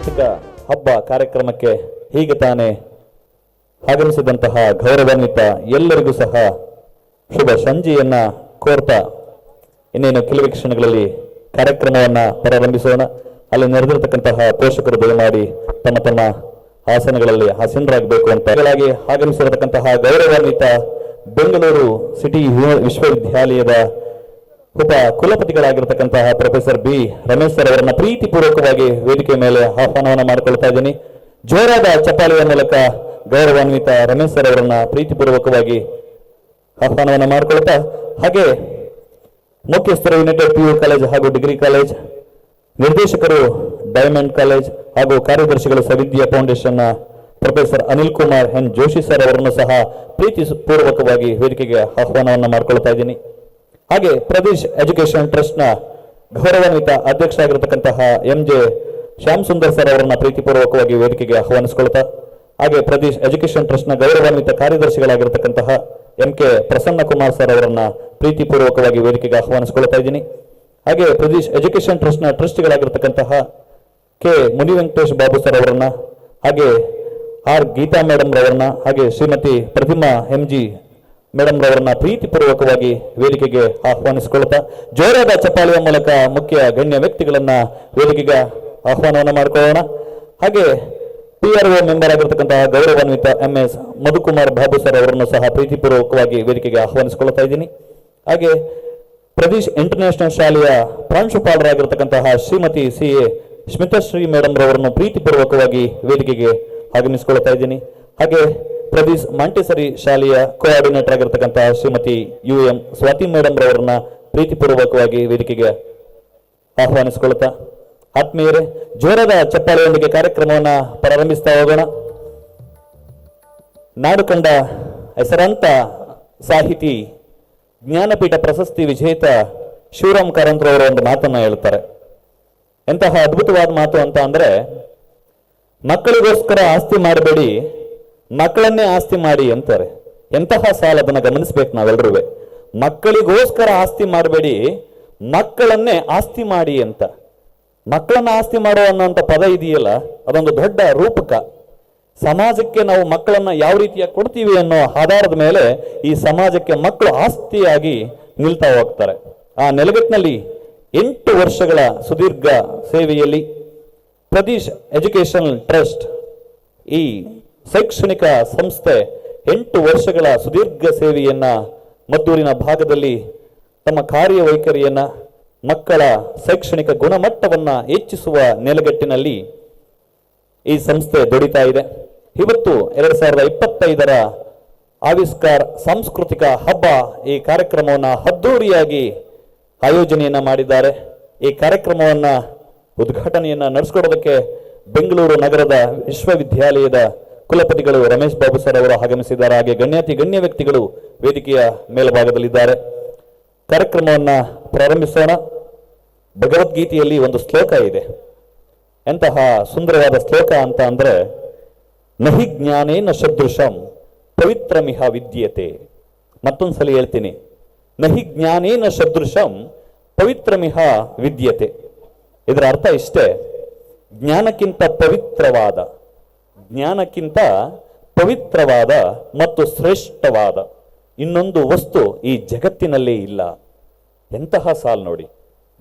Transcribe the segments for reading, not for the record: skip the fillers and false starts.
ಸಾಂಸ್ಕೃತಿಕ ಹಬ್ಬ ಕಾರ್ಯಕ್ರಮಕ್ಕೆ ಹೀಗೆ ತಾನೇ ಆಗಮಿಸಿದಂತಹ ಗೌರವಾನ್ವಿತ ಎಲ್ಲರಿಗೂ ಸಹ ಶುಭ ಸಂಜೆಯನ್ನ ಕೋರ್ತಾ ಇನ್ನೇನು ಕೆಲವೇ ಕ್ಷಣಗಳಲ್ಲಿ ಕಾರ್ಯಕ್ರಮವನ್ನ ಪ್ರಾರಂಭಿಸೋಣ. ಅಲ್ಲಿ ನೆರೆದಿರತಕ್ಕಂತಹ ಪೋಷಕರು ದಯಮಾಡಿ ತಮ್ಮ ತಮ್ಮ ಆಸನಗಳಲ್ಲಿ ಆಸೀನರಾಗಬೇಕು ಅಂತ ಆಗಮಿಸಿರತಕ್ಕಂತಹ ಗೌರವಾನ್ವಿತ ಬೆಂಗಳೂರು ಸಿಟಿ ವಿಶ್ವವಿದ್ಯಾಲಯದ ಉಪ ಕುಲಪತಿಗಳಾಗಿರತಕ್ಕಂತಹ ಪ್ರೊಫೆಸರ್ ಬಿ ರಮೇಶ್ ಸರ್ ಅವರನ್ನ ಪ್ರೀತಿಪೂರ್ವಕವಾಗಿ ವೇದಿಕೆ ಮೇಲೆ ಆಹ್ವಾನವನ್ನು ಮಾಡಿಕೊಳ್ತಾ ಇದ್ದೀನಿ. ಜೋರಾದ ಚಪ್ಪಾಳೆಯ ಮೂಲಕ ಗೌರವಾನ್ವಿತ ರಮೇಶ್ ಸರ್ ಅವರನ್ನ ಪ್ರೀತಿಪೂರ್ವಕವಾಗಿ ಆಹ್ವಾನವನ್ನು ಮಾಡಿಕೊಳ್ತಾ, ಹಾಗೆ ಮುಖ್ಯಸ್ಥರು ಯುನೈಟೆಡ್ PU ಕಾಲೇಜ್ ಹಾಗೂ ಡಿಗ್ರಿ ಕಾಲೇಜ್, ನಿರ್ದೇಶಕರು ಡೈಮಂಡ್ ಕಾಲೇಜ್ ಹಾಗೂ ಕಾರ್ಯದರ್ಶಿಗಳು Savidya foundation professor Anil Kumar N Joshi sir ಅವರನ್ನು ಸಹ ಪ್ರೀತಿಪೂರ್ವಕವಾಗಿ ವೇದಿಕೆಗೆ ಆಹ್ವಾನವನ್ನು ಮಾಡಿಕೊಳ್ತಾ ಇದ್ದೀನಿ. ಹಾಗೆ ಪ್ರದೇಶ್ ಎಜುಕೇಶನ್ ಟ್ರಸ್ಟ್ ನ ಗೌರವಾನ್ವಿತ ಅಧ್ಯಕ್ಷರಾಗಿರತಕ್ಕಂತಹ MJ ಶ್ಯಾಮ್ ಸುಂದರ್ ಸರ್ ಅವರನ್ನ ಪ್ರೀತಿಪೂರ್ವಕವಾಗಿ ವೇದಿಕೆಗೆ ಆಹ್ವಾನಿಸಿಕೊಳ್ತಾ, ಹಾಗೆ ಪ್ರದೇಶ್ ಎಜುಕೇಶನ್ ಟ್ರಸ್ಟ್ ನ ಗೌರವಾನ್ವಿತ ಕಾರ್ಯದರ್ಶಿಗಳಾಗಿರತಕ್ಕಂತಹ MK ಪ್ರಸನ್ನ ಕುಮಾರ್ ಸರ್ ಅವರನ್ನ ಪ್ರೀತಿಪೂರ್ವಕವಾಗಿ ವೇದಿಕೆಗೆ ಆಹ್ವಾನಿಸಿಕೊಳ್ತಾ ಇದ್ದೀನಿ. ಹಾಗೆ ಪ್ರದೇಶ್ ಎಜುಕೇಶನ್ ಟ್ರಸ್ಟ್ ನ ಟ್ರಸ್ಟಿಗಳಾಗಿರತಕ್ಕಂತಹ K ಮುನಿವೆಂಕಟೇಶ್ ಬಾಬು ಸರ್ ಅವರನ್ನ, ಹಾಗೆ R ಗೀತಾ ಮೇಡಮ್ ರವರನ್ನ, ಹಾಗೆ ಶ್ರೀಮತಿ ಪ್ರತಿಮಾ MG ಮೇಡಮ್ ರವರನ್ನ ಪ್ರೀತಿಪೂರ್ವಕವಾಗಿ ವೇದಿಕೆಗೆ ಆಹ್ವಾನಿಸಿಕೊಳ್ಳುತ್ತಾ, ಜೋರಾದ ಚಪ್ಪಾಳೆಯ ಮೂಲಕ ಮುಖ್ಯ ಗಣ್ಯ ವ್ಯಕ್ತಿಗಳನ್ನ ವೇದಿಕೆಗೆ ಆಹ್ವಾನವನ್ನು ಮಾಡಿಕೊಳ್ಳೋಣ. ಹಾಗೆ PRO ಮೆಂಬರ್ ಆಗಿರತಕ್ಕಂತಹ ಗೌರವಾನ್ವಿತ MS ಮಧುಕುಮಾರ್ ಬಾಬು ಸರ್ ಅವರನ್ನು ಸಹ ಪ್ರೀತಿಪೂರ್ವಕವಾಗಿ ವೇದಿಕೆಗೆ ಆಹ್ವಾನಿಸಿಕೊಳ್ಳುತ್ತಾ ಇದ್ದೀನಿ. ಹಾಗೆ ಪ್ರದೇಶ್ ಇಂಟರ್ನ್ಯಾಷನಲ್ ಶಾಲೆಯ ಪ್ರಾಂಶುಪಾಲರಾಗಿರತಕ್ಕಂತಹ ಶ್ರೀಮತಿ CA ಸ್ಮಿತಾಶ್ರೀ ಮೇಡಮ್ ರವರನ್ನು ಪ್ರೀತಿಪೂರ್ವಕವಾಗಿ ವೇದಿಕೆಗೆ ಆಗಮಿಸಿಕೊಳ್ಳುತ್ತಾ ಇದ್ದೀನಿ. ಹಾಗೆ ಪ್ರದೇಶ್ ಮಾಂಟೆಸರಿ ಶಾಲೆಯ ಕೋಆರ್ಡಿನೇಟರ್ ಆಗಿರತಕ್ಕಂತಹ ಶ್ರೀಮತಿ UM ಸ್ವಾತಿ ಮೇಡಮ್ ರವರನ್ನ ಪ್ರೀತಿಪೂರ್ವಕವಾಗಿ ವೇದಿಕೆಗೆ ಆಹ್ವಾನಿಸಿಕೊಳ್ಳುತ್ತಾ, ಆತ್ಮೀಯರೇ ಜೋರಾದ ಚಪ್ಪಾಳೆಯೊಂದಿಗೆ ಕಾರ್ಯಕ್ರಮವನ್ನ ಪ್ರಾರಂಭಿಸ್ತಾ ಹೋಗೋಣ. ನಾಡು ಕಂಡ ಹೆಸರಾಂತ ಸಾಹಿತಿ ಜ್ಞಾನಪೀಠ ಪ್ರಶಸ್ತಿ ವಿಜೇತ ಶಿವರಾಮ್ ಕಾರಂತರವರು ಒಂದು ಮಾತನ್ನ ಹೇಳ್ತಾರೆ. ಎಂತಹ ಅದ್ಭುತವಾದ ಮಾತು ಅಂತ ಅಂದ್ರೆ, ಮಕ್ಕಳಿಗೋಸ್ಕರ ಆಸ್ತಿ ಮಾಡಬೇಡಿ, ಮಕ್ಕಳನ್ನೇ ಆಸ್ತಿ ಮಾಡಿ ಅಂತಾರೆ. ಎಂತಹ ಸಾಲ, ಅದನ್ನ ಗಮನಿಸ್ಬೇಕು ನಾವೆಲ್ಲರೂ. ಮಕ್ಕಳಿಗೋಸ್ಕರ ಆಸ್ತಿ ಮಾಡಬೇಡಿ, ಮಕ್ಕಳನ್ನೇ ಆಸ್ತಿ ಮಾಡಿ ಅಂತ. ಮಕ್ಕಳನ್ನ ಆಸ್ತಿ ಮಾಡುವ ಅನ್ನೋಂಥ ಪದ ಇದೆಯಲ್ಲ, ಅದೊಂದು ದೊಡ್ಡ ರೂಪಕ. ಸಮಾಜಕ್ಕೆ ನಾವು ಮಕ್ಕಳನ್ನ ಯಾವ ರೀತಿಯ ಕೊಡ್ತೀವಿ ಅನ್ನೋ ಆಧಾರದ ಮೇಲೆ ಈ ಸಮಾಜಕ್ಕೆ ಮಕ್ಕಳು ಆಸ್ತಿಯಾಗಿ ನಿಲ್ತಾ ಹೋಗ್ತಾರೆ. ಆ ನೆಲಗಟ್ಟಿನಲ್ಲಿ 8 ವರ್ಷಗಳ ಸುದೀರ್ಘ ಸೇವೆಯಲ್ಲಿ ಪ್ರದೇಶ್ ಎಜುಕೇಶನ್ ಟ್ರಸ್ಟ್, ಈ ಶೈಕ್ಷಣಿಕ ಸಂಸ್ಥೆ 8 ವರ್ಷಗಳ ಸುದೀರ್ಘ ಸೇವೆಯನ್ನ ಮದ್ದೂರಿನ ಭಾಗದಲ್ಲಿ ತಮ್ಮ ಕಾರ್ಯವೈಖರಿಯನ್ನ, ಮಕ್ಕಳ ಶೈಕ್ಷಣಿಕ ಗುಣಮಟ್ಟವನ್ನ ಹೆಚ್ಚಿಸುವ ನೆಲೆಗಟ್ಟಿನಲ್ಲಿ ಈ ಸಂಸ್ಥೆ ದುಡಿತಾ ಇದೆ. ಇವತ್ತು 2025ರ ಆವಿಷ್ಕಾರ ಸಾಂಸ್ಕೃತಿಕ ಹಬ್ಬ ಈ ಕಾರ್ಯಕ್ರಮವನ್ನ ಅದ್ದೂರಿಯಾಗಿ ಆಯೋಜನೆಯನ್ನ ಮಾಡಿದ್ದಾರೆ. ಈ ಕಾರ್ಯಕ್ರಮವನ್ನ ಉದ್ಘಾಟನೆಯನ್ನ ನಡೆಸಿಕೊಡೋದಕ್ಕೆ ಬೆಂಗಳೂರು ನಗರದ ವಿಶ್ವವಿದ್ಯಾಲಯದ ಕುಲಪತಿಗಳು ರಮೇಶ್ ಬಾಬು ಸರ್ ಅವರು ಆಗಮಿಸಿದ್ದಾರೆ. ಹಾಗೆ ಗಣ್ಯ ವ್ಯಕ್ತಿಗಳು ವೇದಿಕೆಯ ಮೇಲ್ಭಾಗದಲ್ಲಿದ್ದಾರೆ. ಕಾರ್ಯಕ್ರಮವನ್ನ ಪ್ರಾರಂಭಿಸೋಣ. ಭಗವದ್ಗೀತೆಯಲ್ಲಿ ಒಂದು ಶ್ಲೋಕ ಇದೆ. ಎಂತಹ ಸುಂದರವಾದ ಶ್ಲೋಕ ಅಂತ ಅಂದ್ರೆ, ನಹಿ ಜ್ಞಾನೇನ ಸದೃಶಂ ಪವಿತ್ರಮಿಹ ವಿದ್ಯತೆ. ಮತ್ತೊಂದ್ಸಲ ಹೇಳ್ತೀನಿ, ನಹಿ ಜ್ಞಾನೇನ ಸದೃಶಂ ಪವಿತ್ರಮಿಹ ವಿದ್ಯತೆ. ಇದರ ಅರ್ಥ ಇಷ್ಟೇ, ಜ್ಞಾನಕ್ಕಿಂತ ಪವಿತ್ರವಾದ ಮತ್ತು ಶ್ರೇಷ್ಠವಾದ ಇನ್ನೊಂದು ವಸ್ತು ಈ ಜಗತ್ತಿನಲ್ಲೇ ಇಲ್ಲ. ಎಂತಹ ಸಾಲು ನೋಡಿ,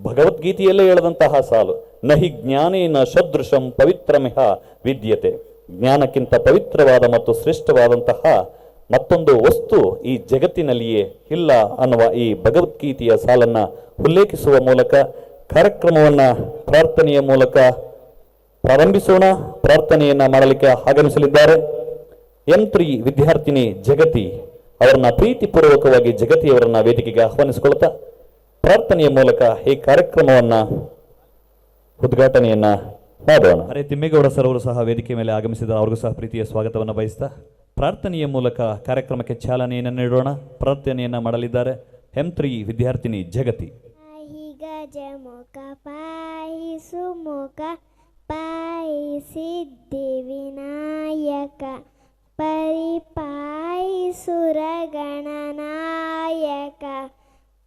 ಭಗವದ್ಗೀತೆಯಲ್ಲೇ ಹೇಳದಂತಹ ಸಾಲು, ನಹಿ ಜ್ಞಾನೇನ ಸದೃಶಂ ಪವಿತ್ರಮಿಹ ವಿದ್ಯತೆ. ಜ್ಞಾನಕ್ಕಿಂತ ಪವಿತ್ರವಾದ ಮತ್ತು ಶ್ರೇಷ್ಠವಾದಂತಹ ಮತ್ತೊಂದು ವಸ್ತು ಈ ಜಗತ್ತಿನಲ್ಲಿಯೇ ಇಲ್ಲ ಅನ್ನುವ ಈ ಭಗವದ್ಗೀತೆಯ ಸಾಲನ್ನ ಉಲ್ಲೇಖಿಸುವ ಮೂಲಕ ಕಾರ್ಯಕ್ರಮವನ್ನ ಪ್ರಾರ್ಥನೆಯ ಮೂಲಕ ಪ್ರಾರಂಭಿಸೋಣ. ಪ್ರಾರ್ಥನೆಯನ್ನ ಮಾಡಲಿಕ್ಕೆ ಆಗಮಿಸಲಿದ್ದಾರೆ M3 ವಿದ್ಯಾರ್ಥಿನಿ ಜಗತಿ ಅವರನ್ನ ಪ್ರೀತಿಪೂರ್ವಕವಾಗಿ ಜಗತಿಯವರನ್ನ ವೇದಿಕೆಗೆ ಆಹ್ವಾನಿಸಿಕೊಳ್ತಾ ಪ್ರಾರ್ಥನೆಯ ಮೂಲಕ ಈ ಕಾರ್ಯಕ್ರಮವನ್ನ ಉದ್ಘಾಟನೆಯನ್ನ ಮಾಡೋಣ. ಅರೆ ತಿಮ್ಮೇಗೌಡ ಸರ್ ಅವರು ಸಹ ವೇದಿಕೆ ಮೇಲೆ ಆಗಮಿಸಿದ ಅವ್ರಿಗೂ ಸಹ ಪ್ರೀತಿಯ ಸ್ವಾಗತವನ್ನು ಬಯಸ್ತಾ ಪ್ರಾರ್ಥನೆಯ ಮೂಲಕ ಕಾರ್ಯಕ್ರಮಕ್ಕೆ ಚಾಲನೆಯನ್ನು ನೀಡೋಣ. ಪ್ರಾರ್ಥನೆಯನ್ನ ಮಾಡಲಿದ್ದಾರೆ M3 ವಿದ್ಯಾರ್ಥಿನಿ ಜಗತಿ. ಗಜಮುಖ ಪಾಹಿ ಸುಮುಖ ಪಾಹಿ ಸಿದ್ಧಿ ವಿನಾಯಕ ಪರಿಪಾಹಿ ಸುರಗಣನಾಯಕ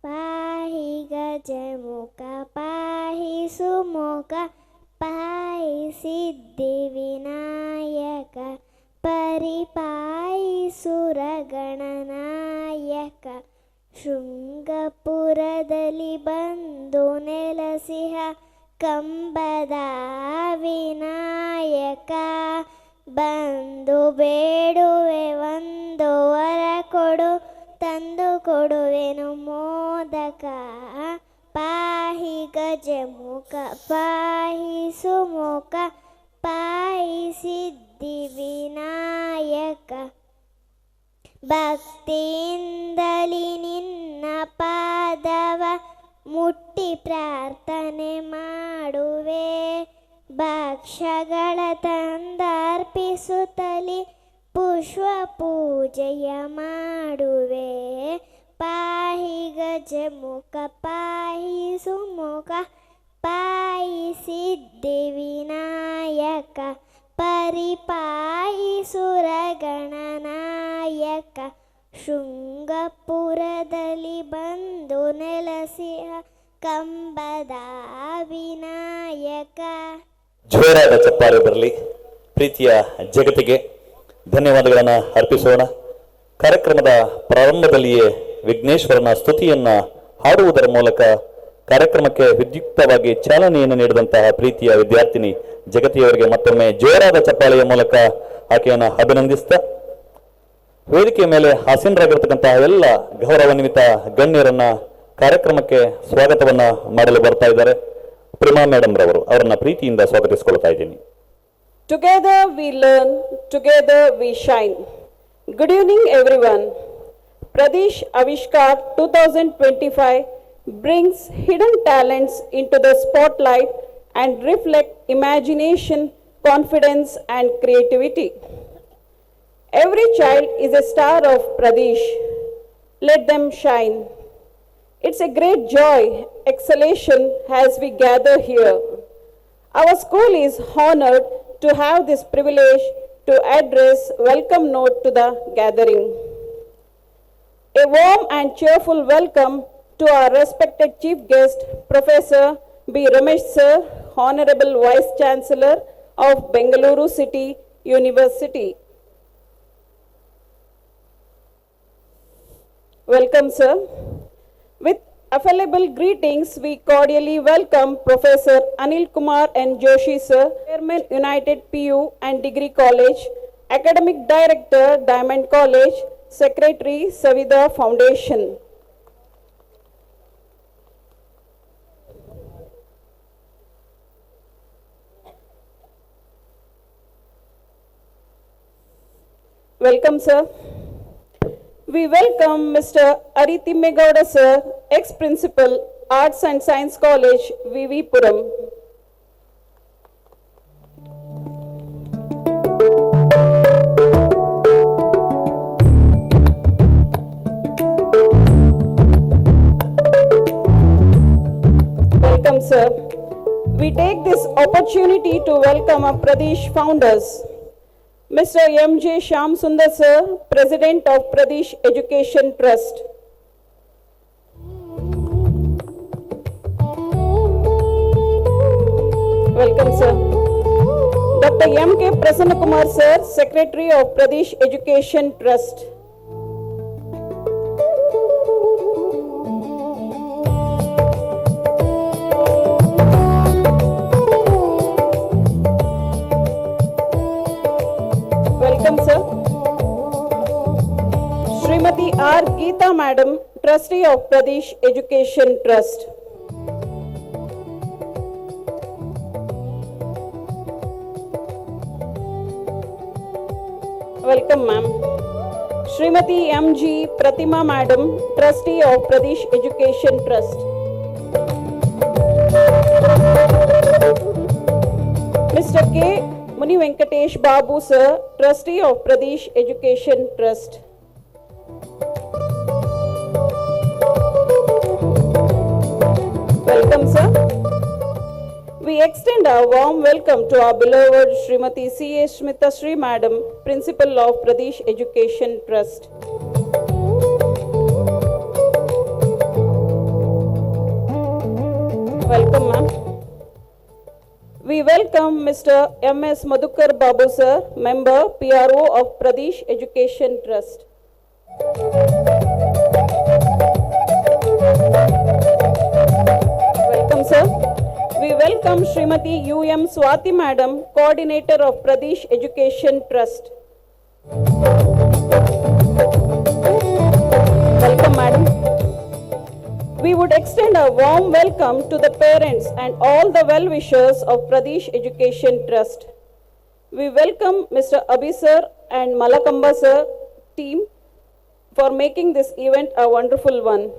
ಪಾಹಿ ಗಜಮುಖ ಪಾಹಿ ಸುಮುಖ ಪಾಹಿ ಸಿದ್ಧಿವಿನಾಯಕ ಪರಿಪಾಹಿ ಸುರಗಣನಾಯಕ ಶೃಂಗಪುರದಲ್ಲಿ ಬಂದು ನೆಲೆಸಿಹ ಕಂಬದ ವಿನಾಯಕ ಬಂದು ಬೇಡುವೆ ಒಂದು ವರ ಕೊಡು ತಂದು ಕೊಡುವೆನು ಮೋದಕ ಪಾಹಿ ಗಜಮುಖ ಪಾಹಿ ಸುಮುಖ ಪಾಹಿ ಸಿದ್ಧಿ ವಿನಾಯಕ ಭಕ್ತಿಯಿಂದಲಿ ನಿನ್ನ ಪಾದವ ಮುಟ್ಟಿ ಪ್ರಾರ್ಥನೆ ಮಾಡುವೆ ಭಕ್ಷ್ಯಗಳ ತಂದರ್ಪಿಸುತ್ತಲಿ ಪುಷ್ಪ ಪೂಜೆಯ ಮಾಡುವೆ ಪಾಹಿ ಗಜಮುಖ ಪಾಹಿ ಸುಮುಖ ಪಾಹಿ ಸಿದ್ಧಿ ವಿನಾಯಕ ಪರಿಪಾಹಿ ಸುರಗಣನಾಯಕ ಶೃಂಗಪುರದಲ್ಲಿ ಬಂದು ನೆಲೆಸಿಹ ಕಂಬದ ವಿನಾಯಕ. ಜೋರಾದ ಚಪ್ಪಾಳೆ ಬರಲಿ. ಪ್ರೀತಿಯ ಜಗತ್ತಿಗೆ ಧನ್ಯವಾದಗಳನ್ನು ಅರ್ಪಿಸೋಣ. ಕಾರ್ಯಕ್ರಮದ ಪ್ರಾರಂಭದಲ್ಲಿಯೇ ವಿಘ್ನೇಶ್ವರನ ಸ್ತುತಿಯನ್ನ ಹಾಡುವುದರ ಮೂಲಕ ಕಾರ್ಯಕ್ರಮಕ್ಕೆ ವಿದ್ಯುಕ್ತವಾಗಿ ಚಾಲನೆಯನ್ನು ನೀಡಿದಂತಹ ಪ್ರೀತಿಯ ವಿದ್ಯಾರ್ಥಿನಿ ಜಗತಿಯವರಿಗೆ ಮತ್ತೊಮ್ಮೆ ಜೋರಾದ ಚಪ್ಪಾಳೆಯ ಮೂಲಕ ಆಕೆಯನ್ನು ಅಭಿನಂದಿಸ್ತಾ ವೇದಿಕೆಯ ಮೇಲೆ ಆಸೀನರಾಗಿರ್ತಕ್ಕಂತಹ ಎಲ್ಲ ಗೌರವಾನ್ವಿತ ಗಣ್ಯರನ್ನ ಕಾರ್ಯಕ್ರಮಕ್ಕೆ ಸ್ವಾಗತವನ್ನ ಮಾಡಲು ಬರ್ತಾ ಇದ್ದಾರೆ. ಪ್ರೇಮಾ ಮೇಡಮ್ ರವರು ಅವರನ್ನ ಪ್ರೀತಿಯಿಂದ ಸ್ವಾಗತಿಸಿಕೊಳ್ತಾ ಇದ್ದೀನಿ. Together we learn, together we shine. Good evening everyone. Pradesh Avishkar 2025 brings hidden talents into the spotlight and reflect imagination, confidence and creativity. Every child is a star of Pradesh. Let them shine. It's a great joy, exhalation as we gather here. Our school is honored to have this privilege to address welcome note to the gathering. A warm and cheerful welcome to our respected chief guest, Professor B. Ramesh Sir, Honorable Vice Chancellor of Bengaluru City University. Welcome, sir. With affable greetings, we cordially welcome Professor Anil Kumar N. Joshi, sir, Chairman, United PU and Degree College, Academic Director, Diamond College, Secretary, Savida Foundation. Welcome, sir. We welcome Mr. Arithimmegowda, sir, ex-principal, Arts and Science College, VV Puram. Welcome, sir. We take this opportunity to welcome our Pradesh founders. Mr. M.J. Shyam Sundar, sir, President of Pradesh Education Trust. Welcome, sir. Dr. M.K. Prasanna Kumar, sir, Secretary of Pradesh Education Trust. Welcome, sir. Srimati R. Geeta Madam, Trustee of Pradesh Education Trust. Welcome, ma'am. Srimati M.G. Pratima Madam, Trustee of Pradesh Education Trust. Mr. K. Muni Venkatesh Babu, sir, Trustee of Pradesh Education Trust. Welcome, sir. We extend our warm welcome to our beloved Srimati C.A. Smita Sri Madam, Principal of Pradesh Education Trust. Welcome, ma'am. We welcome Mr. M.S. Madhukar Babu sir, member PRO of Pradesh Education Trust. Welcome sir. We welcome Srimati U.M. Swati madam, coordinator of Pradesh Education Trust. Welcome madam. We would extend a warm welcome to the parents and all the well-wishers of Pradesh Education Trust. We welcome Mr. Abhi sir and Malakamba sir team for making this event a wonderful one.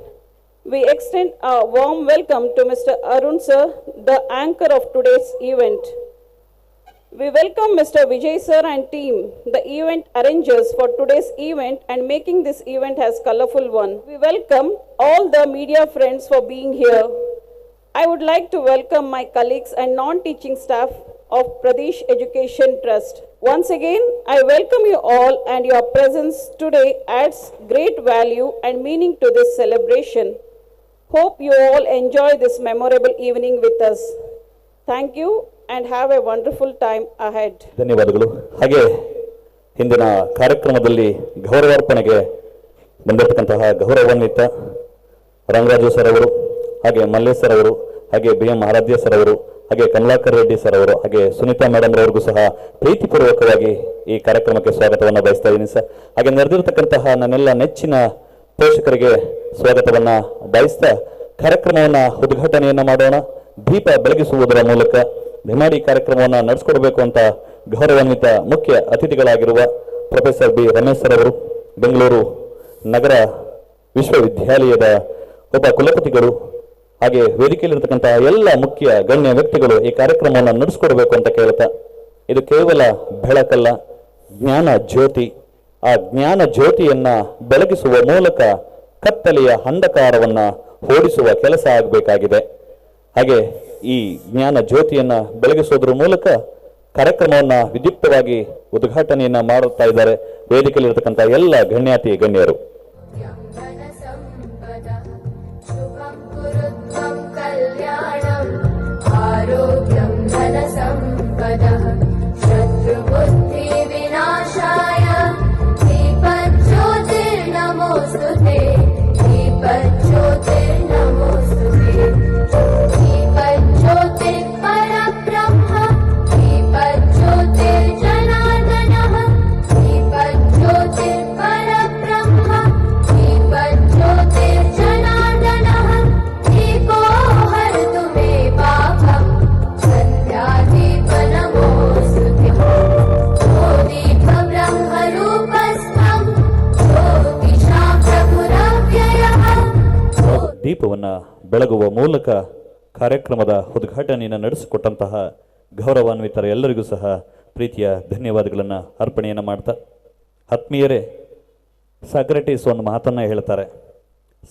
We extend a warm welcome to Mr. Arun sir, the anchor of today's event. We welcome Mr. Vijay sir and team, the event arrangers for today's event and making this event as colorful one. We welcome all the media friends for being here. I would like to welcome my colleagues and non-teaching staff of Pradesh Education Trust. Once again, I welcome you all, and your presence today adds great value and meaning to this celebration. Hope you all enjoy this memorable evening with us. Thank you and have a wonderful time ahead. ಧನ್ಯವಾದಗಳು. ಹಾಗೆ ಹಿಂದಿನ ಕಾರ್ಯಕ್ರಮದಲ್ಲಿ ಗೌರವಾರ್ಪಣೆಗೆ ಬಂದಿರತಕ್ಕಂತಹ ಗೌರವಾನ್ವಿತ Rangaraju sir ಅವರು, ಹಾಗೆ Mallesh sir ಅವರು, ಹಾಗೆ BM ಆರಾಧ್ಯ sir ಅವರು, ಹಾಗೆ ಕಮಲಾಕರ್ ರೆಡ್ಡಿ ಸರ್ ಅವರು, ಹಾಗೆ ಸುನೀತಾ ಮೇಡಮ್ ರವರಿಗೂ ಸಹ ಪ್ರೀತಿಪೂರ್ವಕವಾಗಿ ಈ ಕಾರ್ಯಕ್ರಮಕ್ಕೆ ಸ್ವಾಗತವನ್ನು ಬಯಸ್ತಾ ಇದ್ದೀನಿ ಸರ್. ಹಾಗೆ ನೆರೆದಿರತಕ್ಕಂತಹ ನನ್ನೆಲ್ಲ ನೆಚ್ಚಿನ ಪೋಷಕರಿಗೆ ಸ್ವಾಗತವನ್ನ ಬಯಸ್ತಾ ಕಾರ್ಯಕ್ರಮವನ್ನ ಉದ್ಘಾಟನೆಯನ್ನ ಮಾಡೋಣ. ದೀಪ ಬೆಳಗಿಸುವುದರ ಮೂಲಕ ಭಿಮಾಡಿ ಕಾರ್ಯಕ್ರಮವನ್ನು ನಡೆಸಿಕೊಡಬೇಕು ಅಂತ ಗೌರವಾನ್ವಿತ ಮುಖ್ಯ ಅತಿಥಿಗಳಾಗಿರುವ ಪ್ರೊಫೆಸರ್ ಬಿ ರಮೇಶ್ ಸರ್ ಅವರು, ಬೆಂಗಳೂರು ನಗರ ವಿಶ್ವವಿದ್ಯಾಲಯದ ಒಬ್ಬ ಕುಲಪತಿಗಳು, ಹಾಗೆ ವೇದಿಕೆಯಲ್ಲಿರ್ತಕ್ಕಂತಹ ಎಲ್ಲ ಮುಖ್ಯ ಗಣ್ಯ ವ್ಯಕ್ತಿಗಳು ಈ ಕಾರ್ಯಕ್ರಮವನ್ನು ನಡೆಸಿಕೊಡ್ಬೇಕು ಅಂತ ಕೇಳ್ತಾ, ಇದು ಕೇವಲ ಬೆಳಕಲ್ಲ, ಜ್ಞಾನ ಜ್ಯೋತಿ. ಆ ಜ್ಞಾನ ಜ್ಯೋತಿಯನ್ನ ಬೆಳಗಿಸುವ ಮೂಲಕ ಕತ್ತಲೆಯ ಅಂಧಕಾರವನ್ನ ಓಡಿಸುವ ಕೆಲಸ ಆಗಬೇಕಾಗಿದೆ. ಹಾಗೆ ಈ ಜ್ಞಾನ ಜ್ಯೋತಿಯನ್ನ ಬೆಳಗಿಸೋದ್ರ ಮೂಲಕ ಕಾರ್ಯಕ್ರಮವನ್ನ ವಿದ್ಯುಕ್ತವಾಗಿ ಉದ್ಘಾಟನೆಯನ್ನ ಮಾಡುತ್ತಾ ಇದ್ದಾರೆ ವೇದಿಕೆಯಲ್ಲಿರ್ತಕ್ಕಂಥ ಎಲ್ಲ ಗಣ್ಯಾತಿ ಗಣ್ಯರು. आरोग्यं धनसम्पदः शत्रुबुद्धि विनाशाय दीपज्योतिर्नमोऽस्तुते दीपज्योतिर्नमोऽस्तुते दीपज्योतिः परब्रह्म दीपज्योतिर्जनार्दनः दीपज्योतिः परब्रह्म दीपज्योतिर्जनार्दनः दीपो हरतु मे पापम् सन्ध्यादीपनमोऽस्तुते ओ दीपब्रह्मरूपस्थं ज्योतिषा प्रभुरव्ययः ದೀಪವನ್ನ ಬೆಳಗುವ ಮೂಲಕ ಕಾರ್ಯಕ್ರಮದ ಉದ್ಘಾಟನೆಯನ್ನು ನಡೆಸಿಕೊಟ್ಟಂತಹ ಗೌರವಾನ್ವಿತರ ಎಲ್ಲರಿಗೂ ಸಹ ಪ್ರೀತಿಯ ಧನ್ಯವಾದಗಳನ್ನು ಅರ್ಪಣೆಯನ್ನು ಮಾಡ್ತಾ, ಆತ್ಮೀಯರೇ, ಸಾಕ್ರೆಟೀಸ್ ಒಂದು ಮಾತನ್ನು ಹೇಳ್ತಾರೆ,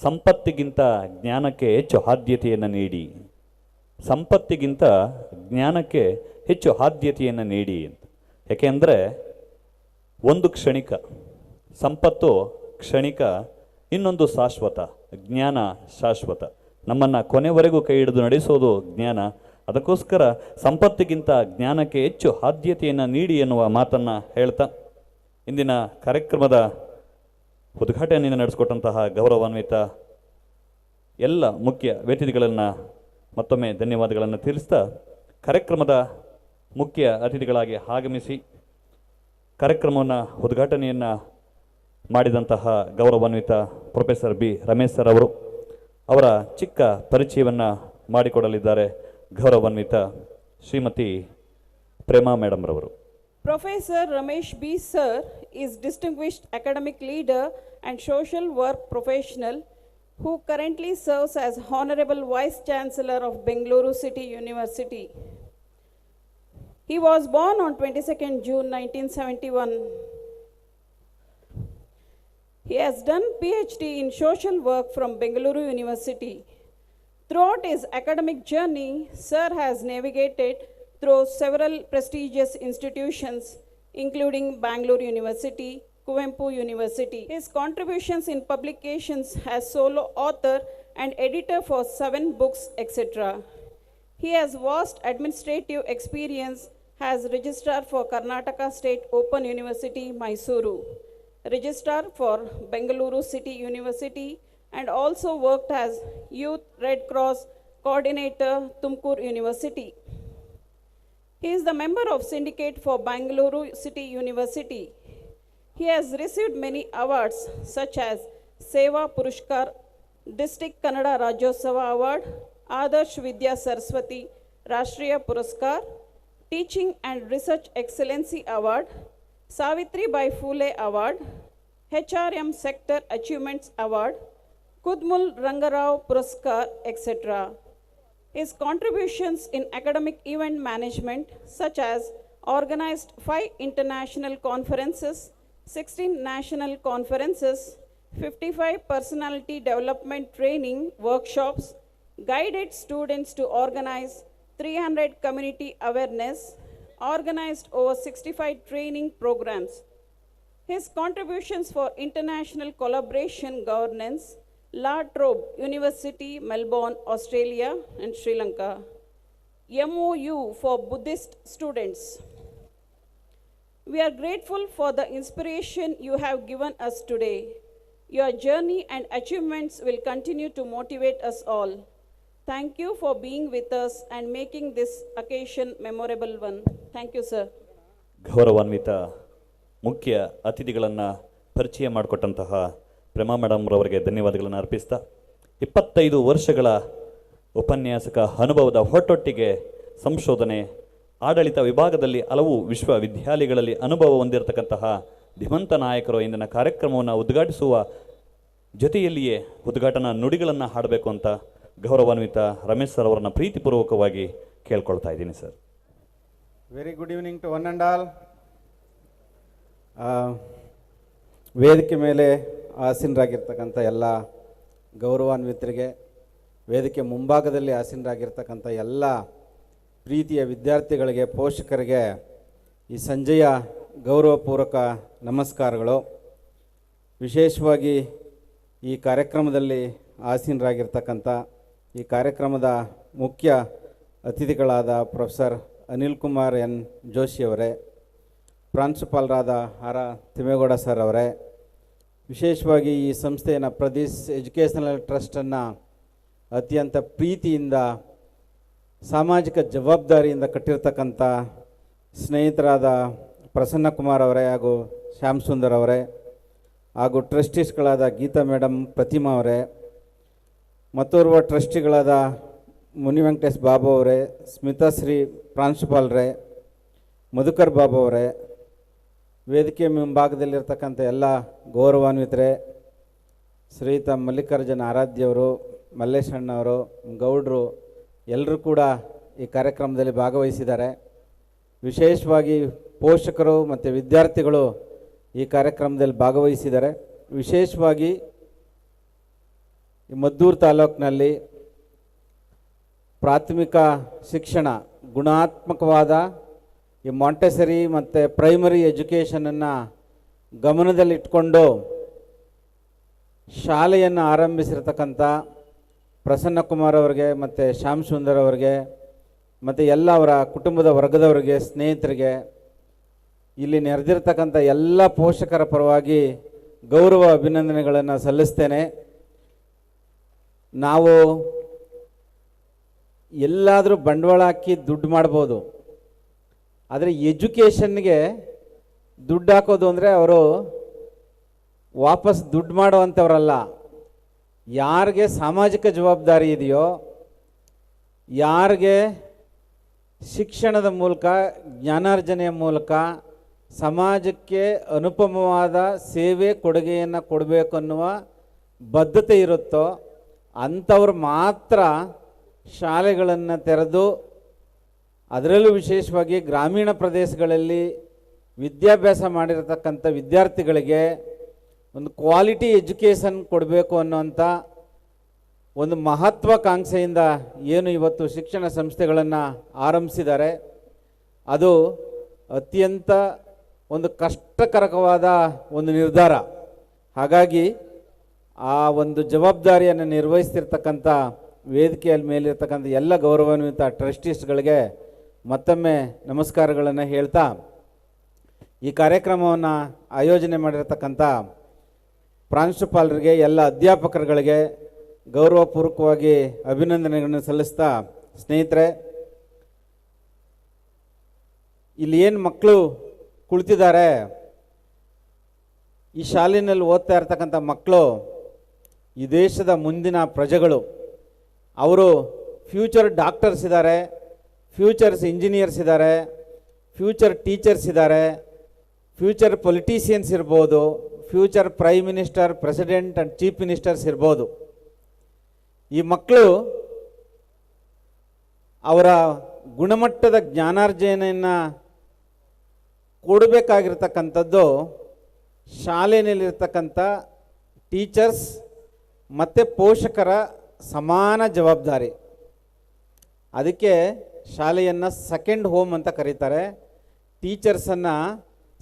ಸಂಪತ್ತಿಗಿಂತ ಜ್ಞಾನಕ್ಕೆ ಹೆಚ್ಚು ಆದ್ಯತೆಯನ್ನು ನೀಡಿ, ಸಂಪತ್ತಿಗಿಂತ ಜ್ಞಾನಕ್ಕೆ ಹೆಚ್ಚು ಆದ್ಯತೆಯನ್ನು ನೀಡಿ ಅಂತ. ಯಾಕೆಂದರೆ ಒಂದು ಕ್ಷಣಿಕ, ಸಂಪತ್ತು ಕ್ಷಣಿಕ, ಇನ್ನೊಂದು ಶಾಶ್ವತ, ಜ್ಞಾನ ಶಾಶ್ವತ. ನಮ್ಮನ್ನು ಕೊನೆವರೆಗೂ ಕೈ ಹಿಡಿದು ನಡೆಸೋದು ಜ್ಞಾನ. ಅದಕ್ಕೋಸ್ಕರ ಸಂಪತ್ತಿಗಿಂತ ಜ್ಞಾನಕ್ಕೆ ಹೆಚ್ಚು ಆದ್ಯತೆಯನ್ನು ನೀಡಿ ಎನ್ನುವ ಮಾತನ್ನು ಹೇಳ್ತಾ, ಇಂದಿನ ಕಾರ್ಯಕ್ರಮದ ಉದ್ಘಾಟನೆಯನ್ನು ನಡೆಸಿಕೊಟ್ಟಂತಹ ಗೌರವಾನ್ವಿತ ಎಲ್ಲ ಮುಖ್ಯ ವ್ಯಕ್ತಿಗಳನ್ನು ಮತ್ತೊಮ್ಮೆ ಧನ್ಯವಾದಗಳನ್ನು ತಿಳಿಸ್ತಾ, ಕಾರ್ಯಕ್ರಮದ ಮುಖ್ಯ ಅತಿಥಿಗಳಾಗಿ ಆಗಮಿಸಿ ಕಾರ್ಯಕ್ರಮವನ್ನು ಉದ್ಘಾಟನೆಯನ್ನು ಮಾಡಿದಂತಹ ಗೌರವಾನ್ವಿತ ಪ್ರೊಫೆಸರ್ ಬಿ ರಮೇಶ್ ಸರ್ ಅವರು, ಅವರ ಚಿಕ್ಕ ಪರಿಚಯವನ್ನು ಮಾಡಿಕೊಡಲಿದ್ದಾರೆ ಗೌರವಾನ್ವಿತ ಶ್ರೀಮತಿ ಪ್ರೇಮಾ ಮೇಡಮ್ ರವರು. Professor Ramesh B. Sir is distinguished academic leader and social work professional who currently serves as Honorable Vice Chancellor of Bengaluru City University. He was born on 22nd June 1971. He has done PhD in social work from Bengaluru University. Throughout his academic journey, Sir has navigated through several prestigious institutions, including Bangalore University, Kuvempu University. His contributions in publications as solo author and editor for 7 books, etc. He has vast administrative experience as Registrar for Karnataka State Open University, Mysuru, Registrar for Bengaluru City University, and also worked as Youth Red Cross Coordinator, Tumkur University. He is the member of Syndicate for Bengaluru City University. He has received many awards such as Seva Purushkar, District Kannada Rajyotsava Award, Adarsh Vidya Saraswati Rashtriya Puraskar, Teaching and Research Excellency Award, Savitri Bai Phule Award, HRM Sector Achievements Award, Kudmul Rangarao Puraskar, etc. His contributions in academic event management, such as organized 5 international conferences, 16 national conferences, 55 personality development training workshops, guided students to organize 300 community awareness, organized over 65 training programs. His contributions for international collaboration governance, La Trobe University, Melbourne, Australia and Sri Lanka. MOU for Buddhist students. We are grateful for the inspiration you have given us today. Your journey and achievements will continue to motivate us all. Thank you for being with us and making this occasion memorable one. Thank you, sir. ಗೌರವಾನ್ವಿತ ಮುಖ್ಯ ಅತಿಥಿಗಳನ್ನು ಪರಿಚಯ ಮಾಡಿಕೊಟ್ಟಂತಹ Prema madam ರವರಿಗೆ ಧನ್ಯವಾದಗಳನ್ನು ಅರ್ಪಿಸ್ತಾ 25 ವರ್ಷಗಳ ಉಪನ್ಯಾಸಕ ಅನುಭವದ ಒಟ್ಟೊಟ್ಟಿಗೆ ಸಂಶೋಧನೆ ಆಡಳಿತ ವಿಭಾಗದಲ್ಲಿ ಹಲವು ವಿಶ್ವವಿದ್ಯಾಲಯಗಳಲ್ಲಿ ಅನುಭವ ಹೊಂದಿರತಕ್ಕಂತಹ ಧೀಮಂತ ನಾಯಕರು ಇಂದಿನ ಕಾರ್ಯಕ್ರಮವನ್ನು ಉದ್ಘಾಟಿಸುವ ಜೊತೆಯಲ್ಲಿಯೇ ಉದ್ಘಾಟನಾ ನುಡಿಗಳನ್ನು ಹಾಡಬೇಕು ಅಂತ ಗೌರವಾನ್ವಿತ ರಮೇಶ್ ಸರ್ ಅವರನ್ನು ಪ್ರೀತಿಪೂರ್ವಕವಾಗಿ ಕೇಳ್ಕೊಳ್ತಾ ಇದ್ದೀನಿ sir. Very good evening to one and all. ವೇದಿಕೆ ಮೇಲೆ ಆಸೀನರಾಗಿರ್ತಕ್ಕಂಥ ಎಲ್ಲ ಗೌರವಾನ್ವಿತರಿಗೆ, ವೇದಿಕೆ ಮುಂಭಾಗದಲ್ಲಿ ಆಸೀನರಾಗಿರ್ತಕ್ಕಂಥ ಎಲ್ಲ ಪ್ರೀತಿಯ ವಿದ್ಯಾರ್ಥಿಗಳಿಗೆ, ಪೋಷಕರಿಗೆ ಈ ಸಂಜೆಯ ಗೌರವಪೂರ್ವಕ ನಮಸ್ಕಾರಗಳು. ವಿಶೇಷವಾಗಿ ಈ ಕಾರ್ಯಕ್ರಮದಲ್ಲಿ ಆಸೀನರಾಗಿರ್ತಕ್ಕಂಥ ಈ ಕಾರ್ಯಕ್ರಮದ ಮುಖ್ಯ ಅತಿಥಿಗಳಾದ ಪ್ರೊಫೆಸರ್ ಅನಿಲ್ ಕುಮಾರ್ ಎನ್ ಜೋಶಿಯವರೇ, ಪ್ರಾಂಶುಪಾಲರಾದ ಆರ್ ತಿಮ್ಮೇಗೌಡ ಸರ್ ಅವರೇ, ವಿಶೇಷವಾಗಿ ಈ ಸಂಸ್ಥೆಯನ್ನು ಪ್ರದೇಶ್ ಎಜುಕೇಷನಲ್ ಟ್ರಸ್ಟನ್ನು ಅತ್ಯಂತ ಪ್ರೀತಿಯಿಂದ ಸಾಮಾಜಿಕ ಜವಾಬ್ದಾರಿಯಿಂದ ಕಟ್ಟಿರ್ತಕ್ಕಂಥ ಸ್ನೇಹಿತರಾದ ಪ್ರಸನ್ನ ಕುಮಾರ್ ಅವರೇ ಹಾಗೂ ಶ್ಯಾಮ್ ಸುಂದರ್ ಅವರೇ, ಹಾಗೂ ಟ್ರಸ್ಟೀಸ್ಗಳಾದ ಗೀತಾ ಮೇಡಮ್, ಪ್ರತಿಮಾ ಅವರೇ, ಮತ್ತೋರ್ವ ಟ್ರಸ್ಟಿಗಳಾದ ಮುನಿ ವೆಂಕಟೇಶ್ ಬಾಬು ಅವರೇ, ಸ್ಮಿತಾಶ್ರೀ ಪ್ರಾಂಶುಪಾಲರೇ, ಮಧುಕರ್ ಬಾಬು ಅವರೇ, ವೇದಿಕೆ ಮುಂಭಾಗದಲ್ಲಿರ್ತಕ್ಕಂಥ ಎಲ್ಲ ಗೌರವಾನ್ವಿತರೇ, ಶ್ರೀಯುತ ಮಲ್ಲಿಕಾರ್ಜುನ ಆರಾಧ್ಯವರು, ಮಲ್ಲೇಶಣ್ಣವರು, ಗೌಡ್ರು ಎಲ್ಲರೂ ಕೂಡ ಈ ಕಾರ್ಯಕ್ರಮದಲ್ಲಿ ಭಾಗವಹಿಸಿದ್ದಾರೆ. ವಿಶೇಷವಾಗಿ ಪೋಷಕರು ಮತ್ತು ವಿದ್ಯಾರ್ಥಿಗಳು ಈ ಕಾರ್ಯಕ್ರಮದಲ್ಲಿ ಭಾಗವಹಿಸಿದ್ದಾರೆ. ವಿಶೇಷವಾಗಿ ಈ ಮದ್ದೂರು ತಾಲೂಕಿನಲ್ಲಿ ಪ್ರಾಥಮಿಕ ಶಿಕ್ಷಣ ಗುಣಾತ್ಮಕವಾದ ಈ ಮಾಂಟೆಸರಿ ಮತ್ತು ಪ್ರೈಮರಿ ಎಜುಕೇಷನನ್ನು ಗಮನದಲ್ಲಿಟ್ಕೊಂಡು ಶಾಲೆಯನ್ನು ಆರಂಭಿಸಿರ್ತಕ್ಕಂಥ ಪ್ರಸನ್ನ ಕುಮಾರ್ ಅವರಿಗೆ ಮತ್ತು ಶ್ಯಾಮ್ ಸುಂದರ್ ಅವರಿಗೆ ಮತ್ತು ಎಲ್ಲ ಅವರ ಕುಟುಂಬದ ವರ್ಗದವರಿಗೆ, ಸ್ನೇಹಿತರಿಗೆ, ಇಲ್ಲಿ ನೆರೆದಿರ್ತಕ್ಕಂಥ ಎಲ್ಲ ಪೋಷಕರ ಪರವಾಗಿ ಗೌರವ ಅಭಿನಂದನೆಗಳನ್ನು ಸಲ್ಲಿಸ್ತೇನೆ. ನಾವು ಎಲ್ಲಾದರೂ ಬಂಡವಾಳ ಹಾಕಿ ದುಡ್ಡು ಮಾಡ್ಬೋದು, ಆದರೆ ಎಜುಕೇಷನ್ಗೆ ದುಡ್ಡು ಹಾಕೋದು ಅಂದರೆ ಅವರು ವಾಪಸ್ ದುಡ್ಡು ಮಾಡುವಂಥವ್ರಲ್ಲ. ಯಾರಿಗೆ ಸಾಮಾಜಿಕ ಜವಾಬ್ದಾರಿ ಇದೆಯೋ, ಯಾರಿಗೆ ಶಿಕ್ಷಣದ ಮೂಲಕ, ಜ್ಞಾನಾರ್ಜನೆಯ ಮೂಲಕ ಸಮಾಜಕ್ಕೆ ಅನುಪಮವಾದ ಸೇವೆ ಕೊಡುಗೆಯನ್ನು ಕೊಡಬೇಕು ಅನ್ನುವ ಬದ್ಧತೆ ಇರುತ್ತೋ ಅಂಥವ್ರು ಮಾತ್ರ ಶಾಲೆಗಳನ್ನು ತೆರೆದು, ಅದರಲ್ಲೂ ವಿಶೇಷವಾಗಿ ಗ್ರಾಮೀಣ ಪ್ರದೇಶಗಳಲ್ಲಿ ವಿದ್ಯಾಭ್ಯಾಸ ಮಾಡಿರತಕ್ಕಂಥ ವಿದ್ಯಾರ್ಥಿಗಳಿಗೆ ಒಂದು ಕ್ವಾಲಿಟಿ ಎಜುಕೇಷನ್ ಕೊಡಬೇಕು ಅನ್ನುವಂಥ ಒಂದು ಮಹತ್ವಾಕಾಂಕ್ಷೆಯಿಂದ ಏನು ಇವತ್ತು ಶಿಕ್ಷಣ ಸಂಸ್ಥೆಗಳನ್ನು ಆರಂಭಿಸಿದ್ದಾರೆ, ಅದು ಅತ್ಯಂತ ಒಂದು ಕಷ್ಟಕರವಾದ ಒಂದು ನಿರ್ಧಾರ. ಹಾಗಾಗಿ ಆ ಒಂದು ಜವಾಬ್ದಾರಿಯನ್ನು ನಿರ್ವಹಿಸ್ತಿರ್ತಕ್ಕಂಥ ವೇದಿಕೆಯ ಮೇಲಿರ್ತಕ್ಕಂಥ ಎಲ್ಲ ಗೌರವಾನ್ವಿತ ಟ್ರಸ್ಟೀಸ್ಗಳಿಗೆ ಮತ್ತೊಮ್ಮೆ ನಮಸ್ಕಾರಗಳನ್ನು ಹೇಳ್ತಾ ಈ ಕಾರ್ಯಕ್ರಮವನ್ನು ಆಯೋಜನೆ ಮಾಡಿರ್ತಕ್ಕಂಥ ಪ್ರಾಂಶುಪಾಲರಿಗೆ, ಎಲ್ಲ ಅಧ್ಯಾಪಕರುಗಳಿಗೆ ಗೌರವಪೂರ್ವಕವಾಗಿ ಅಭಿನಂದನೆಗಳನ್ನು ಸಲ್ಲಿಸ್ತಾ, ಸ್ನೇಹಿತರೆ, ಇಲ್ಲಿ ಏನು ಮಕ್ಕಳು ಕುಳಿತಿದ್ದಾರೆ, ಈ ಶಾಲೆಯಲ್ಲಿ ಓದ್ತಾ ಇರ್ತಕ್ಕಂಥ ಮಕ್ಕಳು ಈ ದೇಶದ ಮುಂದಿನ ಪ್ರಜೆಗಳು. ಅವರು ಫ್ಯೂಚರ್ ಡಾಕ್ಟರ್ಸ್ ಇದ್ದಾರೆ, ಫ್ಯೂಚರ್ಸ್ ಇಂಜಿನಿಯರ್ಸ್ ಇದ್ದಾರೆ, ಫ್ಯೂಚರ್ ಟೀಚರ್ಸ್ ಇದ್ದಾರೆ, ಫ್ಯೂಚರ್ ಪೊಲಿಟಿಷಿಯನ್ಸ್ ಇರ್ಬೋದು, future prime minister, president and chief ministers ಇರ್ಬೋದು. ಈ ಮಕ್ಕಳು ಅವರ ಗುಣಮಟ್ಟದ ಜ್ಞಾನಾರ್ಜನೆಯನ್ನು ಕೊಡಬೇಕಾಗಿರ್ತಕ್ಕಂಥದ್ದು ಶಾಲೆಯಲ್ಲಿರ್ತಕ್ಕಂಥ ಟೀಚರ್ಸ್ ಮತ್ತು ಪೋಷಕರ ಸಮಾನ ಜವಾಬ್ದಾರಿ. ಅದಕ್ಕೆ ಶಾಲೆಯನ್ನು ಸೆಕೆಂಡ್ ಹೋಮ್ ಅಂತ ಕರೀತಾರೆ, ಟೀಚರ್ಸನ್ನು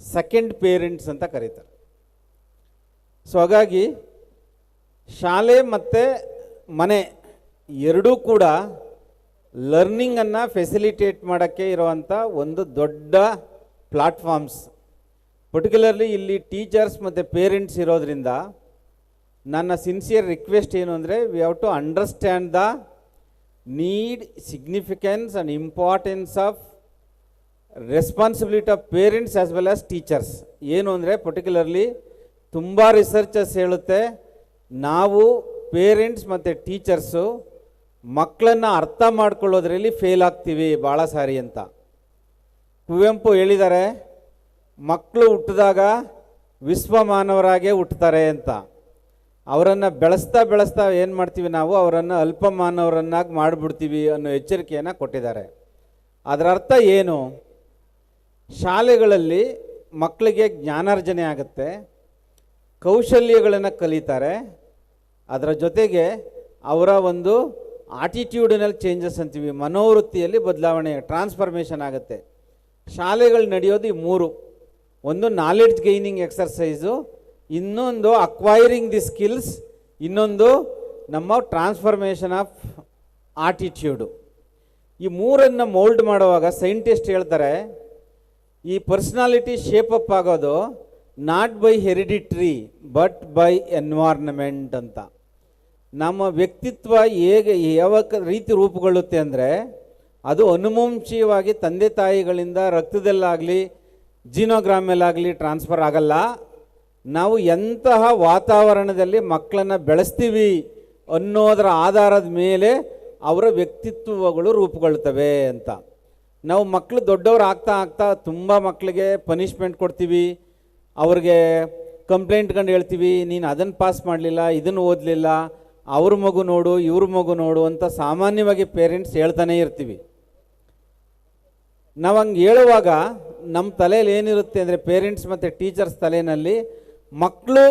ಸೆಕೆಂಡ್ ಪೇರೆಂಟ್ಸ್ ಅಂತ ಕರೀತಾರೆ. ಸೊ ಹಾಗಾಗಿ ಶಾಲೆ ಮತ್ತು ಮನೆ ಎರಡೂ ಕೂಡ ಲರ್ನಿಂಗನ್ನು ಫೆಸಿಲಿಟೇಟ್ ಮಾಡೋಕ್ಕೆ ಇರುವಂಥ ಒಂದು ದೊಡ್ಡ ಪ್ಲಾಟ್ಫಾರ್ಮ್ಸ್. ಪರ್ಟಿಕ್ಯುಲರ್ಲಿ ಇಲ್ಲಿ ಟೀಚರ್ಸ್ ಮತ್ತು ಪೇರೆಂಟ್ಸ್ ಇರೋದ್ರಿಂದ ನನ್ನ ಸಿನ್ಸಿಯರ್ ರಿಕ್ವೆಸ್ಟ್ ಏನು ಅಂದರೆ, we have to understand the need, significance and importance of responsibility of parents as well as teachers. ಏನು ಅಂದರೆ ಪರ್ಟಿಕ್ಯುಲರ್ಲಿ ತುಂಬ ರಿಸರ್ಚಸ್ ಹೇಳುತ್ತೆ, ನಾವು ಪೇರೆಂಟ್ಸ್ ಮತ್ತು ಟೀಚರ್ಸು ಮಕ್ಕಳನ್ನು ಅರ್ಥ ಮಾಡ್ಕೊಳ್ಳೋದ್ರಲ್ಲಿ ಫೇಲ್ ಆಗ್ತೀವಿ ಭಾಳ ಸಾರಿ ಅಂತ. ಕುವೆಂಪು ಹೇಳಿದ್ದಾರೆ, ಮಕ್ಕಳು ಹುಟ್ಟಿದಾಗ ವಿಶ್ವಮಾನವರಾಗೇ ಹುಟ್ಟುತ್ತಾರೆ ಅಂತ. ಅವರನ್ನು ಬೆಳೆಸ್ತಾ ಏನು ಮಾಡ್ತೀವಿ ನಾವು, ಅವರನ್ನು ಅಲ್ಪಮಾನವರನ್ನಾಗಿ ಮಾಡಿಬಿಡ್ತೀವಿ ಅನ್ನೋ ಎಚ್ಚರಿಕೆಯನ್ನು ಕೊಟ್ಟಿದ್ದಾರೆ. ಅದರ ಅರ್ಥ ಏನು? ಶಾಲೆಗಳಲ್ಲಿ ಮಕ್ಕಳಿಗೆ ಜ್ಞಾನಾರ್ಜನೆ ಆಗುತ್ತೆ, ಕೌಶಲ್ಯಗಳನ್ನು ಕಲಿತಾರೆ, ಅದರ ಜೊತೆಗೆ ಅವರ ಒಂದು ಆಟಿಟ್ಯೂಡಿನಲ್ಲಿ ಚೇಂಜಸ್ ಅಂತೀವಿ, ಮನೋವೃತ್ತಿಯಲ್ಲಿ ಬದಲಾವಣೆ, ಟ್ರಾನ್ಸ್ಫಾರ್ಮೇಷನ್ ಆಗುತ್ತೆ. ಶಾಲೆಗಳು ನಡೆಯೋದು ಈ ಮೂರು: ಒಂದು ನಾಲೆಡ್ಜ್ ಗೈನಿಂಗ್ ಎಕ್ಸರ್ಸೈಸು, ಇನ್ನೊಂದು ಅಕ್ವೈರಿಂಗ್ ದಿ ಸ್ಕಿಲ್ಸ್, ಇನ್ನೊಂದು ನಮ್ಮ ಟ್ರಾನ್ಸ್ಫಾರ್ಮೇಷನ್ ಆಫ್ ಆಟಿಟ್ಯೂಡು. ಈ ಮೂರನ್ನು ಮೋಲ್ಡ್ ಮಾಡುವಾಗ ಸೈಂಟಿಸ್ಟ್ ಹೇಳ್ತಾರೆ, ಈ ಪರ್ಸ್ನಾಲಿಟಿ ಶೇಪಪ್ ಆಗೋದು not by hereditary but by environment ಅಂತ. ನಮ್ಮ ವ್ಯಕ್ತಿತ್ವ ಹೇಗೆ ಯಾವ ರೀತಿ ರೂಪುಗೊಳ್ಳುತ್ತೆ ಅಂದರೆ, ಅದು ಅನುವಂಶೀಯವಾಗಿ ತಂದೆ ತಾಯಿಗಳಿಂದ ರಕ್ತದಲ್ಲಾಗಲಿ ಜೀನೋಗ್ರಾಮಲ್ಲಾಗಲಿ ಟ್ರಾನ್ಸ್ಫರ್ ಆಗಲ್ಲ. ನಾವು ಎಂತಹ ವಾತಾವರಣದಲ್ಲಿ ಮಕ್ಕಳನ್ನು ಬೆಳೆಸ್ತೀವಿ ಅನ್ನೋದರ ಆಧಾರದ ಮೇಲೆ ಅವರ ವ್ಯಕ್ತಿತ್ವಗಳು ರೂಪುಗೊಳ್ತವೆ ಅಂತ. ನಾವು ಮಕ್ಕಳು ದೊಡ್ಡವರು ಆಗ್ತಾ ತುಂಬ ಮಕ್ಕಳಿಗೆ ಪನಿಷ್ಮೆಂಟ್ ಕೊಡ್ತೀವಿ, ಅವ್ರಿಗೆ ಕಂಪ್ಲೇಂಟ್ಕೊಂಡು ಹೇಳ್ತೀವಿ, ನೀನು ಅದನ್ನು ಪಾಸ್ ಮಾಡಲಿಲ್ಲ, ಇದನ್ನು ಓದಲಿಲ್ಲ, ಅವ್ರ ಮಗು ನೋಡು, ಇವ್ರ ಮಗು ನೋಡು ಅಂತ ಸಾಮಾನ್ಯವಾಗಿ ಪೇರೆಂಟ್ಸ್ ಹೇಳ್ತಾನೆ ಇರ್ತೀವಿ. ನಾವು ಹಂಗೆ ಹೇಳುವಾಗ ನಮ್ಮ ತಲೆಯಲ್ಲಿ ಏನಿರುತ್ತೆ ಅಂದರೆ, ಪೇರೆಂಟ್ಸ್ ಮತ್ತು ಟೀಚರ್ಸ್ ತಲೆಯಲ್ಲಿ ಮಕ್ಕಳು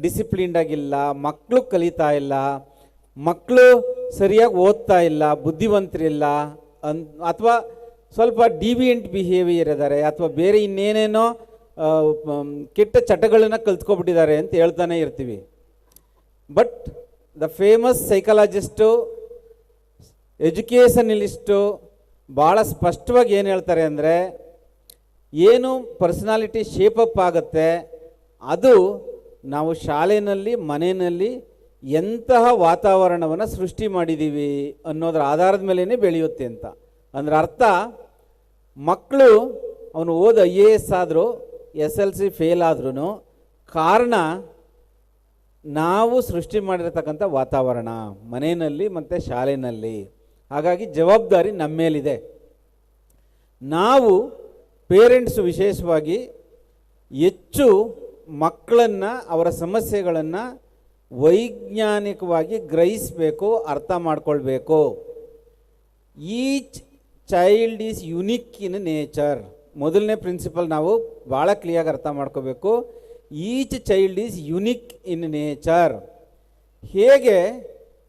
ಡಿಸಿಪ್ಲಿನ್ಡ್ ಆಗಿಲ್ಲ, ಮಕ್ಕಳು ಕಲಿತಾ ಇಲ್ಲ, ಮಕ್ಕಳು ಸರಿಯಾಗಿ ಓದ್ತಾ ಇಲ್ಲ, ಬುದ್ಧಿವಂತರಿಲ್ಲ ಅಥವಾ ಸ್ವಲ್ಪ ಡಿವಿಯೆಂಟ್ ಬಿಹೇವಿಯರ್ ಇದ್ದಾರೆ, ಅಥವಾ ಬೇರೆ ಇನ್ನೇನೇನೋ ಕೆಟ್ಟ ಚಟಗಳನ್ನು ಕಲ್ತ್ಕೊಬಿಟ್ಟಿದ್ದಾರೆ ಅಂತ ಹೇಳ್ತಾನೆ ಇರ್ತೀವಿ. ಬಟ್ ದ ಫೇಮಸ್ ಸೈಕಾಲಜಿಸ್ಟು, ಎಜುಕೇಷನಲಿಸ್ಟು ಭಾಳ ಸ್ಪಷ್ಟವಾಗಿ ಏನು ಹೇಳ್ತಾರೆ ಅಂದರೆ, ಏನು ಪರ್ಸನಾಲಿಟಿ ಶೇಪಪ್ ಆಗುತ್ತೆ ಅದು ನಾವು ಶಾಲೆಯಲ್ಲಿ ಮನೆಯಲ್ಲಿ ಎಂತಹ ವಾತಾವರಣವನ್ನು ಸೃಷ್ಟಿ ಮಾಡಿದ್ದೀವಿ ಅನ್ನೋದರ ಆಧಾರದ ಮೇಲೇ ಬೆಳೆಯುತ್ತೆ ಅಂತ. ಅಂದ್ರೆ ಅರ್ಥ, ಮಕ್ಕಳು ಅವನು ಓದು IAS ಆದರೂ SLC ಫೇಲ್ ಆದ್ರೂ ಕಾರಣ ನಾವು ಸೃಷ್ಟಿ ಮಾಡಿರ್ತಕ್ಕಂಥ ವಾತಾವರಣ ಮನೆಯಲ್ಲಿ ಮತ್ತು ಶಾಲೆಯಲ್ಲಿ. ಹಾಗಾಗಿ ಜವಾಬ್ದಾರಿ ನಮ್ಮ ಮೇಲಿದೆ. ನಾವು ಪೇರೆಂಟ್ಸು ವಿಶೇಷವಾಗಿ ಹೆಚ್ಚು ಮಕ್ಕಳನ್ನು, ಅವರ ಸಮಸ್ಯೆಗಳನ್ನು ವೈಜ್ಞಾನಿಕವಾಗಿ ಗ್ರಹಿಸಬೇಕು, ಅರ್ಥ ಮಾಡ್ಕೊಳ್ಬೇಕು. Each child is unique in nature. ಮೊದಲನೇ ಪ್ರಿನ್ಸಿಪಲ್ ನಾವು ಭಾಳ ಕ್ಲಿಯರಾಗಿ ಅರ್ಥ ಮಾಡ್ಕೋಬೇಕು. Each child is unique in nature. ಹೇಗೆ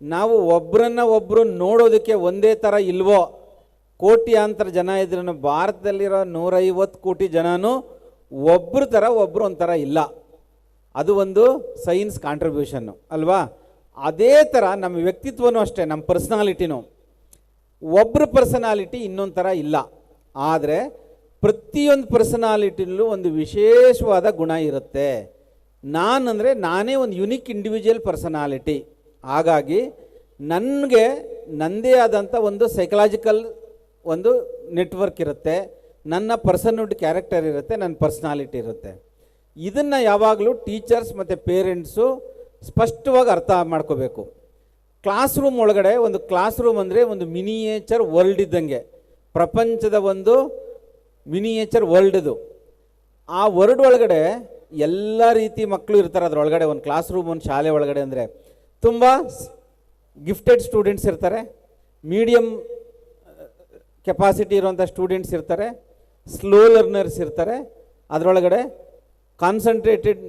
ನಾವು ಒಬ್ಬರು ನೋಡೋದಕ್ಕೆ ಒಂದೇ ಥರ ಇಲ್ವೋ, ಕೋಟ್ಯಾಂತರ ಜನ ಇದ್ರೂ ಭಾರತದಲ್ಲಿರೋ 150 ಕೋಟಿ ಜನನೂ ಒಬ್ಬರು ಥರ ಒಬ್ಬರು ಒಂಥರ ಇಲ್ಲ. ಅದು ಒಂದು ಸೈನ್ಸ್ ಕಾಂಟ್ರಿಬ್ಯೂಷನ್ನು ಅಲ್ವಾ? ಅದೇ ಥರ ನಮ್ಮ ವ್ಯಕ್ತಿತ್ವನೂ ಅಷ್ಟೇ, ನಮ್ಮ ಪರ್ಸನಾಲಿಟಿನೂ ಒಬ್ಬರ ಪರ್ಸನಾಲಿಟಿ ಇನ್ನೊಂದು ಥರ ಇಲ್ಲ. ಆದರೆ ಪ್ರತಿಯೊಂದು ಪರ್ಸನಾಲಿಟಿನಲ್ಲೂ ಒಂದು ವಿಶೇಷವಾದ ಗುಣ ಇರುತ್ತೆ. ನಾನಂದರೆ ನಾನೇ ಒಂದು ಯುನಿಕ್ ಇಂಡಿವಿಜುವಲ್ ಪರ್ಸನಾಲಿಟಿ. ಹಾಗಾಗಿ ನನಗೆ ನನ್ನದೇ ಆದಂಥ ಒಂದು ಸೈಕಲಾಜಿಕಲ್ ಒಂದು ನೆಟ್ವರ್ಕ್ ಇರುತ್ತೆ, ನನ್ನ ಪರ್ಸನ್ಹುಡ್ ಕ್ಯಾರೆಕ್ಟರ್ ಇರುತ್ತೆ, ನನ್ನ ಪರ್ಸನಾಲಿಟಿ ಇರುತ್ತೆ. ಇದನ್ನು ಯಾವಾಗಲೂ ಟೀಚರ್ಸ್ ಮತ್ತು ಪೇರೆಂಟ್ಸು ಸ್ಪಷ್ಟವಾಗಿ ಅರ್ಥ ಮಾಡ್ಕೋಬೇಕು. ಕ್ಲಾಸ್ ರೂಮ್ ಒಳಗಡೆ ಒಂದು ಕ್ಲಾಸ್ ರೂಮ್ ಅಂದರೆ ಒಂದು ಮಿನಿಯೇಚರ್ ವರ್ಲ್ಡ್ ಇದ್ದಂಗೆ, ಪ್ರಪಂಚದ ಒಂದು ಮಿನಿಯೇಚರ್ ವರ್ಲ್ಡ್ ಇದು. ಆ ವರ್ಲ್ಡ್ ಒಳಗಡೆ ಎಲ್ಲ ರೀತಿ ಮಕ್ಕಳು ಇರ್ತಾರೆ. ಅದರೊಳಗಡೆ ಒಂದು ಕ್ಲಾಸ್ ರೂಮ್, ಒಂದು ಶಾಲೆ ಒಳಗಡೆ ಅಂದರೆ ತುಂಬ ಗಿಫ್ಟೆಡ್ ಸ್ಟೂಡೆಂಟ್ಸ್ ಇರ್ತಾರೆ, ಮೀಡಿಯಮ್ ಕೆಪಾಸಿಟಿ ಇರುವಂಥ ಸ್ಟೂಡೆಂಟ್ಸ್ ಇರ್ತಾರೆ, ಸ್ಲೋ ಲರ್ನರ್ಸ್ ಇರ್ತಾರೆ, ಅದರೊಳಗಡೆ ಕಾನ್ಸಂಟ್ರೇಟೆಡ್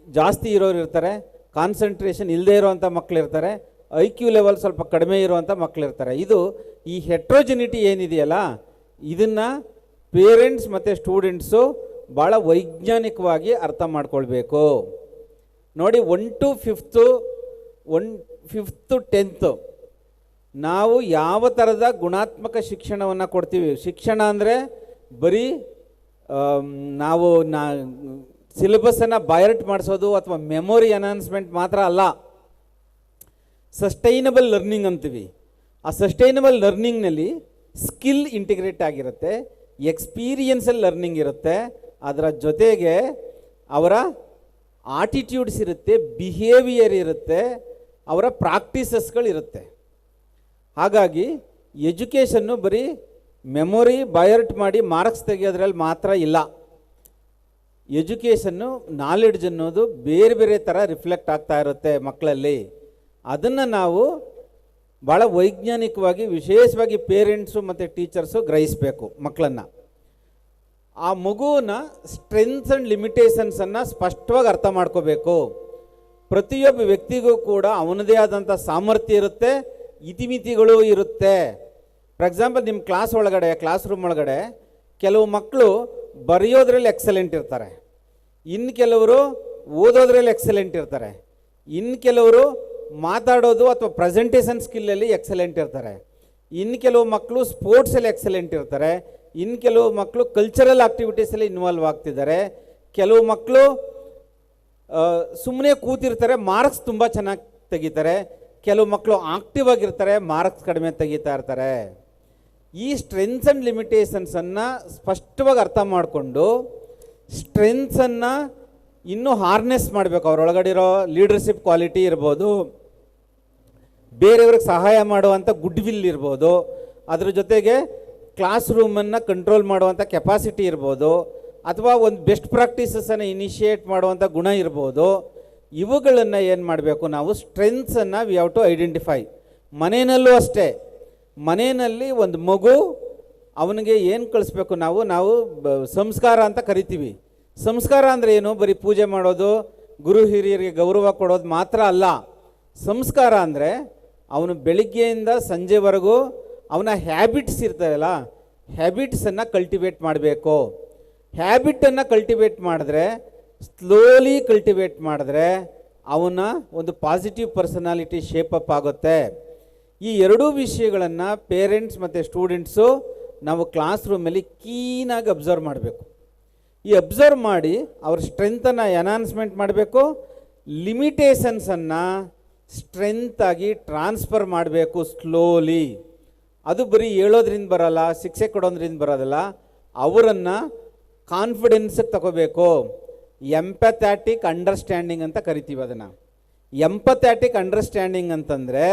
ಜಾಸ್ತಿ ಇರೋರು ಇರ್ತಾರೆ, ಕಾನ್ಸಂಟ್ರೇಷನ್ ಇಲ್ಲದೆ ಇರೋವಂಥ ಮಕ್ಕಳು ಇರ್ತಾರೆ, IQ ಲೆವೆಲ್ ಸ್ವಲ್ಪ ಕಡಿಮೆ ಇರುವಂಥ ಮಕ್ಕಳಿರ್ತಾರೆ. ಇದು ಈ ಹೆಟ್ರೋಜಿನಿಟಿ ಏನಿದೆಯಲ್ಲ, ಇದನ್ನು ಪೇರೆಂಟ್ಸ್ ಮತ್ತು ಸ್ಟೂಡೆಂಟ್ಸು ಭಾಳ ವೈಜ್ಞಾನಿಕವಾಗಿ ಅರ್ಥ ಮಾಡ್ಕೊಳ್ಬೇಕು. ನೋಡಿ, 1 to 5th to 10th ನಾವು ಯಾವ ಥರದ ಗುಣಾತ್ಮಕ ಶಿಕ್ಷಣವನ್ನು ಕೊಡ್ತೀವಿ. ಶಿಕ್ಷಣ ಅಂದರೆ ಬರೀ ನಾವು ಸಿಲೆಬಸ್ಸನ್ನು ಬೈಹರ್ಟ್ ಮಾಡಿಸೋದು ಅಥವಾ ಮೆಮೊರಿ ಎನ್ಹಾನ್ಸ್ಮೆಂಟ್ ಮಾತ್ರ ಅಲ್ಲ. ಸಸ್ಟೈನಬಲ್ ಲರ್ನಿಂಗ್ ಅಂತೀವಿ. ಆ ಸಸ್ಟೈನಬಲ್ ಲರ್ನಿಂಗ್ನಲ್ಲಿ ಸ್ಕಿಲ್ ಇಂಟಿಗ್ರೇಟ್ ಆಗಿರುತ್ತೆ, ಎಕ್ಸ್ಪೀರಿಯನ್ಸಲ್ ಲರ್ನಿಂಗ್ ಇರುತ್ತೆ, ಅದರ ಜೊತೆಗೆ ಅವರ ಆಟಿಟ್ಯೂಡ್ಸ್ ಇರುತ್ತೆ, ಬಿಹೇವಿಯರ್ ಇರುತ್ತೆ, ಅವರ ಪ್ರಾಕ್ಟೀಸಸ್ಗಳಿರುತ್ತೆ. ಹಾಗಾಗಿ ಎಜುಕೇಷನ್ನು ಬರೀ ಮೆಮೊರಿ ಬೈಹರ್ಟ್ ಮಾಡಿ ಮಾರ್ಕ್ಸ್ ತೆಗೆಯೋದ್ರಲ್ಲಿ ಮಾತ್ರ ಇಲ್ಲ. ಎಜುಕೇಷನ್ನು ನಾಲೆಡ್ಜ್ ಅನ್ನೋದು ಬೇರೆ ಬೇರೆ ಥರ ರಿಫ್ಲೆಕ್ಟ್ ಆಗ್ತಾ ಇರುತ್ತೆ ಮಕ್ಕಳಲ್ಲಿ. ಅದನ್ನು ನಾವು ಭಾಳ ವೈಜ್ಞಾನಿಕವಾಗಿ ವಿಶೇಷವಾಗಿ ಪೇರೆಂಟ್ಸು ಮತ್ತು ಟೀಚರ್ಸು ಗ್ರಹಿಸಬೇಕು ಮಕ್ಕಳನ್ನು. ಆ ಮಗುವಿನ ಸ್ಟ್ರೆಂತ್ಸ್ ಆ್ಯಂಡ್ ಲಿಮಿಟೇಷನ್ಸನ್ನು ಸ್ಪಷ್ಟವಾಗಿ ಅರ್ಥ ಮಾಡ್ಕೋಬೇಕು. ಪ್ರತಿಯೊಬ್ಬ ವ್ಯಕ್ತಿಗೂ ಕೂಡ ಅವನದೇ ಆದಂಥ ಸಾಮರ್ಥ್ಯ ಇರುತ್ತೆ, ಇತಿಮಿತಿಗಳು ಇರುತ್ತೆ. ಫಾರ್ ಎಕ್ಸಾಂಪಲ್, ನಿಮ್ಮ ಕ್ಲಾಸ್ ರೂಮ್ ಒಳಗಡೆ ಕೆಲವು ಮಕ್ಕಳು ಬರೆಯೋದ್ರಲ್ಲಿ ಎಕ್ಸಲೆಂಟ್ ಇರ್ತಾರೆ, ಇನ್ನು ಕೆಲವರು ಓದೋದ್ರಲ್ಲಿ ಎಕ್ಸಲೆಂಟ್ ಇರ್ತಾರೆ, ಇನ್ನು ಕೆಲವರು ಮಾತಾಡೋದು ಅಥವಾ ಪ್ರೆಸೆಂಟೇಷನ್ ಸ್ಕಿಲ್ಲಲ್ಲಿ ಎಕ್ಸಲೆಂಟ್ ಇರ್ತಾರೆ, ಇನ್ನು ಕೆಲವು ಮಕ್ಕಳು ಸ್ಪೋರ್ಟ್ಸಲ್ಲಿ ಎಕ್ಸಲೆಂಟ್ ಇರ್ತಾರೆ, ಇನ್ನು ಕೆಲವು ಮಕ್ಕಳು ಕಲ್ಚರಲ್ ಆಕ್ಟಿವಿಟೀಸಲ್ಲಿ ಇನ್ವಾಲ್ವ್ ಆಗ್ತಿದ್ದಾರೆ, ಕೆಲವು ಮಕ್ಕಳು ಸುಮ್ಮನೆ ಕೂತಿರ್ತಾರೆ, ಮಾರ್ಕ್ಸ್ ತುಂಬ ಚೆನ್ನಾಗಿ ತೆಗಿತಾರೆ, ಕೆಲವು ಮಕ್ಕಳು ಆಕ್ಟಿವ್ ಆಗಿರ್ತಾರೆ, ಮಾರ್ಕ್ಸ್ ಕಡಿಮೆ ತೆಗಿತಾ ಇರ್ತಾರೆ. ಈ ಸ್ಟ್ರೆಂತ್ಸ್ ಆ್ಯಂಡ್ ಲಿಮಿಟೇಷನ್ಸನ್ನು ಸ್ಪಷ್ಟವಾಗಿ ಅರ್ಥ ಮಾಡಿಕೊಂಡು ಸ್ಟ್ರೆಂತ್ಸನ್ನು ಇನ್ನೂ ಹಾರ್ನೆಸ್ ಮಾಡಬೇಕು. ಅವರೊಳಗಡೆ ಇರೋ ಲೀಡರ್ಶಿಪ್ ಕ್ವಾಲಿಟಿ ಇರ್ಬೋದು, ಬೇರೆಯವ್ರಿಗೆ ಸಹಾಯ ಮಾಡುವಂಥ ಗುಡ್ ವಿಲ್ ಇರ್ಬೋದು, ಅದ್ರ ಜೊತೆಗೆ ಕ್ಲಾಸ್ ರೂಮನ್ನು ಕಂಟ್ರೋಲ್ ಮಾಡುವಂಥ ಕೆಪಾಸಿಟಿ ಇರ್ಬೋದು, ಅಥವಾ ಒಂದು ಬೆಸ್ಟ್ ಪ್ರಾಕ್ಟೀಸಸನ್ನು ಇನಿಷಿಯೇಟ್ ಮಾಡುವಂಥ ಗುಣ ಇರ್ಬೋದು. ಇವುಗಳನ್ನು ಏನು ಮಾಡಬೇಕು, ನಾವು ಸ್ಟ್ರೆಂತ್ಸನ್ನು ವಿ ಹ್ಯಾವ್ ಟು ಐಡೆಂಟಿಫೈ. ಮನೆಯಲ್ಲೂ ಅಷ್ಟೇ, ಮನೆಯಲ್ಲಿ ಒಂದು ಮಗು ಅವನಿಗೆ ಏನು ಕಳಿಸ್ಬೇಕು, ನಾವು ಸಂಸ್ಕಾರ ಅಂತ ಕರಿತೀವಿ. ಸಂಸ್ಕಾರ ಅಂದರೆ ಏನು? ಬರೀ ಪೂಜೆ ಮಾಡೋದು, ಗುರು ಹಿರಿಯರಿಗೆ ಗೌರವ ಕೊಡೋದು ಮಾತ್ರ ಅಲ್ಲ. ಸಂಸ್ಕಾರ ಅಂದರೆ ಅವನು ಬೆಳಿಗ್ಗೆಯಿಂದ ಸಂಜೆವರೆಗೂ ಅವನ ಹ್ಯಾಬಿಟ್ಸ್ ಇರ್ತಾರಲ್ಲ, ಹ್ಯಾಬಿಟ್ಸನ್ನು ಕಲ್ಟಿವೇಟ್ ಮಾಡಬೇಕು. ಹ್ಯಾಬಿಟನ್ನು ಕಲ್ಟಿವೇಟ್ ಮಾಡಿದ್ರೆ, ಸ್ಲೋಲಿ ಕಲ್ಟಿವೇಟ್ ಮಾಡಿದ್ರೆ ಅವನ ಒಂದು ಪಾಸಿಟಿವ್ ಪರ್ಸನಾಲಿಟಿ ಶೇಪಪ್ ಆಗುತ್ತೆ. ಈ ಎರಡೂ ವಿಷಯಗಳನ್ನು ಪೇರೆಂಟ್ಸ್ ಮತ್ತು ಸ್ಟೂಡೆಂಟ್ಸು ನಾವು ಕ್ಲಾಸ್ ರೂಮಲ್ಲಿ ಕ್ಲೀನಾಗಿ ಅಬ್ಸರ್ವ್ ಮಾಡಬೇಕು. ಈ ಅಬ್ಸರ್ವ್ ಮಾಡಿ ಅವ್ರ ಸ್ಟ್ರೆಂತನ್ನು ಎನ್ಹಾನ್ಸ್ಮೆಂಟ್ ಮಾಡಬೇಕು, ಲಿಮಿಟೇಷನ್ಸನ್ನು ಸ್ಟ್ರೆಂತಾಗಿ ಟ್ರಾನ್ಸ್ಫರ್ ಮಾಡಬೇಕು ಸ್ಲೋಲಿ. ಅದು ಬರೀ ಹೇಳೋದ್ರಿಂದ ಬರೋಲ್ಲ, ಶಿಕ್ಷೆ ಕೊಡೋದ್ರಿಂದ ಬರೋದಲ್ಲ, ಅವರನ್ನು ಕಾನ್ಫಿಡೆನ್ಸಿಗೆ ತಗೋಬೇಕು. ಎಂಪಥ್ಯಾಟಿಕ್ ಅಂಡರ್ಸ್ಟ್ಯಾಂಡಿಂಗ್ ಅಂತ ಕರಿತೀವಿ ಅದನ್ನು. ಎಂಪಥ್ಯಾಟಿಕ್ ಅಂಡರ್ಸ್ಟ್ಯಾಂಡಿಂಗ್ ಅಂತಂದರೆ,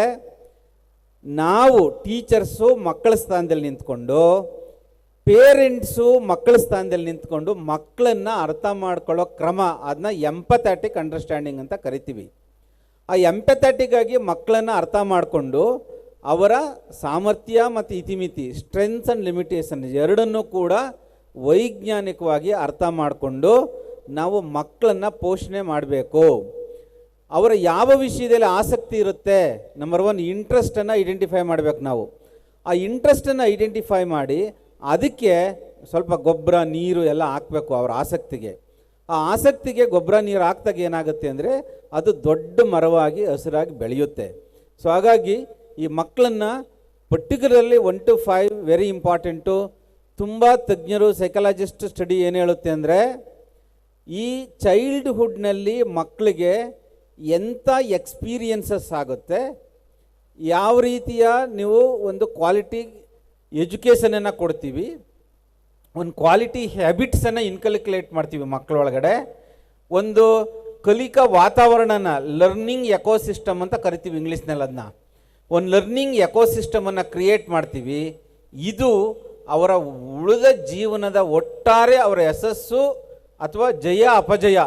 ನಾವು ಟೀಚರ್ಸು ಮಕ್ಕಳ ಸ್ಥಾನದಲ್ಲಿ ನಿಂತ್ಕೊಂಡು, ಪೇರೆಂಟ್ಸು ಮಕ್ಕಳ ಸ್ಥಾನದಲ್ಲಿ ನಿಂತ್ಕೊಂಡು ಮಕ್ಕಳನ್ನು ಅರ್ಥ ಮಾಡ್ಕೊಳ್ಳೋ ಕ್ರಮ, ಅದನ್ನ ಎಂಪಥ್ಯಾಟಿಕ್ ಅಂಡರ್ಸ್ಟ್ಯಾಂಡಿಂಗ್ ಅಂತ ಕರಿತೀವಿ. ಆ ಎಂಪಥ್ಯಾಟಿಕ್ ಆಗಿ ಮಕ್ಕಳನ್ನು ಅರ್ಥ ಮಾಡಿಕೊಂಡು ಅವರ ಸಾಮರ್ಥ್ಯ ಮತ್ತು ಇತಿಮಿತಿ, ಸ್ಟ್ರೆಂತ್ಸ್ ಆ್ಯಂಡ್ ಲಿಮಿಟೇಷನ್ ಎರಡನ್ನೂ ಕೂಡ ವೈಜ್ಞಾನಿಕವಾಗಿ ಅರ್ಥ ಮಾಡಿಕೊಂಡು ನಾವು ಮಕ್ಕಳನ್ನು ಪೋಷಣೆ ಮಾಡಬೇಕು. ಅವರ ಯಾವ ವಿಷಯದಲ್ಲಿ ಆಸಕ್ತಿ ಇರುತ್ತೆ, ನಂಬರ್ 1 ಇಂಟ್ರೆಸ್ಟನ್ನು ಐಡೆಂಟಿಫೈ ಮಾಡಬೇಕು ನಾವು. ಆ ಇಂಟ್ರೆಸ್ಟನ್ನು ಐಡೆಂಟಿಫೈ ಮಾಡಿ ಅದಕ್ಕೆ ಸ್ವಲ್ಪ ಗೊಬ್ಬರ, ನೀರು ಎಲ್ಲ ಹಾಕಬೇಕು ಅವರ ಆಸಕ್ತಿಗೆ. ಆ ಆಸಕ್ತಿಗೆ ಗೊಬ್ಬರ ನೀರು ಹಾಕ್ದಾಗ ಏನಾಗುತ್ತೆ ಅಂದರೆ ಅದು ದೊಡ್ಡ ಮರವಾಗಿ ಹಸಿರಾಗಿ ಬೆಳೆಯುತ್ತೆ. ಸೊ ಹಾಗಾಗಿ ಈ ಮಕ್ಕಳನ್ನು ಪರ್ಟಿಕ್ಯುಲರ್ಲಿ 1 to 5 ವೆರಿ ಇಂಪಾರ್ಟೆಂಟು. ತುಂಬ ತಜ್ಞರು ಸೈಕಾಲಜಿಸ್ಟ್ ಸ್ಟಡಿ ಏನು ಹೇಳುತ್ತೆ ಅಂದರೆ ಈ ಚೈಲ್ಡ್ಹುಡ್ನಲ್ಲಿ ಮಕ್ಕಳಿಗೆ ಎಂಥ ಎಕ್ಸ್ಪೀರಿಯನ್ಸಸ್ ಆಗುತ್ತೆ, ಯಾವ ರೀತಿಯ ನೀವು ಒಂದು ಕ್ವಾಲಿಟಿ ಎಜುಕೇಷನನ್ನು ಕೊಡ್ತೀವಿ, ಒಂದು ಕ್ವಾಲಿಟಿ ಹ್ಯಾಬಿಟ್ಸನ್ನು ಇನ್ಕಲ್ಕುಲೇಟ್ ಮಾಡ್ತೀವಿ ಮಕ್ಕಳೊಳಗಡೆ, ಒಂದು ಕಲಿಕಾ ವಾತಾವರಣನ ಲರ್ನಿಂಗ್ ಎಕೋಸಿಸ್ಟಮ್ ಅಂತ ಕರಿತೀವಿ ಇಂಗ್ಲೀಷ್ನಲ್ಲಿ. ಅದನ್ನ ಒಂದು ಲರ್ನಿಂಗ್ ಎಕೋಸಿಸ್ಟಮನ್ನು ಕ್ರಿಯೇಟ್ ಮಾಡ್ತೀವಿ. ಇದು ಅವರ ಉಳಿದ ಜೀವನದ ಒಟ್ಟಾರೆ ಅವರ ಯಶಸ್ಸು ಅಥವಾ ಜಯ ಅಪಜಯ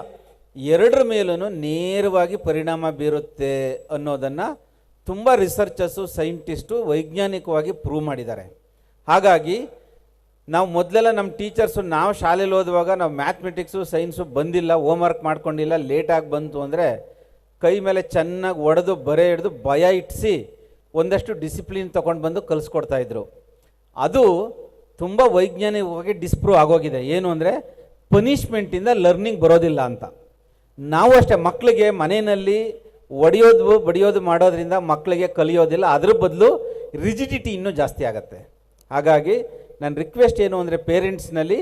ಎರಡರ ಮೇಲೂ ನೇರವಾಗಿ ಪರಿಣಾಮ ಬೀರುತ್ತೆ ಅನ್ನೋದನ್ನು ತುಂಬ ರಿಸರ್ಚರ್ಸು ಸೈಂಟಿಸ್ಟು ವೈಜ್ಞಾನಿಕವಾಗಿ ಪ್ರೂವ್ ಮಾಡಿದ್ದಾರೆ. ಹಾಗಾಗಿ ನಾವು ಮೊದಲೆಲ್ಲ ನಮ್ಮ ಟೀಚರ್ಸು ನಾವು ಶಾಲೆಯಲ್ಲಿ ಓದುವಾಗ ನಾವು ಮ್ಯಾಥಮೆಟಿಕ್ಸು ಸೈನ್ಸು ಬಂದಿಲ್ಲ, ಹೋಮ್ವರ್ಕ್ ಮಾಡ್ಕೊಂಡಿಲ್ಲ, ಲೇಟಾಗಿ ಬಂತು ಅಂದರೆ ಕೈ ಮೇಲೆ ಚೆನ್ನಾಗಿ ಒಡೆದು ಬರೆ ಹಿಡಿದು ಭಯ ಇಟ್ಟಿಸಿ ಒಂದಷ್ಟು ಡಿಸಿಪ್ಲಿನ್ ತೊಗೊಂಡು ಬಂದು ಕಲಿಸ್ಕೊಡ್ತಾಯಿದ್ರು. ಅದು ತುಂಬ ವೈಜ್ಞಾನಿಕವಾಗಿ ಡಿಸ್ಪ್ರೂವ್ ಆಗೋಗಿದೆ. ಏನು ಅಂದರೆ ಪನಿಷ್ಮೆಂಟಿಂದ ಲರ್ನಿಂಗ್ ಬರೋದಿಲ್ಲ ಅಂತ. ನಾವು ಅಷ್ಟೇ ಮಕ್ಕಳಿಗೆ ಮನೆಯಲ್ಲಿ ಒಡೆಯೋದು ಬಡಿಯೋದು ಮಾಡೋದ್ರಿಂದ ಮಕ್ಕಳಿಗೆ ಕಲಿಯೋದಿಲ್ಲ, ಅದ್ರ ಬದಲು ರಿಜಿಡಿಟಿ ಇನ್ನೂ ಜಾಸ್ತಿ ಆಗುತ್ತೆ. ಹಾಗಾಗಿ ನನ್ನ ರಿಕ್ವೆಸ್ಟ್ ಏನು ಅಂದರೆ ಪೇರೆಂಟ್ಸ್ನಲ್ಲಿ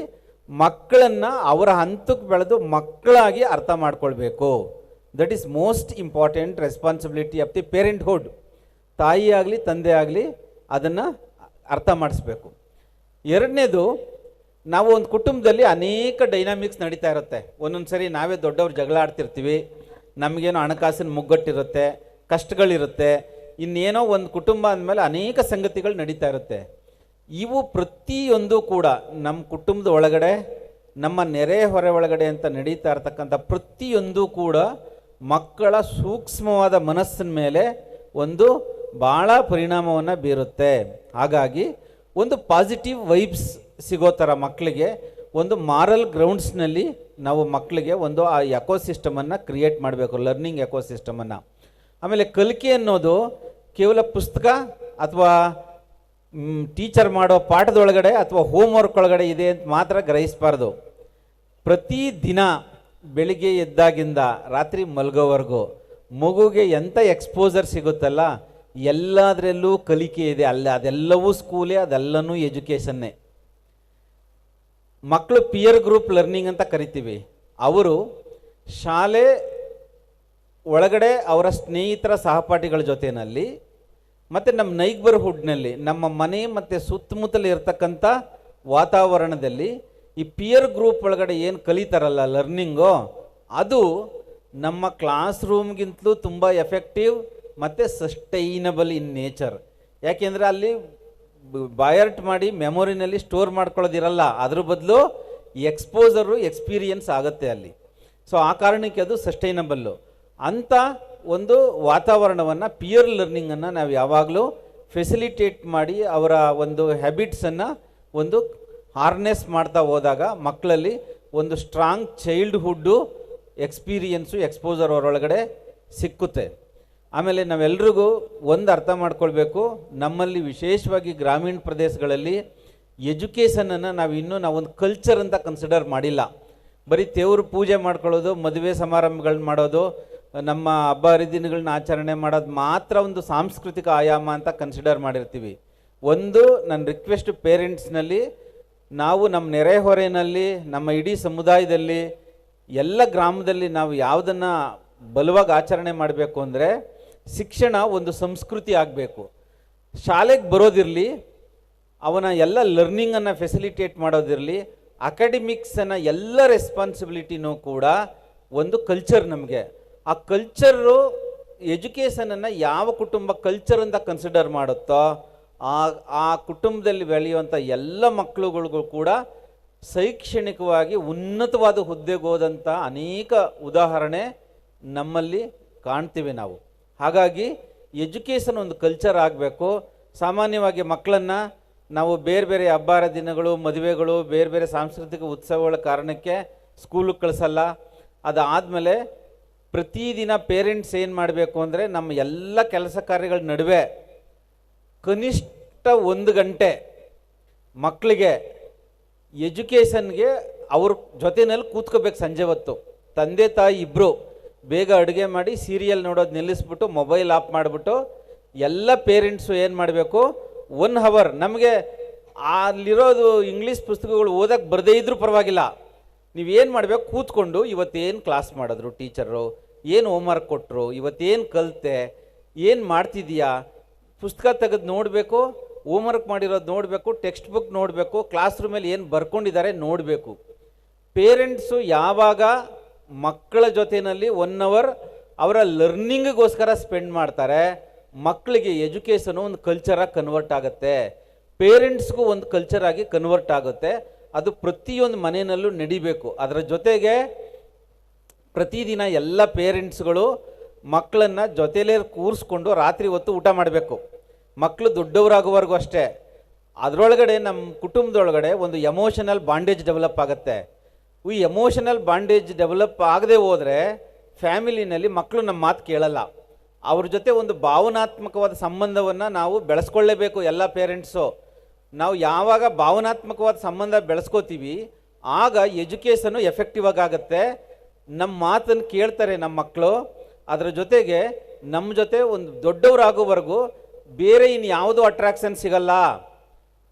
ಮಕ್ಕಳನ್ನು ಅವರ ಹಂತಕ್ಕೆ ಬೆಳೆದು ಮಕ್ಕಳಾಗಿ ಅರ್ಥ ಮಾಡ್ಕೊಳ್ಬೇಕು. That is most important responsibility of the parenthood. ತಾಯಿ ಆಗಲಿ ತಂದೆ ಆಗಲಿ ಅದನ್ನು ಅರ್ಥ ಮಾಡಿಸ್ಬೇಕು. ಎರಡನೇದು, ನಾವು ಒಂದು ಕುಟುಂಬದಲ್ಲಿ ಅನೇಕ ಡೈನಾಮಿಕ್ಸ್ ನಡೀತಾ ಇರುತ್ತೆ. ಒಂದೊಂದು ಸರಿ ನಾವೇ ದೊಡ್ಡವ್ರು ಜಗಳ ಆಡ್ತಿರ್ತೀವಿ, ನಮಗೇನೋ ಹಣಕಾಸಿನ ಮುಗ್ಗಟ್ಟಿರುತ್ತೆ, ಕಷ್ಟಗಳಿರುತ್ತೆ, ಇನ್ನೇನೋ ಒಂದು ಕುಟುಂಬ ಅಂದಮೇಲೆ ಅನೇಕ ಸಂಗತಿಗಳು ನಡೀತಾ ಇರುತ್ತೆ. ಇವು ಪ್ರತಿಯೊಂದು ಕೂಡ ನಮ್ಮ ಕುಟುಂಬದ ಒಳಗಡೆ, ನಮ್ಮ ನೆರೆ ಹೊರೆ ಒಳಗಡೆ ಅಂತ ನಡೀತಾ ಇರ್ತಕ್ಕಂಥ ಪ್ರತಿಯೊಂದು ಕೂಡ ಮಕ್ಕಳ ಸೂಕ್ಷ್ಮವಾದ ಮನಸ್ಸಿನ ಮೇಲೆ ಒಂದು ಭಾಳ ಪರಿಣಾಮವನ್ನು ಬೀರುತ್ತೆ. ಹಾಗಾಗಿ ಒಂದು ಪಾಸಿಟಿವ್ ವೈಬ್ಸ್ ಸಿಗೋ ಥರ ಮಕ್ಕಳಿಗೆ ಒಂದು ಮಾರಲ್ ಗ್ರೌಂಡ್ಸ್ನಲ್ಲಿ ನಾವು ಮಕ್ಕಳಿಗೆ ಒಂದು ಆ ಎಕೋಸಿಸ್ಟಮನ್ನು ಕ್ರಿಯೇಟ್ ಮಾಡಬೇಕು, ಲರ್ನಿಂಗ್ ಎಕೋಸಿಸ್ಟಮನ್ನು. ಆಮೇಲೆ ಕಲಿಕೆ ಅನ್ನೋದು ಕೇವಲ ಪುಸ್ತಕ ಅಥವಾ ಟೀಚರ್ ಮಾಡೋ ಪಾಠದೊಳಗಡೆ ಅಥವಾ ಹೋಮ್ವರ್ಕ್ ಒಳಗಡೆ ಇದೆ ಅಂತ ಮಾತ್ರ ಗ್ರಹಿಸಬಾರ್ದು. ಪ್ರತಿದಿನ ಬೆಳಿಗ್ಗೆ ಎದ್ದಾಗಿಂದ ರಾತ್ರಿ ಮಲಗೋವರೆಗೂ ಮಗುಗೆ ಎಂಥ ಎಕ್ಸ್ಪೋಜರ್ ಸಿಗುತ್ತಲ್ಲ, ಎಲ್ಲದರಲ್ಲೂ ಕಲಿಕೆ ಇದೆ. ಅದೆಲ್ಲವೂ ಸ್ಕೂಲೇ, ಅದೆಲ್ಲನೂ ಎಜುಕೇಷನ್ನೇ. ಮಕ್ಕಳು ಪಿಯರ್ ಗ್ರೂಪ್ ಲರ್ನಿಂಗ್ ಅಂತ ಕರಿತೀವಿ. ಅವರು ಶಾಲೆ ಒಳಗಡೆ ಅವರ ಸ್ನೇಹಿತರ ಸಹಪಾಠಿಗಳ ಜೊತೆಯಲ್ಲಿ ಮತ್ತು ನಮ್ಮ ನೈಬರ್ಹುಡ್ನಲ್ಲಿ ನಮ್ಮ ಮನೆ ಮತ್ತು ಸುತ್ತಮುತ್ತಲು ಇರತಕ್ಕಂಥ ವಾತಾವರಣದಲ್ಲಿ ಈ ಪಿಯರ್ ಗ್ರೂಪ್ ಒಳಗಡೆ ಏನು ಕಲಿತಾರಲ್ಲ ಲರ್ನಿಂಗು, ಅದು ನಮ್ಮ ಕ್ಲಾಸ್ ರೂಮ್ಗಿಂತಲೂ ತುಂಬ ಎಫೆಕ್ಟಿವ್ ಮತ್ತು ಸಸ್ಟೈನಬಲ್ ಇನ್ ನೇಚರ್. ಯಾಕೆಂದರೆ ಅಲ್ಲಿ ಬಾಯರ್ಟ್ ಮಾಡಿ ಮೆಮೊರಿನಲ್ಲಿ ಸ್ಟೋರ್ ಮಾಡ್ಕೊಳ್ಳೋದಿರಲ್ಲ, ಅದ್ರ ಬದಲು ಎಕ್ಸ್ಪೋಜರು ಎಕ್ಸ್ಪೀರಿಯನ್ಸ್ ಆಗುತ್ತೆ ಅಲ್ಲಿ. ಸೊ ಆ ಕಾರಣಕ್ಕೆ ಅದು ಸಸ್ಟೈನಬಲ್ಲು. ಅಂಥ ಒಂದು ವಾತಾವರಣವನ್ನು ಪಿಯರ್ ಲರ್ನಿಂಗನ್ನು ನಾವು ಯಾವಾಗಲೂ ಫೆಸಿಲಿಟೇಟ್ ಮಾಡಿ ಅವರ ಒಂದು ಹ್ಯಾಬಿಟ್ಸನ್ನು ಒಂದು ಹಾರ್ನೆಸ್ ಮಾಡ್ತಾ ಹೋದಾಗ ಮಕ್ಕಳಲ್ಲಿ ಒಂದು ಸ್ಟ್ರಾಂಗ್ ಚೈಲ್ಡ್ಹುಡ್ಡು ಎಕ್ಸ್ಪೀರಿಯನ್ಸು ಎಕ್ಸ್ಪೋಜರ್ ಅವರೊಳಗಡೆ ಸಿಕ್ಕುತ್ತೆ. ಆಮೇಲೆ ನಾವೆಲ್ರಿಗೂ ಒಂದು ಅರ್ಥ ಮಾಡ್ಕೊಳ್ಬೇಕು, ನಮ್ಮಲ್ಲಿ ವಿಶೇಷವಾಗಿ ಗ್ರಾಮೀಣ ಪ್ರದೇಶಗಳಲ್ಲಿ ಎಜುಕೇಷನನ್ನು ನಾವೊಂದು ಕಲ್ಚರ್ ಅಂತ ಕನ್ಸಿಡರ್ ಮಾಡಿಲ್ಲ. ಬರೀ ದೇವ್ರ ಪೂಜೆ ಮಾಡ್ಕೊಳ್ಳೋದು, ಮದುವೆ ಸಮಾರಂಭಗಳನ್ನ ಮಾಡೋದು, ನಮ್ಮ ಹಬ್ಬ ಹರಿದಿನಗಳನ್ನ ಆಚರಣೆ ಮಾಡೋದು ಮಾತ್ರ ಒಂದು ಸಾಂಸ್ಕೃತಿಕ ಆಯಾಮ ಅಂತ ಕನ್ಸಿಡರ್ ಮಾಡಿರ್ತೀವಿ. ಒಂದು ನನ್ನ ರಿಕ್ವೆಸ್ಟ್ ಪೇರೆಂಟ್ಸ್ನಲ್ಲಿ, ನಾವು ನಮ್ಮ ನೆರೆಹೊರೆಯಲ್ಲಿ, ನಮ್ಮ ಇಡೀ ಸಮುದಾಯದಲ್ಲಿ, ಎಲ್ಲ ಗ್ರಾಮದಲ್ಲಿ ನಾವು ಯಾವುದನ್ನು ಬಲವಾಗಿ ಆಚರಣೆ ಮಾಡಬೇಕು ಅಂದರೆ ಶಿಕ್ಷಣ ಒಂದು ಸಂಸ್ಕೃತಿ ಆಗಬೇಕು. ಶಾಲೆಗೆ ಬರೋದಿರಲಿ, ಅವನ ಎಲ್ಲ ಲರ್ನಿಂಗನ್ನು ಫೆಸಿಲಿಟೇಟ್ ಮಾಡೋದಿರಲಿ, ಅಕಾಡೆಮಿಕ್ಸನ್ನು ಎಲ್ಲ ರೆಸ್ಪಾನ್ಸಿಬಿಲಿಟಿನೂ ಕೂಡ ಒಂದು ಕಲ್ಚರ್ ನಮಗೆ. ಆ ಕಲ್ಚರು ಎಜುಕೇಷನನ್ನು ಯಾವ ಕುಟುಂಬ ಕಲ್ಚರ್ ಅಂತ ಕನ್ಸಿಡರ್ ಮಾಡುತ್ತೋ ಆ ಕುಟುಂಬದಲ್ಲಿ ಬೆಳೆಯುವಂಥ ಎಲ್ಲ ಮಕ್ಕಳುಗಳಿಗೂ ಕೂಡ ಶೈಕ್ಷಣಿಕವಾಗಿ ಉನ್ನತವಾದ ಹುದ್ದೆಗೆ ಹೋದಂಥ ಅನೇಕ ಉದಾಹರಣೆ ನಮ್ಮಲ್ಲಿ ಕಾಣ್ತೀವಿ ನಾವು. ಹಾಗಾಗಿ ಎಜುಕೇಷನ್ ಒಂದು ಕಲ್ಚರ್ ಆಗಬೇಕು. ಸಾಮಾನ್ಯವಾಗಿ ಮಕ್ಕಳನ್ನು ನಾವು ಬೇರೆ ಬೇರೆ ಹಬ್ಬ ಹರಿದಿನಗಳು, ಮದುವೆಗಳು, ಬೇರೆ ಬೇರೆ ಸಾಂಸ್ಕೃತಿಕ ಉತ್ಸವಗಳ ಕಾರಣಕ್ಕೆ ಸ್ಕೂಲಿಗೆ ಕಳಿಸಲ್ಲ. ಅದಾದಮೇಲೆ ಪ್ರತಿದಿನ ಪೇರೆಂಟ್ಸ್ ಏನು ಮಾಡಬೇಕು ಅಂದರೆ ನಮ್ಮ ಎಲ್ಲ ಕೆಲಸ ಕಾರ್ಯಗಳ ನಡುವೆ ಕನಿಷ್ಠ 1 ಗಂಟೆ ಮಕ್ಕಳಿಗೆ ಎಜುಕೇಷನ್ಗೆ ಅವ್ರ ಜೊತೆಯಲ್ಲಿ ಕೂತ್ಕೋಬೇಕು ಸಂಜೆ ಹೊತ್ತು. ತಂದೆ ತಾಯಿ ಇಬ್ಬರು ಬೇಗ ಅಡುಗೆ ಮಾಡಿ ಸೀರಿಯಲ್ ನೋಡೋದು ನಿಲ್ಲಿಸ್ಬಿಟ್ಟು ಮೊಬೈಲ್ ಆಫ್ ಮಾಡಿಬಿಟ್ಟು ಎಲ್ಲ ಪೇರೆಂಟ್ಸು ಏನು ಮಾಡಬೇಕು, 1 ಅವರ್ ನಮಗೆ ಅಲ್ಲಿರೋದು ಇಂಗ್ಲೀಷ್ ಪುಸ್ತಕಗಳು ಓದಕ್ಕೆ ಬರದೇ ಇದ್ರೂ ಪರವಾಗಿಲ್ಲ, ನೀವೇನು ಮಾಡಬೇಕು, ಕೂತ್ಕೊಂಡು ಇವತ್ತೇನು ಕ್ಲಾಸ್ ಮಾಡಿದ್ರು ಟೀಚರು, ಏನು ಹೋಮ್ವರ್ಕ್ ಕೊಟ್ಟರು, ಇವತ್ತೇನು ಕಲಿತೆ, ಏನು ಮಾಡ್ತಿದೀಯಾ, ಪುಸ್ತಕ ತೆಗೆದು ನೋಡಬೇಕು, ಹೋಮ್ವರ್ಕ್ ಮಾಡಿರೋದು ನೋಡಬೇಕು, ಟೆಕ್ಸ್ಟ್ ಬುಕ್ ನೋಡಬೇಕು, ಕ್ಲಾಸ್ ರೂಮಲ್ಲಿ ಏನು ಬರ್ಕೊಂಡಿದ್ದಾರೆ ನೋಡಬೇಕು. ಪೇರೆಂಟ್ಸು ಯಾವಾಗ ಮಕ್ಕಳ ಜೊತೆಯಲ್ಲಿ 1 ಅವರ್ ಅವರ ಲರ್ನಿಂಗಿಗೋಸ್ಕರ ಸ್ಪೆಂಡ್ ಮಾಡ್ತಾರೆ, ಮಕ್ಕಳಿಗೆ ಎಜುಕೇಷನು ಒಂದು ಕಲ್ಚರಾಗಿ ಕನ್ವರ್ಟ್ ಆಗುತ್ತೆ, ಪೇರೆಂಟ್ಸ್ಗೂ ಒಂದು ಕಲ್ಚರ್ ಆಗಿ ಕನ್ವರ್ಟ್ ಆಗುತ್ತೆ. ಅದು ಪ್ರತಿಯೊಂದು ಮನೆಯಲ್ಲೂ ನಡಿಬೇಕು. ಅದರ ಜೊತೆಗೆ ಪ್ರತಿದಿನ ಎಲ್ಲ ಪೇರೆಂಟ್ಸ್ಗಳು ಮಕ್ಕಳನ್ನು ಜೊತೆಲೇ ಕೂರಿಸ್ಕೊಂಡು ರಾತ್ರಿ ಹೊತ್ತು ಊಟ ಮಾಡಬೇಕು. ಮಕ್ಕಳು ದೊಡ್ಡವರಾಗುವವರೆಗೂ ಅಷ್ಟೇ. ಅದರೊಳಗಡೆ ನಮ್ಮ ಕುಟುಂಬದೊಳಗಡೆ ಒಂದು ಎಮೋಷನಲ್ ಬಾಂಡೇಜ್ ಡೆವಲಪ್ ಆಗುತ್ತೆ. ಈ ಎಮೋಷನಲ್ ಬಾಂಡೇಜ್ ಡೆವಲಪ್ ಆಗದೆ ಹೋದರೆ ಫ್ಯಾಮಿಲಿನಲ್ಲಿ ಮಕ್ಕಳು ನಮ್ಮ ಮಾತು ಕೇಳಲ್ಲ. ಅವ್ರ ಜೊತೆ ಒಂದು ಭಾವನಾತ್ಮಕವಾದ ಸಂಬಂಧವನ್ನು ನಾವು ಬೆಳೆಸ್ಕೊಳ್ಳೇಬೇಕು. ಎಲ್ಲ ಪೇರೆಂಟ್ಸು ನಾವು ಯಾವಾಗ ಭಾವನಾತ್ಮಕವಾದ ಸಂಬಂಧ ಬೆಳೆಸ್ಕೋತೀವಿ ಆಗ ಎಜುಕೇಷನು ಎಫೆಕ್ಟಿವ್ ಆಗುತ್ತೆ. ನಮ್ಮ ಮಾತನ್ನು ಕೇಳ್ತಾರೆ ನಮ್ಮ ಮಕ್ಕಳು. ಅದರ ಜೊತೆಗೆ ನಮ್ಮ ಜೊತೆ ಒಂದು ದೊಡ್ಡವರಾಗೋವರೆಗೂ ಬೇರೆ ಇನ್ನು ಯಾವುದೋ ಅಟ್ರಾಕ್ಷನ್ ಸಿಗಲ್ಲ,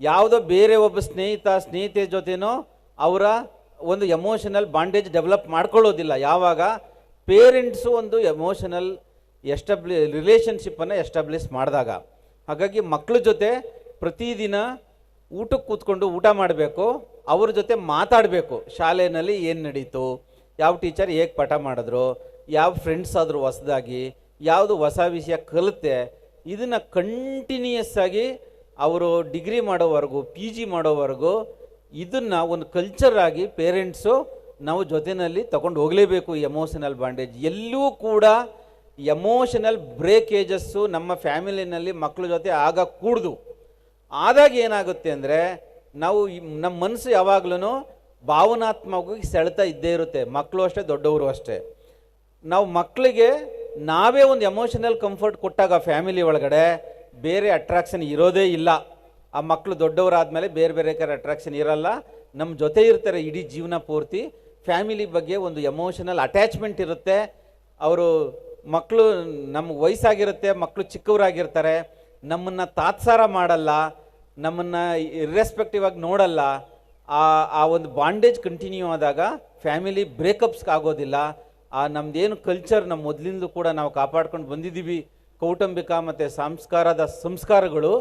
ಯಾವುದೋ ಬೇರೆ ಒಬ್ಬ ಸ್ನೇಹಿತೆ ಜೊತೆನೋ ಅವರ ಒಂದು ಎಮೋಷನಲ್ ಬಾಂಡೇಜ್ ಡೆವಲಪ್ ಮಾಡ್ಕೊಳ್ಳೋದಿಲ್ಲ. ಯಾವಾಗ ಪೇರೆಂಟ್ಸು ಒಂದು ಎಮೋಷನಲ್ ರಿಲೇಷನ್ಶಿಪ್ಪನ್ನು ಎಸ್ಟಾಬ್ಲಿಷ್ ಮಾಡಿದಾಗ. ಹಾಗಾಗಿ ಮಕ್ಕಳ ಜೊತೆ ಪ್ರತಿದಿನ ಊಟಕ್ಕೆ ಕೂತ್ಕೊಂಡು ಊಟ ಮಾಡಬೇಕು, ಅವ್ರ ಜೊತೆ ಮಾತಾಡಬೇಕು. ಶಾಲೆಯಲ್ಲಿ ಏನು ನಡೀತು, ಯಾವ ಟೀಚರ್ ಹೇಗೆ ಪಾಠ ಮಾಡಿದ್ರು, ಯಾವ ಫ್ರೆಂಡ್ಸ್ ಆದರೂ ಹೊಸದಾಗಿ, ಯಾವುದು ಹೊಸ ವಿಷಯ ಕಲಿತೆ, ಇದನ್ನು ಕಂಟಿನ್ಯೂಯಸ್ ಆಗಿ ಅವರು ಡಿಗ್ರಿ ಮಾಡೋವರೆಗೂ PG ಮಾಡೋವರೆಗೂ ಇದನ್ನು ಒಂದು ಕಲ್ಚರ್ ಆಗಿ ಪೇರೆಂಟ್ಸು ನಾವು ಜೊತೆಯಲ್ಲಿ ತಗೊಂಡು ಹೋಗಲೇಬೇಕು. ಎಮೋಷನಲ್ ಬಾಂಡೇಜ್ ಎಲ್ಲೂ ಕೂಡ ಎಮೋಷನಲ್ ಬ್ರೇಕೇಜಸ್ಸು ನಮ್ಮ ಫ್ಯಾಮಿಲಿನಲ್ಲಿ ಮಕ್ಕಳ ಜೊತೆ ಆಗ ಕೂಡ್ದು. ಆದಾಗ ಏನಾಗುತ್ತೆ ಅಂದರೆ ನಾವು ನಮ್ಮ ಮನಸ್ಸು ಯಾವಾಗ್ಲೂ ಭಾವನಾತ್ಮಕವಾಗಿ ಸೆಳೆತ ಇದ್ದೇ ಇರುತ್ತೆ. ಮಕ್ಕಳು ಅಷ್ಟೇ, ದೊಡ್ಡವರು ಅಷ್ಟೇ. ನಾವು ಮಕ್ಕಳಿಗೆ ನಾವೇ ಒಂದು ಎಮೋಷನಲ್ ಕಂಫರ್ಟ್ ಕೊಟ್ಟಾಗ ಫ್ಯಾಮಿಲಿ ಒಳಗಡೆ ಬೇರೆ ಅಟ್ರಾಕ್ಷನ್ ಇರೋದೇ ಇಲ್ಲ. ಆ ಮಕ್ಕಳು ದೊಡ್ಡವರಾದಮೇಲೆ ಬೇರೆ ಬೇರೆ ಅಟ್ರಾಕ್ಷನ್ ಇರಲ್ಲ, ನಮ್ಮ ಜೊತೆ ಇರ್ತಾರೆ ಇಡೀ ಜೀವನ ಪೂರ್ತಿ. ಫ್ಯಾಮಿಲಿ ಬಗ್ಗೆ ಒಂದು ಎಮೋಷನಲ್ ಅಟ್ಯಾಚ್ಮೆಂಟ್ ಇರುತ್ತೆ. ಅವರು ಮಕ್ಕಳು ನಮ್ಗೆ ವಯಸ್ಸಾಗಿರುತ್ತೆ, ಮಕ್ಕಳು ಚಿಕ್ಕವರಾಗಿರ್ತಾರೆ, ನಮ್ಮನ್ನು ತಾತ್ಸಾರ ಮಾಡಲ್ಲ, ನಮ್ಮನ್ನು ಇರ್ರೆಸ್ಪೆಕ್ಟಿವ್ ಆಗಿ ನೋಡಲ್ಲ. ಆ ಒಂದು ಬಾಂಡೇಜ್ ಕಂಟಿನ್ಯೂ ಆದಾಗ ಫ್ಯಾಮಿಲಿ ಬ್ರೇಕಪ್ಸ್ ಆಗೋದಿಲ್ಲ. ನಮ್ಮದೇನು ಕಲ್ಚರ್ ನಮ್ಮ ಮೊದಲಿಂದ ಕೂಡ ನಾವು ಕಾಪಾಡ್ಕೊಂಡು ಬಂದಿದ್ದೀವಿ, ಕೌಟುಂಬಿಕ ಮತ್ತು ಸಂಸ್ಕಾರಗಳು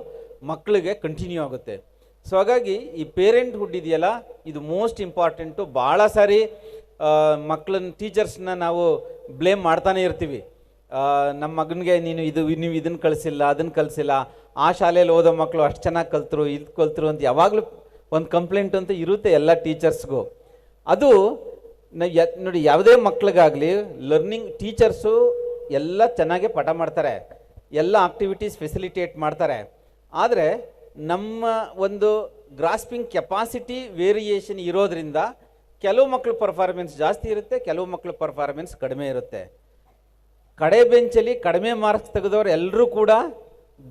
ಮಕ್ಕಳಿಗೆ ಕಂಟಿನ್ಯೂ ಆಗುತ್ತೆ. ಸೊ ಹಾಗಾಗಿ ಈ ಪೇರೆಂಟ್ಹುಡ್ ಇದೆಯಲ್ಲ, ಇದು ಮೋಸ್ಟ್ ಇಂಪಾರ್ಟೆಂಟು. ಭಾಳ ಸಾರಿ ಮಕ್ಕಳನ್ನ ಟೀಚರ್ಸ್ನ ನಾವು ಬ್ಲೇಮ್ ಮಾಡ್ತಾನೆ ಇರ್ತೀವಿ. ನಮ್ಮ ಮಗನಿಗೆ ನೀವು ಇದನ್ನು ಕಳಿಸಿಲ್ಲ, ಅದನ್ನು ಕಳಿಸಿಲ್ಲ, ಆ ಶಾಲೆಯಲ್ಲಿ ಓದೋ ಮಕ್ಕಳು ಅಷ್ಟು ಚೆನ್ನಾಗಿ ಕಲ್ತರು, ಇದು ಕಲ್ತರು ಅಂತ ಯಾವಾಗಲೂ ಒಂದು ಕಂಪ್ಲೇಂಟ್ ಅಂತ ಇರುತ್ತೆ ಎಲ್ಲ ಟೀಚರ್ಸ್ಗೂ. ಅದು ನೋಡಿ, ಯಾವುದೇ ಮಕ್ಕಳಿಗಾಗಲಿ ಲರ್ನಿಂಗ್ ಟೀಚರ್ಸು ಎಲ್ಲ ಚೆನ್ನಾಗೇ ಪಾಠ ಮಾಡ್ತಾರೆ, ಎಲ್ಲ ಆಕ್ಟಿವಿಟೀಸ್ ಫೆಸಿಲಿಟೇಟ್ ಮಾಡ್ತಾರೆ. ಆದರೆ ನಮ್ಮ ಒಂದು ಗ್ರಾಸ್ಪಿಂಗ್ ಕೆಪಾಸಿಟಿ ವೇರಿಯೇಷನ್ ಇರೋದ್ರಿಂದ ಕೆಲವು ಮಕ್ಕಳ ಪರ್ಫಾರ್ಮೆನ್ಸ್ ಜಾಸ್ತಿ ಇರುತ್ತೆ, ಕೆಲವು ಮಕ್ಕಳ ಪರ್ಫಾರ್ಮೆನ್ಸ್ ಕಡಿಮೆ ಇರುತ್ತೆ. ಕಡೆ ಬೆಂಚಲ್ಲಿ ಕಡಿಮೆ ಮಾರ್ಕ್ಸ್ ತೆಗೆದವರು ಎಲ್ಲರೂ ಕೂಡ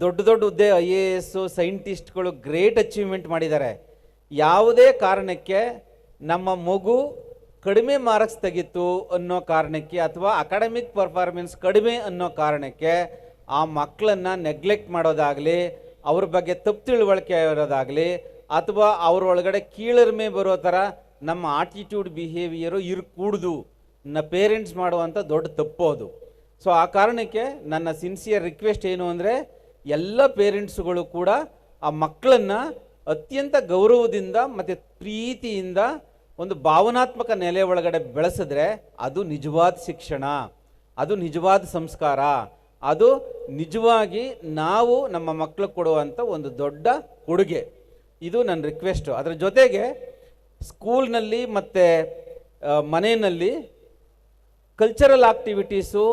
ದೊಡ್ಡ ದೊಡ್ಡ ಹುದ್ದೆ IAS ಸೈಂಟಿಸ್ಟ್ಗಳು ಗ್ರೇಟ್ ಅಚೀವ್ಮೆಂಟ್ ಮಾಡಿದ್ದಾರೆ. ಯಾವುದೇ ಕಾರಣಕ್ಕೆ ನಮ್ಮ ಮಗು ಕಡಿಮೆ ಮಾರ್ಕ್ಸ್ ತೆಗಿತು ಅನ್ನೋ ಕಾರಣಕ್ಕೆ ಅಥವಾ ಅಕಾಡೆಮಿಕ್ ಪರ್ಫಾರ್ಮೆನ್ಸ್ ಕಡಿಮೆ ಅನ್ನೋ ಕಾರಣಕ್ಕೆ ಆ ಮಕ್ಕಳನ್ನು ನೆಗ್ಲೆಕ್ಟ್ ಮಾಡೋದಾಗಲಿ, ಅವ್ರ ಬಗ್ಗೆ ತಪ್ಪು ತಿಳುವಳಿಕೆ ಇರೋದಾಗಲಿ, ಅಥವಾ ಅವ್ರೊಳಗಡೆ ಕೀಳರಿಮೆ ಬರೋ ಥರ ನಮ್ಮ ಆಟಿಟ್ಯೂಡ್ ಬಿಹೇವಿಯರು ಇರ್ಕೂಡ್ದು ಪೇರೆಂಟ್ಸ್ ಮಾಡುವಂಥ ದೊಡ್ಡ ತಪ್ಪು ಅದು. ಸೊ ಆ ಕಾರಣಕ್ಕೆ ನನ್ನ ಸಿನ್ಸಿಯರ್ ರಿಕ್ವೆಸ್ಟ್ ಏನು ಅಂದರೆ, ಎಲ್ಲ ಪೇರೆಂಟ್ಸ್ಗಳು ಕೂಡ ಆ ಮಕ್ಕಳನ್ನು ಅತ್ಯಂತ ಗೌರವದಿಂದ ಮತ್ತು ಪ್ರೀತಿಯಿಂದ ಒಂದು ಭಾವನಾತ್ಮಕ ನೆಲೆ ಒಳಗಡೆ ಬೆಳೆಸಿದ್ರೆ ಅದು ನಿಜವಾದ ಶಿಕ್ಷಣ, ಅದು ನಿಜವಾದ ಸಂಸ್ಕಾರ, ಅದು ನಿಜವಾಗಿ ನಾವು ನಮ್ಮ ಮಕ್ಕಳಿಗೆ ಕೊಡುವಂಥ ಒಂದು ದೊಡ್ಡ ಕೊಡುಗೆ. ಇದು ನನ್ನ ರಿಕ್ವೆಸ್ಟು. ಅದರ ಜೊತೆಗೆ ಸ್ಕೂಲ್ನಲ್ಲಿ ಮತ್ತು ಮನೆಯಲ್ಲಿ ಕಲ್ಚರಲ್ ಆಕ್ಟಿವಿಟೀಸು,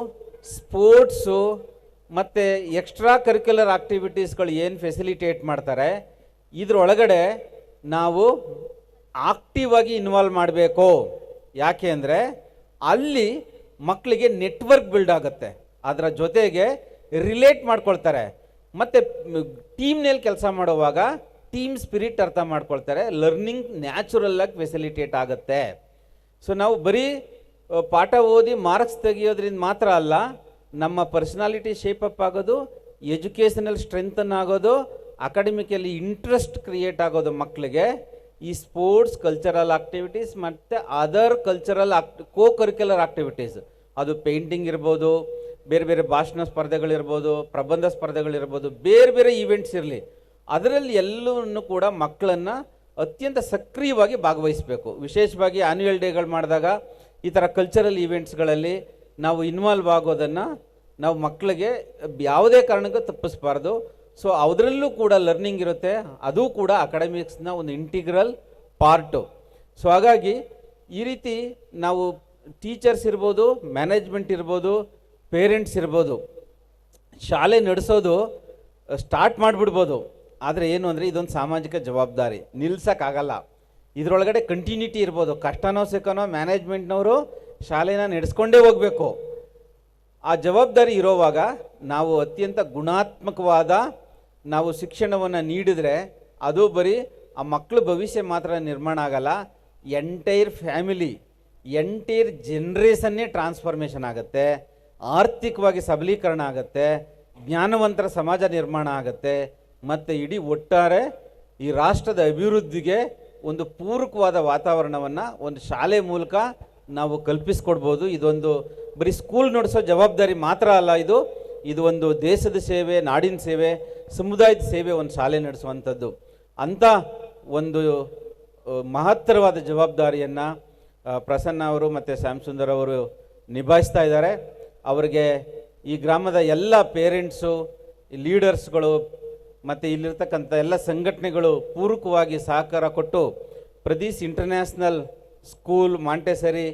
ಸ್ಪೋರ್ಟ್ಸು ಮತ್ತು ಎಕ್ಸ್ಟ್ರಾ ಕರಿಕ್ಯುಲರ್ ಆಕ್ಟಿವಿಟೀಸ್ಗಳು ಏನು ಫೆಸಿಲಿಟೇಟ್ ಮಾಡ್ತಾರೆ, ಇದರೊಳಗಡೆ ನಾವು ಆಕ್ಟಿವ್ ಆಗಿ ಇನ್ವಾಲ್ವ್ ಮಾಡಬೇಕು. ಯಾಕೆ ಅಂದರೆ ಅಲ್ಲಿ ಮಕ್ಕಳಿಗೆ ನೆಟ್ವರ್ಕ್ ಬಿಲ್ಡ್ ಆಗುತ್ತೆ, ಅದರ ಜೊತೆಗೆ ರಿಲೇಟ್ ಮಾಡ್ಕೊಳ್ತಾರೆ. ಮತ್ತು ಟೀಮ್ನಲ್ಲಿ ಕೆಲಸ ಮಾಡುವಾಗ ಟೀಮ್ ಸ್ಪಿರಿಟ್ ಅರ್ಥ ಮಾಡ್ಕೊಳ್ತಾರೆ, ಲರ್ನಿಂಗ್ ನ್ಯಾಚುರಲ್ ಆಗಿ ಫೆಸಿಲಿಟೇಟ್ ಆಗುತ್ತೆ. ಸೊ ನಾವು ಬರೀ ಪಾಠ ಓದಿ ಮಾರ್ಕ್ಸ್ ತೆಗಿಯೋದ್ರಿಂದ ಮಾತ್ರ ಅಲ್ಲ, ನಮ್ಮ ಪರ್ಸನಾಲಿಟಿ ಶೇಪಪ್ ಆಗೋದು, ಎಜುಕೇಷನಲ್ ಸ್ಟ್ರೆಂಥನ್ ಆಗೋದು, ಅಕಾಡೆಮಿಕಲಿ ಇಂಟ್ರೆಸ್ಟ್ ಕ್ರಿಯೇಟ್ ಆಗೋದು ಮಕ್ಕಳಿಗೆ ಈ ಸ್ಪೋರ್ಟ್ಸ್, ಕಲ್ಚರಲ್ ಆಕ್ಟಿವಿಟೀಸ್ ಮತ್ತು ಅದರ್ ಕಲ್ಚರಲ್ ಕರಿಕ್ಯುಲರ್ ಆಕ್ಟಿವಿಟೀಸ್, ಅದು ಪೇಂಟಿಂಗ್ ಇರ್ಬೋದು, ಬೇರೆ ಬೇರೆ ಭಾಷಣ ಸ್ಪರ್ಧೆಗಳಿರ್ಬೋದು, ಪ್ರಬಂಧ ಸ್ಪರ್ಧೆಗಳಿರ್ಬೋದು, ಬೇರೆ ಬೇರೆ ಈವೆಂಟ್ಸ್ ಇರಲಿ, ಅದರಲ್ಲಿ ಎಲ್ಲವನ್ನು ಕೂಡ ಮಕ್ಕಳನ್ನು ಅತ್ಯಂತ ಸಕ್ರಿಯವಾಗಿ ಭಾಗವಹಿಸಬೇಕು. ವಿಶೇಷವಾಗಿ ಆ್ಯನ್ಯುವಲ್ ಡೇಗಳು ಮಾಡಿದಾಗ ಈ ಥರ ಕಲ್ಚರಲ್ ಈವೆಂಟ್ಸ್ಗಳಲ್ಲಿ ನಾವು ಇನ್ವಾಲ್ವ್ ಆಗೋದನ್ನು ನಾವು ಮಕ್ಕಳಿಗೆ ಯಾವುದೇ ಕಾರಣಕ್ಕೂ ತಪ್ಪಿಸಬಾರ್ದು. ಸೊ ಅದರಲ್ಲೂ ಕೂಡ ಲರ್ನಿಂಗ್ ಇರುತ್ತೆ, ಅದು ಕೂಡ ಅಕಾಡೆಮಿಕ್ಸ್ನ ಒಂದು ಇಂಟಿಗ್ರಲ್ ಪಾರ್ಟು. ಸೊ ಹಾಗಾಗಿ ಈ ರೀತಿ ನಾವು ಟೀಚರ್ಸ್ ಇರ್ಬೋದು, ಮ್ಯಾನೇಜ್ಮೆಂಟ್ ಇರ್ಬೋದು, ಪೇರೆಂಟ್ಸ್ ಇರ್ಬೋದು, ಶಾಲೆ ನಡೆಸೋದು ಸ್ಟಾರ್ಟ್ ಮಾಡಿಬಿಡ್ಬೋದು. ಆದರೆ ಏನು ಅಂದರೆ ಇದೊಂದು ಸಾಮಾಜಿಕ ಜವಾಬ್ದಾರಿ, ನಿಲ್ಸೋಕ್ಕಾಗಲ್ಲ. ಇದರೊಳಗಡೆ ಕಂಟಿನ್ಯೂಟಿ ಇರ್ಬೋದು, ಕಷ್ಟನೋ ಸುಖನೋ ಮ್ಯಾನೇಜ್ಮೆಂಟ್ನವರು ಶಾಲೆನ ನಡೆಸ್ಕೊಂಡೇ ಹೋಗಬೇಕು. ಆ ಜವಾಬ್ದಾರಿ ಇರೋವಾಗ ನಾವು ಅತ್ಯಂತ ಗುಣಾತ್ಮಕವಾದ ನಾವು ಶಿಕ್ಷಣವನ್ನು ನೀಡಿದರೆ ಅದು ಬರೀ ಆ ಮಕ್ಕಳ ಭವಿಷ್ಯ ಮಾತ್ರ ನಿರ್ಮಾಣ ಆಗಲ್ಲ, ಎಂಟೈರ್ ಫ್ಯಾಮಿಲಿ, ಎಂಟೈರ್ ಜನ್ರೇಷನ್ನೇ ಟ್ರಾನ್ಸ್ಫಾರ್ಮೇಷನ್ ಆಗುತ್ತೆ, ಆರ್ಥಿಕವಾಗಿ ಸಬಲೀಕರಣ ಆಗುತ್ತೆ, ಜ್ಞಾನವಂತರ ಸಮಾಜ ನಿರ್ಮಾಣ ಆಗುತ್ತೆ, ಮತ್ತು ಇಡೀ ಒಟ್ಟಾರೆ ಈ ರಾಷ್ಟ್ರದ ಅಭಿವೃದ್ಧಿಗೆ ಒಂದು ಪೂರಕವಾದ ವಾತಾವರಣವನ್ನು ಒಂದು ಶಾಲೆ ಮೂಲಕ ನಾವು ಕಲ್ಪಿಸ್ಕೊಡ್ಬೋದು. ಇದೊಂದು ಬರೀ ಸ್ಕೂಲ್ ನಡೆಸೋ ಜವಾಬ್ದಾರಿ ಮಾತ್ರ ಅಲ್ಲ, ಇದು ಒಂದು ದೇಶದ ಸೇವೆ, ನಾಡಿನ ಸೇವೆ, ಸಮುದಾಯದ ಸೇವೆ, ಒಂದು ಶಾಲೆ ನಡೆಸುವಂಥದ್ದು. ಅಂಥ ಒಂದು ಮಹತ್ತರವಾದ ಜವಾಬ್ದಾರಿಯನ್ನು ಪ್ರಸನ್ನ ಅವರು ಮತ್ತು ಶ್ಯಾಮ್ ಸುಂದರ್ ಅವರು ನಿಭಾಯಿಸ್ತಾ ಇದ್ದಾರೆ. ಅವರಿಗೆ ಈ ಗ್ರಾಮದ ಎಲ್ಲ ಪೇರೆಂಟ್ಸು, ಲೀಡರ್ಸ್ಗಳು ಮತ್ತು ಇಲ್ಲಿರ್ತಕ್ಕಂಥ ಎಲ್ಲ ಸಂಘಟನೆಗಳು ಪೂರಕವಾಗಿ ಸಹಕಾರ ಕೊಟ್ಟು Pradeesh international school, Montessori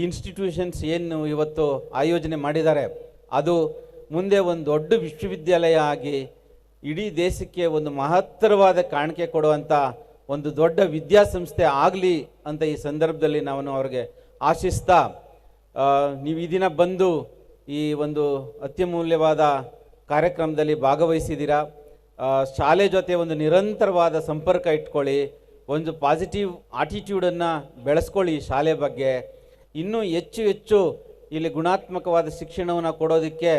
institutions ಏನು ಇವತ್ತು ಆಯೋಜನೆ ಮಾಡಿದ್ದಾರೆ, ಅದು ಮುಂದೆ ಒಂದು ದೊಡ್ಡ ವಿಶ್ವವಿದ್ಯಾಲಯ ಆಗಿ ಇಡೀ ದೇಶಕ್ಕೆ ಒಂದು ಮಹತ್ತರವಾದ ಕಾಣಿಕೆ ಕೊಡುವಂಥ ಒಂದು ದೊಡ್ಡ ವಿದ್ಯಾಸಂಸ್ಥೆ ಆಗಲಿ ಅಂತ ಈ ಸಂದರ್ಭದಲ್ಲಿ ನಾನು ಅವ್ರಿಗೆ ಆಶಿಸ್ತಾ, ನೀವು ಈ ದಿನ ಬಂದು ಈ ಒಂದು ಅತ್ಯಮೂಲ್ಯವಾದ ಕಾರ್ಯಕ್ರಮದಲ್ಲಿ ಭಾಗವಹಿಸಿದ್ದೀರಾ. ಶಾಲೆ ಜೊತೆ ಒಂದು ನಿರಂತರವಾದ ಸಂಪರ್ಕ ಇಟ್ಕೊಳ್ಳಿ, ಒಂದು ಪಾಸಿಟಿವ್ ಆಟಿಟ್ಯೂಡನ್ನು ಬೆಳೆಸ್ಕೊಳ್ಳಿ ಶಾಲೆ ಬಗ್ಗೆ. ಇನ್ನೂ ಹೆಚ್ಚು ಇಲ್ಲಿ ಗುಣಾತ್ಮಕವಾದ ಶಿಕ್ಷಣವನ್ನು ಕೊಡೋದಕ್ಕೆ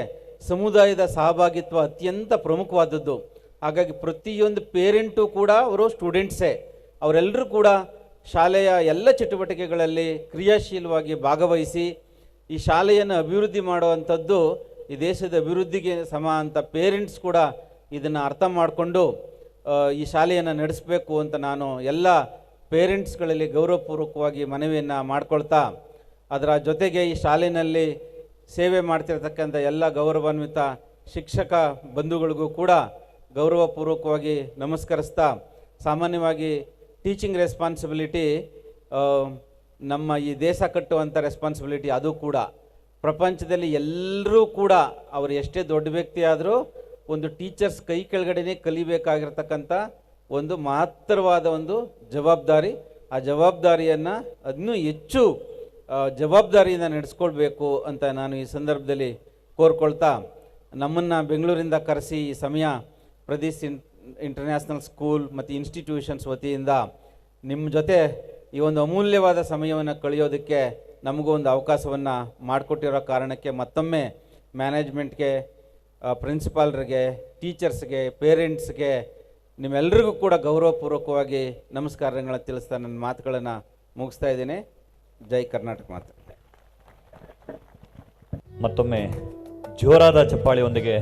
ಸಮುದಾಯದ ಸಹಭಾಗಿತ್ವ ಅತ್ಯಂತ ಪ್ರಮುಖವಾದದ್ದು. ಹಾಗಾಗಿ ಪ್ರತಿಯೊಂದು ಪೇರೆಂಟು ಕೂಡ ಅವರು ಸ್ಟೂಡೆಂಟ್ಸೇ, ಅವರೆಲ್ಲರೂ ಕೂಡ ಶಾಲೆಯ ಎಲ್ಲ ಚಟುವಟಿಕೆಗಳಲ್ಲಿ ಕ್ರಿಯಾಶೀಲವಾಗಿ ಭಾಗವಹಿಸಿ ಈ ಶಾಲೆಯನ್ನು ಅಭಿವೃದ್ಧಿ ಮಾಡುವಂಥದ್ದು ಈ ದೇಶದ ಅಭಿವೃದ್ಧಿಗೆ ಸಮ ಅಂತ ಪೇರೆಂಟ್ಸ್ ಕೂಡ ಇದನ್ನು ಅರ್ಥ ಮಾಡಿಕೊಂಡು ಈ ಶಾಲೆಯನ್ನು ನಡೆಸಬೇಕು ಅಂತ ನಾನು ಎಲ್ಲ ಪೇರೆಂಟ್ಸ್ಗಳಲ್ಲಿ ಗೌರವಪೂರ್ವಕವಾಗಿ ಮನವಿಯನ್ನು ಮಾಡ್ಕೊಳ್ತಾ, ಅದರ ಜೊತೆಗೆ ಈ ಶಾಲೆಯಲ್ಲಿ ಸೇವೆ ಮಾಡ್ತಿರ್ತಕ್ಕಂಥ ಎಲ್ಲ ಗೌರವಾನ್ವಿತ ಶಿಕ್ಷಕ ಬಂಧುಗಳಿಗೂ ಕೂಡ ಗೌರವಪೂರ್ವಕವಾಗಿ ನಮಸ್ಕರಿಸ್ತಾ, ಸಾಮಾನ್ಯವಾಗಿ ಟೀಚಿಂಗ್ ರೆಸ್ಪಾನ್ಸಿಬಿಲಿಟಿ ನಮ್ಮ ಈ ದೇಶ ಕಟ್ಟುವಂಥ ರೆಸ್ಪಾನ್ಸಿಬಿಲಿಟಿ, ಅದು ಕೂಡ ಪ್ರಪಂಚದಲ್ಲಿ ಎಲ್ಲರೂ ಕೂಡ ಅವರು ಎಷ್ಟೇ ದೊಡ್ಡ ವ್ಯಕ್ತಿ ಆದರೂ ಒಂದು ಟೀಚರ್ಸ್ ಕೈ ಕೆಳಗಡೆನೇ ಕಲಿಬೇಕಾಗಿರ್ತಕ್ಕಂಥ ಒಂದು ಮಹತ್ತರವಾದ ಒಂದು ಜವಾಬ್ದಾರಿ. ಆ ಜವಾಬ್ದಾರಿಯನ್ನು ಇನ್ನೂ ಹೆಚ್ಚು ಜವಾಬ್ದಾರಿಯಿಂದ ನಡೆಸ್ಕೊಳ್ಬೇಕು ಅಂತ ನಾನು ಈ ಸಂದರ್ಭದಲ್ಲಿ ಕೋರ್ಕೊಳ್ತಾ, ನಮ್ಮನ್ನು ಬೆಂಗಳೂರಿಂದ ಕರೆಸಿ ಈ ಸಮಯ ಪ್ರದೀಶ್ ಇಂಟರ್ನ್ಯಾಷನಲ್ ಸ್ಕೂಲ್ ಮತ್ತು ಇನ್ಸ್ಟಿಟ್ಯೂಷನ್ಸ್ ವತಿಯಿಂದ ನಿಮ್ಮ ಜೊತೆ ಈ ಒಂದು ಅಮೂಲ್ಯವಾದ ಸಮಯವನ್ನು ಕಳೆಯೋದಕ್ಕೆ ನಮಗೂ ಒಂದು ಅವಕಾಶವನ್ನು ಮಾಡಿಕೊಟ್ಟಿರೋ ಕಾರಣಕ್ಕೆ ಮತ್ತೊಮ್ಮೆ ಮ್ಯಾನೇಜ್ಮೆಂಟ್ಗೆ, ಪ್ರಿನ್ಸಿಪಾಲ್ರಿಗೆ, ಟೀಚರ್ಸ್ಗೆ, ಪೇರೆಂಟ್ಸ್ಗೆ, ನಿಮ್ಮೆಲ್ಲರಿಗೂ ಕೂಡ ಗೌರವಪೂರ್ವಕವಾಗಿ ನಮಸ್ಕಾರಗಳನ್ನ ತಿಳಿಸ್ತಾ ನನ್ನ ಮಾತುಗಳನ್ನು ಮುಗಿಸ್ತಾ ಇದ್ದೀನಿ. ಜೈ ಕರ್ನಾಟಕ ಮಾತು. ಮತ್ತೊಮ್ಮೆ ಜೋರಾದ ಚಪ್ಪಾಳೆಯೊಂದಿಗೆ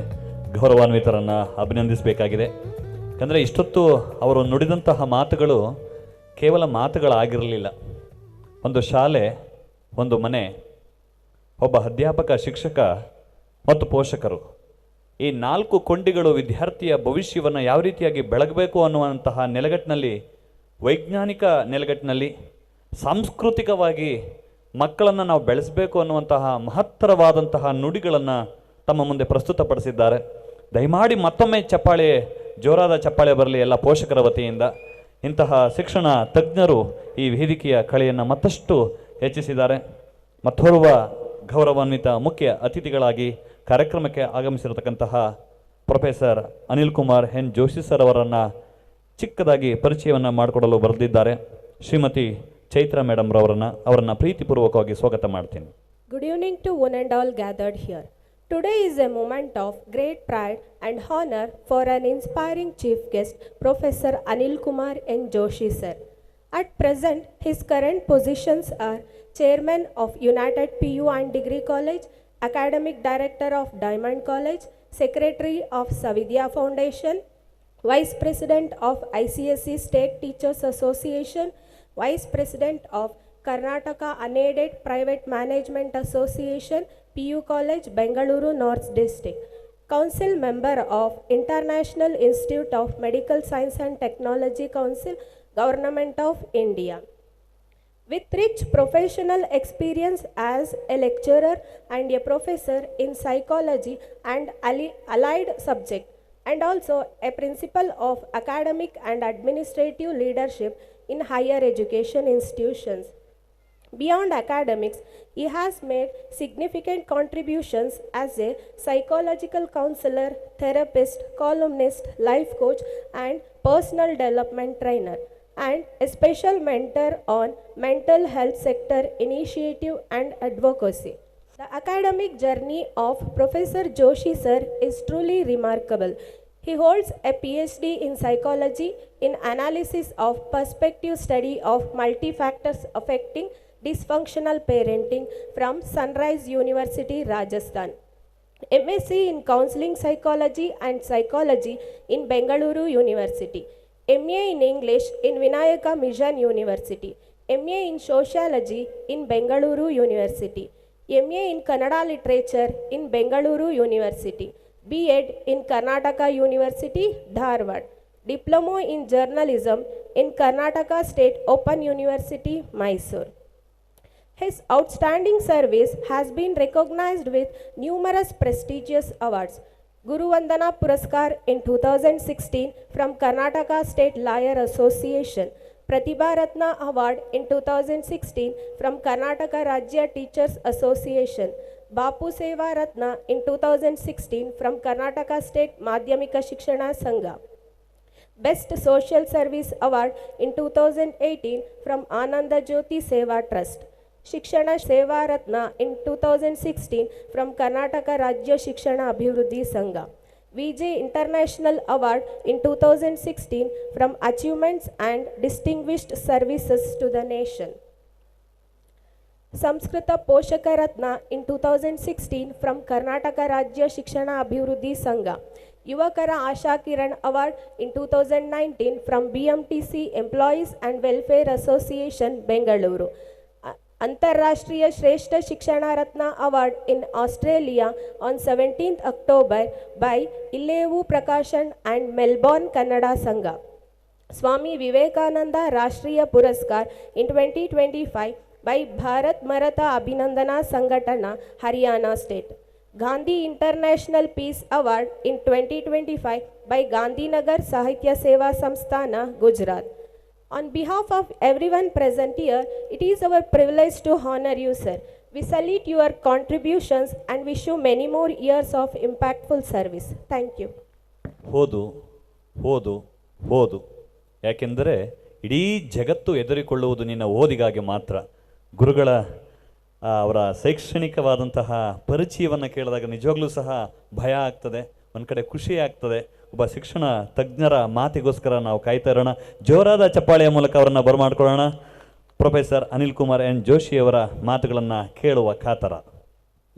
ಗೌರವಾನ್ವಿತರನ್ನು ಅಭಿನಂದಿಸಬೇಕಾಗಿದೆ. ಯಾಕಂದರೆ ಇಷ್ಟೊತ್ತು ಅವರು ನುಡಿದಂತಹ ಮಾತುಗಳು ಕೇವಲ ಮಾತುಗಳಾಗಿರಲಿಲ್ಲ. ಒಂದು ಶಾಲೆ, ಒಂದು ಮನೆ, ಒಬ್ಬ ಅಧ್ಯಾಪಕ, ಶಿಕ್ಷಕ ಮತ್ತು ಪೋಷಕರು, ಈ 4 ಕೊಂಡಿಗಳು ವಿದ್ಯಾರ್ಥಿಯ ಭವಿಷ್ಯವನ್ನು ಯಾವ ರೀತಿಯಾಗಿ ಬೆಳಗಬೇಕು ಅನ್ನುವಂತಹ ನೆಲೆಗಟ್ಟಿನಲ್ಲಿ, ವೈಜ್ಞಾನಿಕ ನೆಲೆಗಟ್ಟಿನಲ್ಲಿ, ಸಾಂಸ್ಕೃತಿಕವಾಗಿ ಮಕ್ಕಳನ್ನು ನಾವು ಬೆಳೆಸಬೇಕು ಅನ್ನುವಂತಹ ಮಹತ್ತರವಾದಂತಹ ನುಡಿಗಳನ್ನು ತಮ್ಮ ಮುಂದೆ ಪ್ರಸ್ತುತಪಡಿಸಿದ್ದಾರೆ. ದಯಮಾಡಿ ಮತ್ತೊಮ್ಮೆ ಚಪ್ಪಾಳೆ, ಜೋರಾದ ಚಪ್ಪಾಳೆ ಬರಲಿ ಎಲ್ಲ ಪೋಷಕರ ವತಿಯಿಂದ. ಇಂತಹ ಶಿಕ್ಷಣ ತಜ್ಞರು ಈ ವೇದಿಕೆಯ ಕಳೆಯನ್ನು ಮತ್ತಷ್ಟು ಹೆಚ್ಚಿಸಿದ್ದಾರೆ. ಮತ್ತೋರ್ವ ಗೌರವಾನ್ವಿತ ಮುಖ್ಯ ಅತಿಥಿಗಳಾಗಿ ಕಾರ್ಯಕ್ರಮಕ್ಕೆ ಆಗಮಿಸಿರತಕ್ಕಂತಹ professor Anil Kumar N Joshi sir ಅವರನ್ನು ಚಿಕ್ಕದಾಗಿ ಪರಿಚಯವನ್ನು ಮಾಡಿಕೊಡಲು ಬರೆದಿದ್ದಾರೆ. ಶ್ರೀಮತಿ ಚೈತ್ರ ಮೇಡಮ್ ಅವರನ್ನ ಪ್ರೀತಿಪೂರ್ವಕವಾಗಿ ಸ್ವಾಗತ ಮಾಡ್ತೀನಿ. Good evening to one and all gathered here. Today is a moment of great pride and honor for an inspiring chief guest, Professor Anil Kumar N. Joshi sir. At present, his current positions are Chairman of United PU and Degree College, Academic Director of Diamond College, Secretary of Savidya Foundation, Vice President of ICSE State Teachers Association, Vice President of Karnataka Unaided Private Management Association, PU College, Bengaluru North District, Council Member of International Institute of Medical Science and Technology Council, Government of India. With rich professional experience as a lecturer and a professor in psychology and allied subject, and also a principal of academic and administrative leadership in higher education institutions. Beyond academics, he has made significant contributions as a psychological counselor, therapist, columnist, life coach, and personal development trainer, and a special mentor on mental health sector initiative and advocacy. The academic journey of Professor Joshi sir is truly remarkable. He holds a PhD in psychology in analysis of perspective study of multi-factors affecting dysfunctional parenting from Sunrise University, Rajasthan. MSc in counseling psychology and psychology in Bengaluru University. MA in English in Vinayaka Mission University. MA in sociology in Bengaluru University. MA in Kannada literature in Bengaluru University. B.Ed in Karnataka University, Dharwad. Diploma in journalism in Karnataka State Open University, Mysore. His outstanding service has been recognized with numerous prestigious awards. Guru Vandana Puraskar in 2016 from Karnataka State Lawyer Association. Pratibha Ratna Award in 2016 from Karnataka Rajya Teachers Association. Bapu Seva Ratna in 2016 from Karnataka State Madhyamika Shikshana Sangha. Best Social Service Award in 2018 from Ananda Jyoti Seva Trust. Shikshana Seva Ratna in 2016 from Karnataka Rajya Shikshana Abhivrudhi Sangha. VJ International Award in 2016 from Achievements and Distinguished Services to the Nation. Samskrita Poshaka Ratna in 2016 from Karnataka Rajya Shikshana Abhivrudhi Sangha. Yuvakara Asha Kiran Award in 2019 from BMTC Employees and Welfare Association, Bengaluru. Antarrashtriya Shrestha Shikshana Ratna Award in Australia on 17th October by Illevu Prakashan and Melbourne Kannada Sangha. Swami Vivekananda Rashtriya Puraskar in 2025 by Bharat Maratha Abhinandana Sangatana, Haryana State. Gandhi International Peace Award in 2025 by Gandhinagar Sahitya Seva Samsthana, Gujarat. On behalf of everyone present here, it is our privilege to honor you, sir. We salute your contributions and wish you many more years of impactful service. Thank you. ಹೋದು ಹೋದು ಹೋದು ಯಾಕೆಂದರೆ ಇಡೀ ಜಗತ್ತು ಎದುರಿಕೊಳ್ಳುವುದು ನಿನ್ನ ಓದಿಗಾಗಿ ಮಾತ್ರ. ಗುರುಗಳ ಅವರ ಶೈಕ್ಷಣಿಕವಾದಂತಹ ಪರಿಚಯವನ್ನು ಕೇಳಿದಾಗ ನಿಜವಾಗ್ಲೂ ಸಹ ಭಯ ಆಗ್ತದೆ, ಒಂದು ಕಡೆ ಖುಷಿ ಆಗ್ತದೆ. ಒಬ್ಬ ಶಿಕ್ಷಣ ತಜ್ಞರ ಮಾತಿಗೋಸ್ಕರ ನಾವು ಕಾಯ್ತಾ ಇರೋಣ. ಜೋರಾದ ಚಪ್ಪಾಳೆಯ ಮೂಲಕ ಅವರನ್ನು ಬರಮಾಡ್ಕೊಳ್ಳೋಣ. ಪ್ರೊಫೆಸರ್ ಅನಿಲ್ ಕುಮಾರ್ ಎನ್ ಜೋಶಿ ಅವರ ಮಾತುಗಳನ್ನು ಕೇಳುವ ಕಾತರ.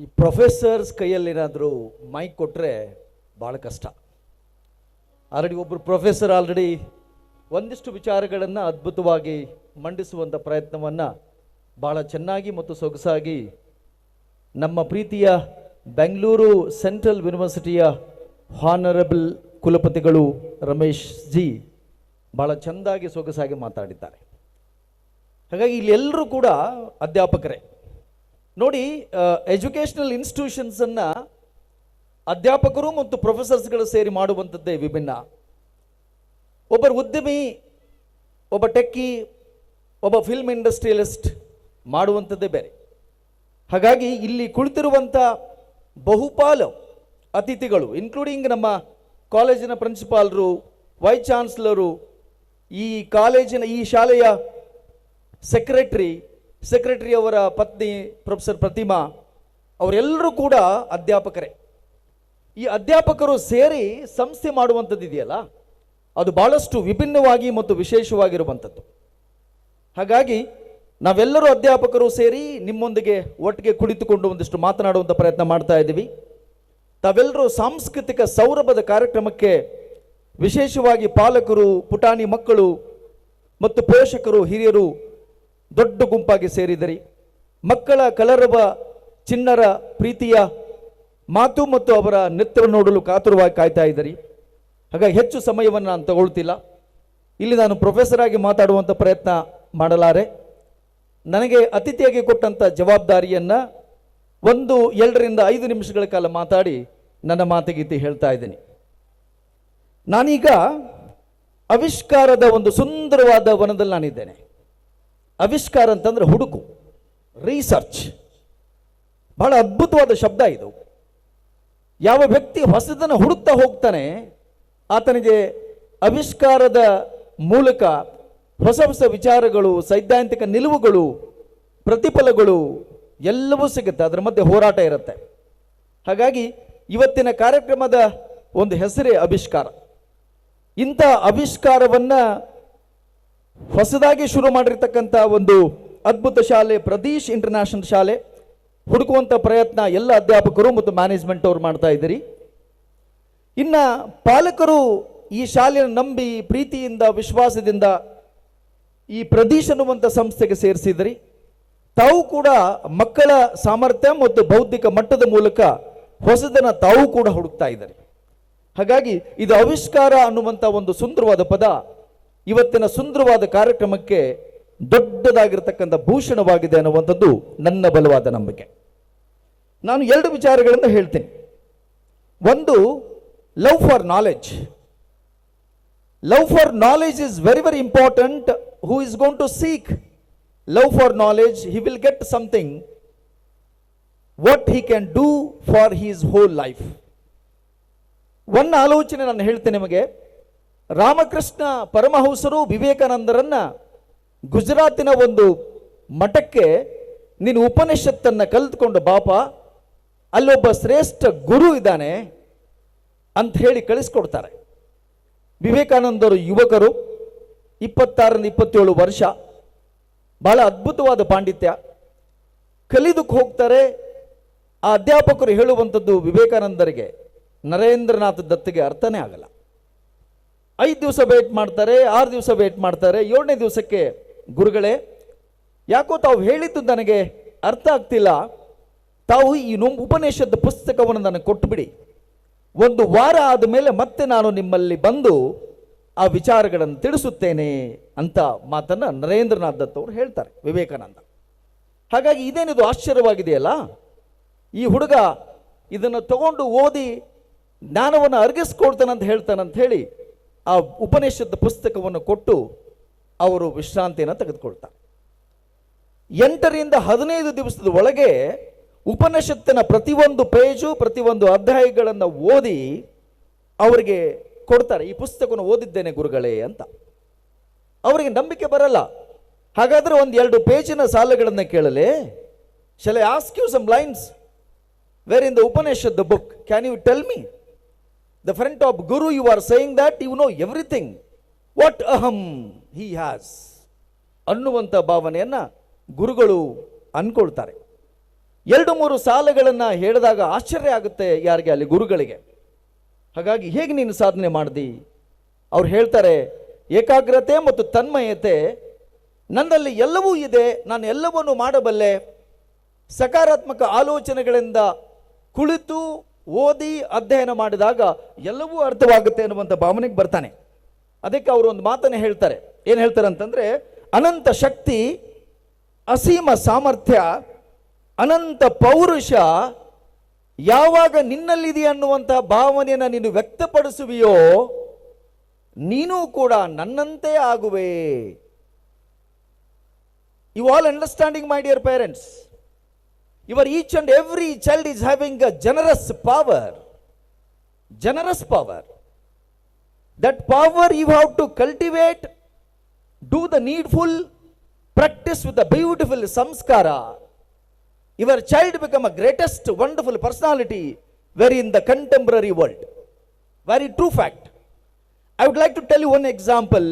ಈ ಪ್ರೊಫೆಸರ್ಸ್ ಕೈಯಲ್ಲೇನಾದರೂ ಮೈಕ್ ಕೊಟ್ಟರೆ ಭಾಳ ಕಷ್ಟ. ಆಲ್ರೆಡಿ ಒಬ್ಬರು ಪ್ರೊಫೆಸರ್ ಆಲ್ರೆಡಿ ಒಂದಿಷ್ಟು ವಿಚಾರಗಳನ್ನು ಅದ್ಭುತವಾಗಿ ಮಂಡಿಸುವಂಥ ಪ್ರಯತ್ನವನ್ನು ಭಾಳ ಚೆನ್ನಾಗಿ ಮತ್ತು ಸೊಗಸಾಗಿ ನಮ್ಮ ಪ್ರೀತಿಯ ಬೆಂಗಳೂರು ಸೆಂಟ್ರಲ್ ಯೂನಿವರ್ಸಿಟಿಯ ಹಾನರಬಲ್ ಕುಲಪತಿಗಳು ರಮೇಶ್ ಜಿ ಭಾಳ ಚೆಂದಾಗಿ ಸೊಗಸಾಗಿ ಮಾತಾಡಿದ್ದಾರೆ. ಹಾಗಾಗಿ ಇಲ್ಲಿ ಎಲ್ಲರೂ ಕೂಡ ಅಧ್ಯಾಪಕರೇ. ನೋಡಿ, ಎಜುಕೇಷನಲ್ ಇನ್ಸ್ಟಿಟ್ಯೂಷನ್ಸನ್ನು ಅಧ್ಯಾಪಕರು ಮತ್ತು ಪ್ರೊಫೆಸರ್ಸ್ಗಳು ಸೇರಿ ಮಾಡುವಂಥದ್ದೇ ವಿಭಿನ್ನ. ಒಬ್ಬರು ಉದ್ಯಮಿ, ಒಬ್ಬ ಟೆಕ್ಕಿ, ಒಬ್ಬ ಫಿಲ್ಮ್ ಇಂಡಸ್ಟ್ರಿಯಲಿಸ್ಟ್ ಮಾಡುವಂಥದ್ದೇ ಬೇರೆ. ಹಾಗಾಗಿ ಇಲ್ಲಿ ಕುಳಿತಿರುವಂಥ ಬಹುಪಾಲು ಅತಿಥಿಗಳು, ಇನ್ಕ್ಲೂಡಿಂಗ್ ನಮ್ಮ ಕಾಲೇಜಿನ ಪ್ರಿನ್ಸಿಪಾಲರು, ವೈಸ್ ಚಾನ್ಸಲರು, ಈ ಕಾಲೇಜಿನ ಈ ಶಾಲೆಯ ಸೆಕ್ರೆಟರಿ ಅವರ ಪತ್ನಿ ಪ್ರೊಫೆಸರ್ ಪ್ರತಿಮಾ ಅವರೆಲ್ಲರೂ ಕೂಡ ಅಧ್ಯಾಪಕರೇ. ಈ ಅಧ್ಯಾಪಕರು ಸೇರಿ ಸಂಸ್ಥೆ ಮಾಡುವಂಥದ್ದು ಇದೆಯಲ್ಲ, ಅದು ಬಹಳಷ್ಟು ವಿಭಿನ್ನವಾಗಿ ಮತ್ತು ವಿಶೇಷವಾಗಿರುವಂಥದ್ದು. ಹಾಗಾಗಿ ನಾವೆಲ್ಲರೂ ಅಧ್ಯಾಪಕರು ಸೇರಿ ನಿಮ್ಮೊಂದಿಗೆ ಒಟ್ಟಿಗೆ ಕುಳಿತುಕೊಂಡು ಒಂದಿಷ್ಟು ಮಾತನಾಡುವಂಥ ಪ್ರಯತ್ನ ಮಾಡ್ತಾ ಇದ್ದೀವಿ. ತಾವೆಲ್ಲರೂ ಸಾಂಸ್ಕೃತಿಕ ಸೌರಭದ ಕಾರ್ಯಕ್ರಮಕ್ಕೆ ವಿಶೇಷವಾಗಿ ಪಾಲಕರು, ಪುಟಾಣಿ ಮಕ್ಕಳು ಮತ್ತು ಪೋಷಕರು, ಹಿರಿಯರು ದೊಡ್ಡ ಗುಂಪಾಗಿ ಸೇರಿದಿರಿ. ಮಕ್ಕಳ ಕಲರವ ಚಿಣ್ಣರ ಪ್ರೀತಿಯ ಮಾತು ಮತ್ತು ಅವರ ನೃತ್ಯವನ್ನು ನೋಡಲು ಕಾತುರವಾಗಿ ಕಾಯ್ತಾ ಇದ್ದೀರಿ. ಹಾಗಾಗಿ ಹೆಚ್ಚು ಸಮಯವನ್ನು ನಾನು ತಗೊಳ್ತಿಲ್ಲ. ಇಲ್ಲಿ ನಾನು ಪ್ರೊಫೆಸರ್ ಆಗಿ ಮಾತಾಡುವಂಥ ಪ್ರಯತ್ನ ಮಾಡಲಾರೆ. ನನಗೆ ಅತಿಥಿಯಾಗಿ ಕೊಟ್ಟಂಥ ಜವಾಬ್ದಾರಿಯನ್ನು 1-2 ರಿಂದ 5 ನಿಮಿಷಗಳ ಕಾಲ ಮಾತಾಡಿ ನನ್ನ ಮಾತಿಗೀತಿ ಹೇಳ್ತಾ ಇದ್ದೀನಿ. ನಾನೀಗ ಆವಿಷ್ಕಾರದ ಒಂದು ಸುಂದರವಾದ ವನದಲ್ಲಿ ನಾನಿದ್ದೇನೆ. ಆವಿಷ್ಕಾರ ಅಂತಂದ್ರೆ ಹುಡುಕು, ರಿಸರ್ಚ್. ಬಹಳ ಅದ್ಭುತವಾದ ಶಬ್ದ ಇದು. ಯಾವ ವ್ಯಕ್ತಿ ಹೊಸದನ್ನು ಹುಡುಕ್ತಾ ಹೋಗ್ತಾನೆ ಆತನಿಗೆ ಆವಿಷ್ಕಾರದ ಮೂಲಕ ಹೊಸ ಹೊಸ ವಿಚಾರಗಳು, ಸೈದ್ಧಾಂತಿಕ ನಿಲುವುಗಳು, ಪ್ರತಿಫಲಗಳು ಎಲ್ಲವೂ ಸಿಗುತ್ತೆ. ಅದರ ಮಧ್ಯೆ ಹೋರಾಟ ಇರುತ್ತೆ. ಹಾಗಾಗಿ ಇವತ್ತಿನ ಕಾರ್ಯಕ್ರಮದ ಒಂದು ಹೆಸರೇ ಆವಿಷ್ಕಾರ. ಇಂಥ ಆವಿಷ್ಕಾರವನ್ನು ಹೊಸದಾಗಿ ಶುರು ಮಾಡಿರ್ತಕ್ಕಂಥ ಒಂದು ಅದ್ಭುತ ಶಾಲೆ ಪ್ರದೀಶ್ ಇಂಟರ್ನ್ಯಾಷನಲ್ ಶಾಲೆ. ಹುಡುಕುವಂಥ ಪ್ರಯತ್ನ ಎಲ್ಲ ಅಧ್ಯಾಪಕರು ಮತ್ತು ಮ್ಯಾನೇಜ್ಮೆಂಟ್ ಅವರು ಮಾಡ್ತಾ ಇದ್ದೀರಿ. ಇನ್ನು ಪಾಲಕರು ಈ ಶಾಲೆಯನ್ನು ನಂಬಿ ಪ್ರೀತಿಯಿಂದ, ವಿಶ್ವಾಸದಿಂದ ಈ ಪ್ರದೀಶ್ ಅನ್ನುವಂಥ ಸಂಸ್ಥೆಗೆ ಸೇರಿಸಿದ್ರಿ. ತಾವು ಕೂಡ ಮಕ್ಕಳ ಸಾಮರ್ಥ್ಯ ಮತ್ತು ಬೌದ್ಧಿಕ ಮಟ್ಟದ ಮೂಲಕ ಹೊಸದನ್ನು ತಾವು ಕೂಡ ಹುಡುಕ್ತಾ ಇದ್ದಾರೆ. ಹಾಗಾಗಿ ಇದು ಆವಿಷ್ಕಾರ ಅನ್ನುವಂಥ ಒಂದು ಸುಂದರವಾದ ಪದ ಇವತ್ತಿನ ಸುಂದರವಾದ ಕಾರ್ಯಕ್ರಮಕ್ಕೆ ದೊಡ್ಡದಾಗಿರ್ತಕ್ಕಂಥ ಭೂಷಣವಾಗಿದೆ ಅನ್ನುವಂಥದ್ದು ನನ್ನ ಬಲವಾದ ನಂಬಿಕೆ. ನಾನು 2 ವಿಚಾರಗಳನ್ನು ಹೇಳ್ತೇನೆ. ಒಂದು, love for knowledge. Love for knowledge is very very important. Who is going to seek love for knowledge, he will get something what he can do for his whole life. ಒಂದು ಆಲೋಚನೆ ನಾನು ಹೇಳ್ತೇನೆ ನಿಮಗೆ. ರಾಮಕೃಷ್ಣ ಪರಮಹಂಸರು ವಿವೇಕಾನಂದರನ್ನ ಗುಜರಾತಿನ ಒಂದು ಮಠಕ್ಕೆ ನೀನು ಉಪನಿಷತ್ತನ್ನು ಕಲಿತುಕೊಂಡು ಬಾಪ, ಅಲ್ಲೊಬ್ಬ ಶ್ರೇಷ್ಠ ಗುರು ಇದ್ದಾನೆ ಅಂತ ಹೇಳಿ ಕಳಿಸ್ಕೊಡ್ತಾರೆ. ವಿವೇಕಾನಂದರು ಯುವಕರು, 26-27 ವರ್ಷ, ಬಹಳ ಅದ್ಭುತವಾದ ಪಾಂಡಿತ್ಯ, ಕಲಿದಕ್ಕೆ ಹೋಗ್ತಾರೆ. ಆ ಅಧ್ಯಾಪಕರು ಹೇಳುವಂಥದ್ದು ವಿವೇಕಾನಂದರಿಗೆ, ನರೇಂದ್ರನಾಥ್ ದತ್ತಿಗೆ ಅರ್ಥನೇ ಆಗಲ್ಲ. 5 ದಿವಸ ವೇಟ್ ಮಾಡ್ತಾರೆ, 6 ದಿವಸ ವೇಟ್ ಮಾಡ್ತಾರೆ. 7ನೇ ದಿವಸಕ್ಕೆ, ಗುರುಗಳೇ ಯಾಕೋ ತಾವು ಹೇಳಿದ್ದು ನನಗೆ ಅರ್ಥ ಆಗ್ತಿಲ್ಲ, ತಾವು ಈ ಉಪನಿಷತ್ ಪುಸ್ತಕವನ್ನು ನನಗೆ ಕೊಟ್ಟುಬಿಡಿ, 1 ವಾರ ಆದ ಮೇಲೆ ಮತ್ತೆ ನಾನು ನಿಮ್ಮಲ್ಲಿ ಬಂದು ಆ ವಿಚಾರಗಳನ್ನು ತಿಳಿಸುತ್ತೇನೆ ಅಂತ ಮಾತನ್ನು ನರೇಂದ್ರನಾಥ್ ದತ್ ಅವರು ಹೇಳ್ತಾರೆ, ವಿವೇಕಾನಂದ. ಹಾಗಾಗಿ ಇದೇನಿದು ಆಶ್ಚರ್ಯವಾಗಿದೆಯಲ್ಲ, ಈ ಹುಡುಗ ಇದನ್ನು ತಗೊಂಡು ಓದಿ ಜ್ಞಾನವನ್ನು ಅರ್ಗಿಸ್ಕೊಳ್ತಾನಂತ ಹೇಳ್ತಾನಂತ ಹೇಳಿ ಆ ಉಪನಿಷತ್ ಪುಸ್ತಕವನ್ನು ಕೊಟ್ಟು ಅವರು ವಿಶ್ರಾಂತಿಯನ್ನು ತೆಗೆದುಕೊಳ್ತಾರೆ. 8 ರಿಂದ 15 ದಿವಸದ ಒಳಗೆ ಉಪನಿಷತ್ತಿನ ಪ್ರತಿಯೊಂದು ಪೇಜು, ಪ್ರತಿಯೊಂದು ಅಧ್ಯಾಯಗಳನ್ನು ಓದಿ ಅವರಿಗೆ ಕೊಡ್ತಾರೆ. ಈ ಪುಸ್ತಕವನ್ನು ಓದಿದ್ದೇನೆ ಗುರುಗಳೇ ಅಂತ. ಅವರಿಗೆ ನಂಬಿಕೆ ಬರಲ್ಲ. ಹಾಗಾದ್ರೆ 1-2 ಪೇಜಿನ ಸಾಲುಗಳನ್ನು ಕೇಳಲೆ, shall I ask you some lines where in the Upanishad, the book, can you tell me? The front of Guru, you are saying that you know everything. What aham he has ಅನ್ನುವಂಥ ಭಾವನೆಯನ್ನ ಗುರುಗಳು ಅನ್ಕೊಳ್ತಾರೆ. 2-3 ಸಾಲುಗಳನ್ನು ಹೇಳಿದಾಗ ಆಶ್ಚರ್ಯ ಆಗುತ್ತೆ ಯಾರಿಗೆ, ಅಲ್ಲಿ ಗುರುಗಳಿಗೆ. ಹಾಗಾಗಿ ಹೇಗೆ ನೀನು ಸಾಧನೆ ಮಾಡ್ದಿ? ಅವ್ರು ಹೇಳ್ತಾರೆ, ಏಕಾಗ್ರತೆ ಮತ್ತು ತನ್ಮಯತೆ ನನ್ನಲ್ಲಿ ಎಲ್ಲವೂ ಇದೆ, ನಾನು ಎಲ್ಲವನ್ನೂ ಮಾಡಬಲ್ಲೆ, ಸಕಾರಾತ್ಮಕ ಆಲೋಚನೆಗಳಿಂದ ಕುಳಿತು ಓದಿ ಅಧ್ಯಯನ ಮಾಡಿದಾಗ ಎಲ್ಲವೂ ಅರ್ಥವಾಗುತ್ತೆ ಅನ್ನುವಂಥ ಭಾವನೆಗೆ ಬರ್ತಾನೆ. ಅದಕ್ಕೆ ಅವರು ಒಂದು ಮಾತನ್ನು ಹೇಳ್ತಾರೆ. ಏನು ಹೇಳ್ತಾರೆ ಅಂತಂದ್ರೆ, ಅನಂತ ಶಕ್ತಿ, ಅಸೀಮ ಸಾಮರ್ಥ್ಯ, ಅನಂತ ಪೌರುಷ ಯಾವಾಗ ನಿನ್ನಲ್ಲಿದೆ ಅನ್ನುವಂಥ ಭಾವನೆಯನ್ನು ನೀನು ವ್ಯಕ್ತಪಡಿಸುವಿಯೋ ನೀನು ಕೂಡ ನನ್ನಂತೆ ಆಗುವೆ. You all understanding my dear parents? Your each and every child is having a generous power. Generous power. That power you have to cultivate Do the needful, practice with the beautiful samskara. Your child become a greatest wonderful personality very in the contemporary world. Very true fact. I would like to tell you one example.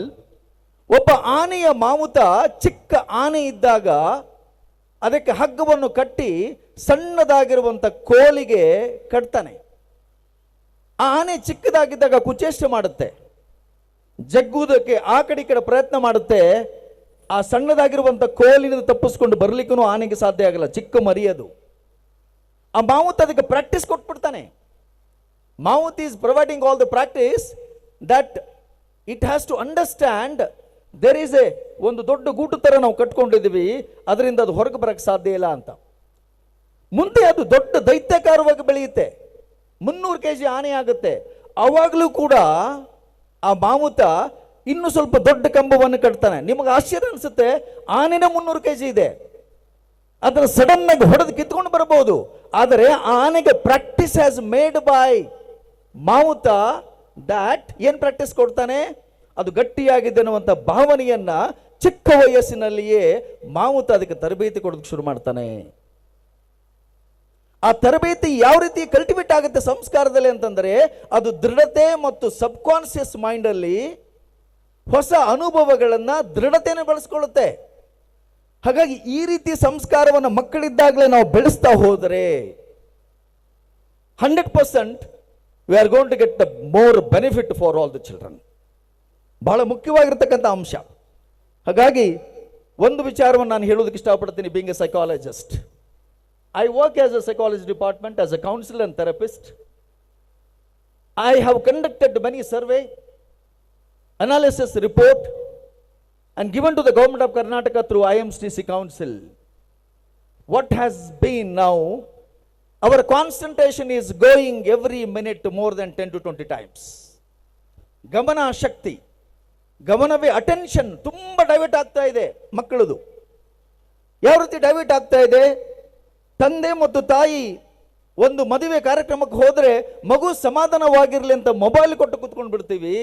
ಒಬ್ಬ ಆನೆಯ ಮಾವುತ ಚಿಕ್ಕ ಆನೆ ಇದ್ದಾಗ ಅದಕ್ಕೆ ಹಗ್ಗವನ್ನು ಕಟ್ಟಿ ಸಣ್ಣದಾಗಿರುವಂಥ ಕೋಲಿಗೆ ಕಟ್ತಾನೆ. ಆ ಆನೆ ಚಿಕ್ಕದಾಗಿದ್ದಾಗ ಕುಚೇಷ್ಟೆ ಮಾಡುತ್ತೆ, ಜಗ್ಗುವುದಕ್ಕೆ ಆ ಕಡೆ ಈ ಕಡೆ ಪ್ರಯತ್ನ ಮಾಡುತ್ತೆ. ಆ ಸಣ್ಣದಾಗಿರುವಂಥ ಕೋಲಿನಿಂದ ತಪ್ಪಿಸ್ಕೊಂಡು ಬರ್ಲಿಕ್ಕೂ ಆನೆಗೆ ಸಾಧ್ಯ ಆಗಲ್ಲ, ಚಿಕ್ಕ ಮರಿ ಅದು. ಆ ಮಾವುತ ಅದಕ್ಕೆ ಪ್ರಾಕ್ಟೀಸ್ ಕೊಟ್ಬಿಡ್ತಾನೆ. Mavut is providing all the practice that it has to understand there is a ಒಂದು ದೊಡ್ಡ ಗೂಟು ಥರ ನಾವು ಕಟ್ಕೊಂಡಿದ್ದೀವಿ, ಅದರಿಂದ ಅದು ಹೊರಗೆ ಬರಕ್ಕೆ ಸಾಧ್ಯ ಇಲ್ಲ ಅಂತ. ಮುಂದೆ ಅದು ದೊಡ್ಡ ದೈತ್ಯಕಾರವಾಗಿ ಬೆಳೆಯುತ್ತೆ, 300 kg ಆನೆ ಆಗುತ್ತೆ. ಆವಾಗಲೂ ಕೂಡ ಆ ಮಾವುತ ಇನ್ನು ಸ್ವಲ್ಪ ದೊಡ್ಡ ಕಂಬವನ್ನು ಕಟ್ತಾನೆ. ನಿಮಗೆ ಆಶ್ಚರ್ಯ ಅನಿಸುತ್ತೆ, ಆನೆನ 300 kg ಇದೆ, ಅದನ್ನು ಸಡನ್ ಆಗಿ ಹೊಡೆದು ಕಿತ್ಕೊಂಡು ಬರಬಹುದು. ಆದರೆ ಆ ಆನೆಗೆ ಪ್ರಾಕ್ಟೀಸ್ ಹ್ಯಾಸ್ ಮೇಡ್ ಬೈ ಮಾವುತ ದಾಟ್ ಏನ್ ಪ್ರಾಕ್ಟೀಸ್ ಕೊಡ್ತಾನೆ, ಅದು ಗಟ್ಟಿಯಾಗಿದೆ ಅನ್ನುವಂಥ ಭಾವನೆಯನ್ನ ಚಿಕ್ಕ ವಯಸ್ಸಿನಲ್ಲಿಯೇ ಮಾವುತ ಅದಕ್ಕೆ ತರಬೇತಿ ಕೊಡೋದಕ್ಕೆ ಶುರು ಮಾಡ್ತಾನೆ. ಆ ತರಬೇತಿ ಯಾವ ರೀತಿ ಕಲ್ಟಿವೇಟ್ ಆಗುತ್ತೆ ಸಂಸ್ಕಾರದಲ್ಲಿ ಅಂತಂದ್ರೆ, ಅದು ದೃಢತೆ ಮತ್ತು ಸಬ್ಕಾನ್ಶಿಯಸ್ ಮೈಂಡ್ ಅಲ್ಲಿ ಹೊಸ ಅನುಭವಗಳನ್ನ ದೃಢತೆಯನ್ನು ಬೆಳೆಸ್ಕೊಳ್ಳುತ್ತೆ. ಹಾಗಾಗಿ ಈ ರೀತಿ ಸಂಸ್ಕಾರವನ್ನು ಮಕ್ಕಳಿದ್ದಾಗಲೇ ನಾವು ಬೆಳೆಸ್ತಾ ಹೋದರೆ 100% we are going to get the more benefit for all the children. ಬಹಳ ಮುಖ್ಯವಾಗಿರ್ತಕ್ಕಂಥ ಅಂಶ. ಹಾಗಾಗಿ ಒಂದು ವಿಚಾರವನ್ನು ನಾನು ಹೇಳೋದಕ್ಕೆ ಇಷ್ಟಪಡ್ತೀನಿ. Being A psychologist, I work as a psychology department as a counselor and therapist. I have conducted many survey, analysis report and given to the government of Karnataka through IMCC council. What has been now, our concentration is going every minute more than 10 to 20 times. ಗಮನ ಶಕ್ತಿ, ಗಮನವೇ attention ತುಂಬ divert ಆಗ್ತಾ ಇದೆ ಮಕ್ಕಳದು. ಯಾವ ರೀತಿ divert ಆಗ್ತಾ ಇದೆ, ತಂದೆ ಮತ್ತು ತಾಯಿ ಒಂದು ಮದುವೆ ಕಾರ್ಯಕ್ರಮಕ್ಕೆ ಹೋದ್ರೆ ಮಗು ಸಮಾಧಾನವಾಗಿರ್ಲಿ ಅಂತ ಮೊಬೈಲ್ ಕೊಟ್ಟು ಕೂತ್ಕೊಂಡು ಬಿಡ್ತೀವಿ,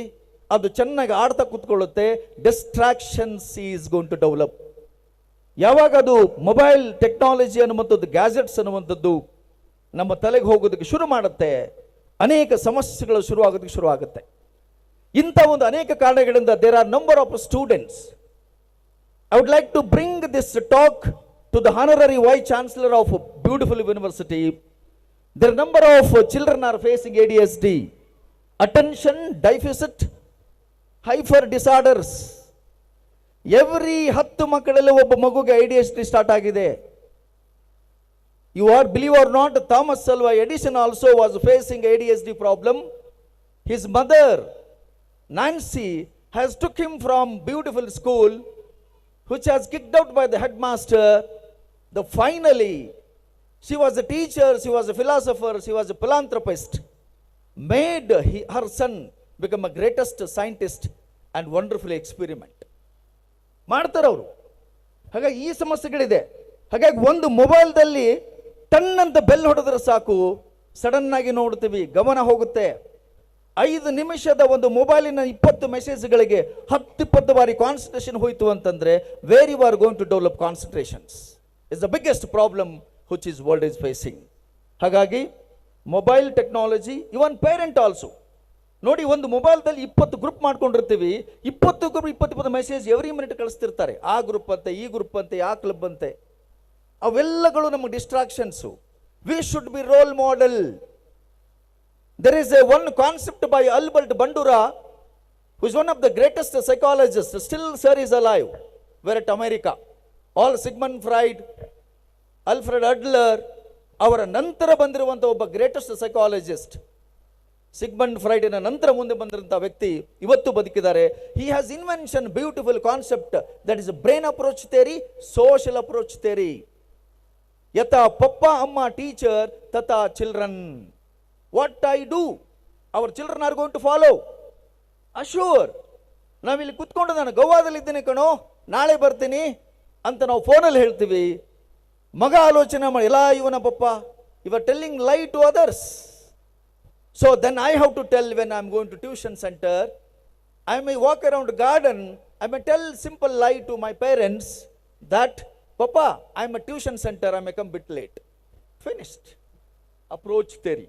ಅದು ಚೆನ್ನಾಗಿ ಆಡ್ತಾ ಕೂತ್ಕೊಳ್ಳುತ್ತೆ. Distractions is going to develop. ಯಾವಾಗ ಅದು ಮೊಬೈಲ್ ಟೆಕ್ನಾಲಜಿ ಅನ್ನುವಂಥದ್ದು, ಗ್ಯಾಜೆಟ್ಸ್ ಅನ್ನುವಂಥದ್ದು ನಮ್ಮ ತಲೆಗೆ ಹೋಗೋದಕ್ಕೆ ಶುರು ಮಾಡುತ್ತೆ, ಅನೇಕ ಸಮಸ್ಯೆಗಳು ಶುರು ಆಗೋದಕ್ಕೆ ಶುರು ಆಗುತ್ತೆ. ಇಂಥ ಒಂದು ಅನೇಕ ಕಾರಣಗಳಿಂದ there are number of students. I would like to bring this talk to the honorary vice chancellor of a beautiful university. Their number of children are facing ADHD, attention deficit hyper disorders. Every 10 ಮಕ್ಕಳಲ್ಲಿ ಒಬ್ಬ ಮಗುಗೆ ADHD start ಆಗಿದೆ. You are, believe or not, Thomas Alva Edison also was facing ADHD problem. His mother Nancy has took him from beautiful school which has kicked out by the headmaster. Finally, she was a teacher, she was a philosopher, she was a philanthropist, made her son become a greatest scientist and wonderful experiment. ಮಾಡ್ತಾರೆ ಅವರು. ಹಾಗಾಗಿ ಈ ಸಮಸ್ಯೆಗಳಿದೆ. ಹಾಗಾಗಿ ಒಂದು ಮೊಬೈಲ್ದಲ್ಲಿ ಟನ್ನಂತ bell ಹೊಡೆದ್ರೆ ಸಾಕು, sudden ಆಗಿ ನೋಡ್ತೀವಿ, ಗಮನ ಹೋಗುತ್ತೆ. 5 ನಿಮಿಷದ ಒಂದು ಮೊಬೈಲಿನ 20 ಮೆಸೇಜ್ಗಳಿಗೆ 10-20 ಬಾರಿ ಕಾನ್ಸಂಟ್ರೇಷನ್ ಹೋಯಿತು ಅಂತಂದ್ರೆ, where you are going to develop concentrations is the biggest problem which is world is facing. ಹಾಗಾಗಿ ಮೊಬೈಲ್ ಟೆಕ್ನಾಲಜಿ, ಇವನ್ ಪೇರೆಂಟ್ ಆಲ್ಸೋ ನೋಡಿ, ಒಂದು ಮೊಬೈಲ್ದಲ್ಲಿ 20 ಗ್ರೂಪ್ ಮಾಡ್ಕೊಂಡಿರ್ತೀವಿ, 20 ಗ್ರೂಪ್ 20 ಮೆಸೇಜ್ ಎವ್ರಿ ಮಿನಿಟ್ ಕಳಿಸ್ತಿರ್ತಾರೆ. ಆ ಗ್ರೂಪ್ ಅಂತೆ, ಈ ಗ್ರೂಪ್ ಅಂತೆ, ಆ ಕ್ಲಬ್ ಅಂತೆ. ಅವೆಲ್ಲಗಳು ನಮಗೆ distractions. We should be role model. There is one concept by Albert Bandura, who is one of the greatest psychologists. Still, sir is alive. We're at America. All Sigmund Freud, Alfred Adler, ಅವರ ನಂತರ ಬಂದಿರುವಂಥ ಒಬ್ಬ greatest psychologist. Sigmund ಫ್ರೈಡಿನ ನಂತರ ಮುಂದೆ ಬಂದಿರುವಂಥ ವ್ಯಕ್ತಿ ಇವತ್ತು ಬದುಕಿದ್ದಾರೆ. He has invention beautiful concept that is brain approach theory, social approach theory. ಯಥಾ ಪಪ್ಪ ಅಮ್ಮ ಟೀಚರ್ ತಥಾ children. What I do, our children are going to follow. Assure, ನಾವಿಲ್ಲಿ ಕುತ್ಕೊಂಡು ನಾನು ಗೋವಾದಲ್ಲಿ ಇದ್ದೇನೆ ಕಣೋ, ನಾಳೆ ಬರ್ತೀನಿ ಅಂತ ನಾವು ಫೋನಲ್ಲಿ ಹೇಳ್ತೀವಿ. ಮಗ ಆಲೋಚನೆ ಮಾಡಿ, ಎಲ್ಲ ಇವನ ಪಪ್ಪ, you are telling lie to others. So then I have to tell when I am going to tuition centre, I may walk around garden I may tell simple lie to my parents that, Papa, I'm a tuition center, I may come bit late. Finished. Approach theory.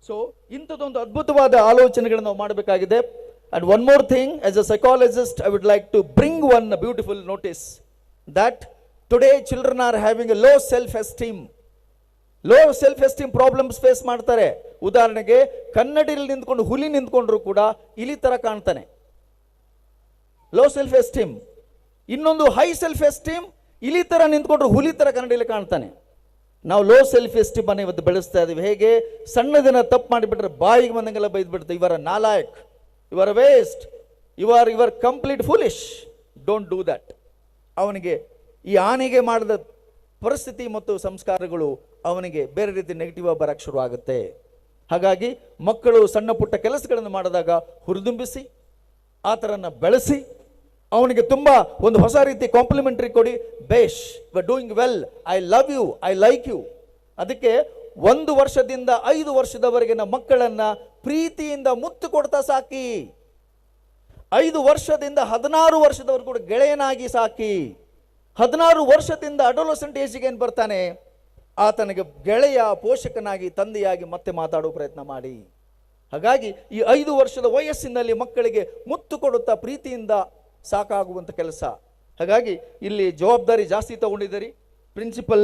So ಇಂಥದ್ದೊಂದು ಅದ್ಭುತವಾದ ಆಲೋಚನೆಗಳನ್ನು ನಾವು ಮಾಡಬೇಕಾಗಿದೆ. And one more thing, as a psychologist I would like to bring one beautiful notice that today children are having a low self esteem. Low self esteem problems face ಮಾಡ್ತಾರೆ. ಉದಾಹರಣೆಗೆ ಕನ್ನಡಿಯಲ್ಲಿ ನಿಂತ್ಕೊಂಡು ಹುಲಿ ನಿಂತ್ಕೊಂಡ್ರು ಕೂಡ ಇಲಿ ತರ ಕಾಣ್ತಾನೆ, ಲೋ ಸೆಲ್ಫ್ ಎಸ್ಟೀಮ್. ಇನ್ನೊಂದು ಹೈ ಸೆಲ್ಫ್ ಎಸ್ಟೀಮ್, ಇಲಿ ತರ ನಿಂತ್ಕೊಂಡ್ರು ಹುಲಿ ತರ ಕನ್ನಡಿಯಲ್ಲಿ ಕಾಣ್ತಾನೆ. ನಾವು ಲೋ ಸೆಲ್ಫ್ ಎಸ್ಟೀಮ್ ಅನ್ನು ಇವತ್ತು ಬೆಳೆಸ್ತಾ ಇದ್ದೀವಿ. ಹೇಗೆ? ಸಣ್ಣ ದಿನ ತಪ್ಪು ಮಾಡಿಬಿಟ್ರೆ ಬಾಯಿಗೆ ಬಂದಂಗೆಲ್ಲ ಬೈದ್ಬಿಡ್ತಾರೆ, ಇವರ ನಾಲಾಯಕ್, ಇವರ ವೇಸ್ಟ್, ಇವರ್ complete foolish. Don't do that. ಅವನಿಗೆ ಈ ಆನೆಗೆ ಮಾಡಿದ ಪರಿಸ್ಥಿತಿ ಮತ್ತು ಸಂಸ್ಕಾರಗಳು ಅವನಿಗೆ ಬೇರೆ ರೀತಿ ನೆಗೆಟಿವ್ ಆಗಿ ಬರಕ್ಕೆ ಶುರು ಆಗುತ್ತೆ. ಹಾಗಾಗಿ ಮಕ್ಕಳು ಸಣ್ಣ ಪುಟ್ಟ ಕೆಲಸಗಳನ್ನು ಮಾಡಿದಾಗ ಹುರಿದುಂಬಿಸಿ ಆ ಥರನ ಬೆಳೆಸಿ ಅವನಿಗೆ ತುಂಬ ಒಂದು ಹೊಸ ರೀತಿ ಕಾಂಪ್ಲಿಮೆಂಟ್ರಿ ಕೊಡಿ. ಬೇಷ್, you are doing well, I love you, I like you. ಅದಕ್ಕೆ 1 ವರ್ಷದಿಂದ 5 ವರ್ಷದವರೆಗಿನ ಮಕ್ಕಳನ್ನ ಪ್ರೀತಿಯಿಂದ ಮುತ್ತು ಕೊಡ್ತಾ ಸಾಕಿ. 5 ವರ್ಷದಿಂದ 16 ವರ್ಷದವರೆಗೂ ಕೂಡ ಗೆಳೆಯನಾಗಿ ಸಾಕಿ. 16 ವರ್ಷದಿಂದ ಅಡೋಲಸೆಂಟ್ ಏಜಿಗೆ ಏನು ಬರ್ತಾನೆ, ಆತನಿಗೆ ಗೆಳೆಯ, ಪೋಷಕನಾಗಿ, ತಂದೆಯಾಗಿ ಮತ್ತೆ ಮಾತಾಡೋ ಪ್ರಯತ್ನ ಮಾಡಿ. ಹಾಗಾಗಿ ಈ 5 ವರ್ಷದ ವಯಸ್ಸಿನಲ್ಲಿ ಮಕ್ಕಳಿಗೆ ಮುತ್ತು ಕೊಡುತ್ತಾ ಪ್ರೀತಿಯಿಂದ ಸಾಕಾಗುವಂಥ ಕೆಲಸ. ಹಾಗಾಗಿ ಇಲ್ಲಿ ಜವಾಬ್ದಾರಿ ಜಾಸ್ತಿ ತಗೊಂಡಿದ್ದೀರಿ. ಪ್ರಿನ್ಸಿಪಲ್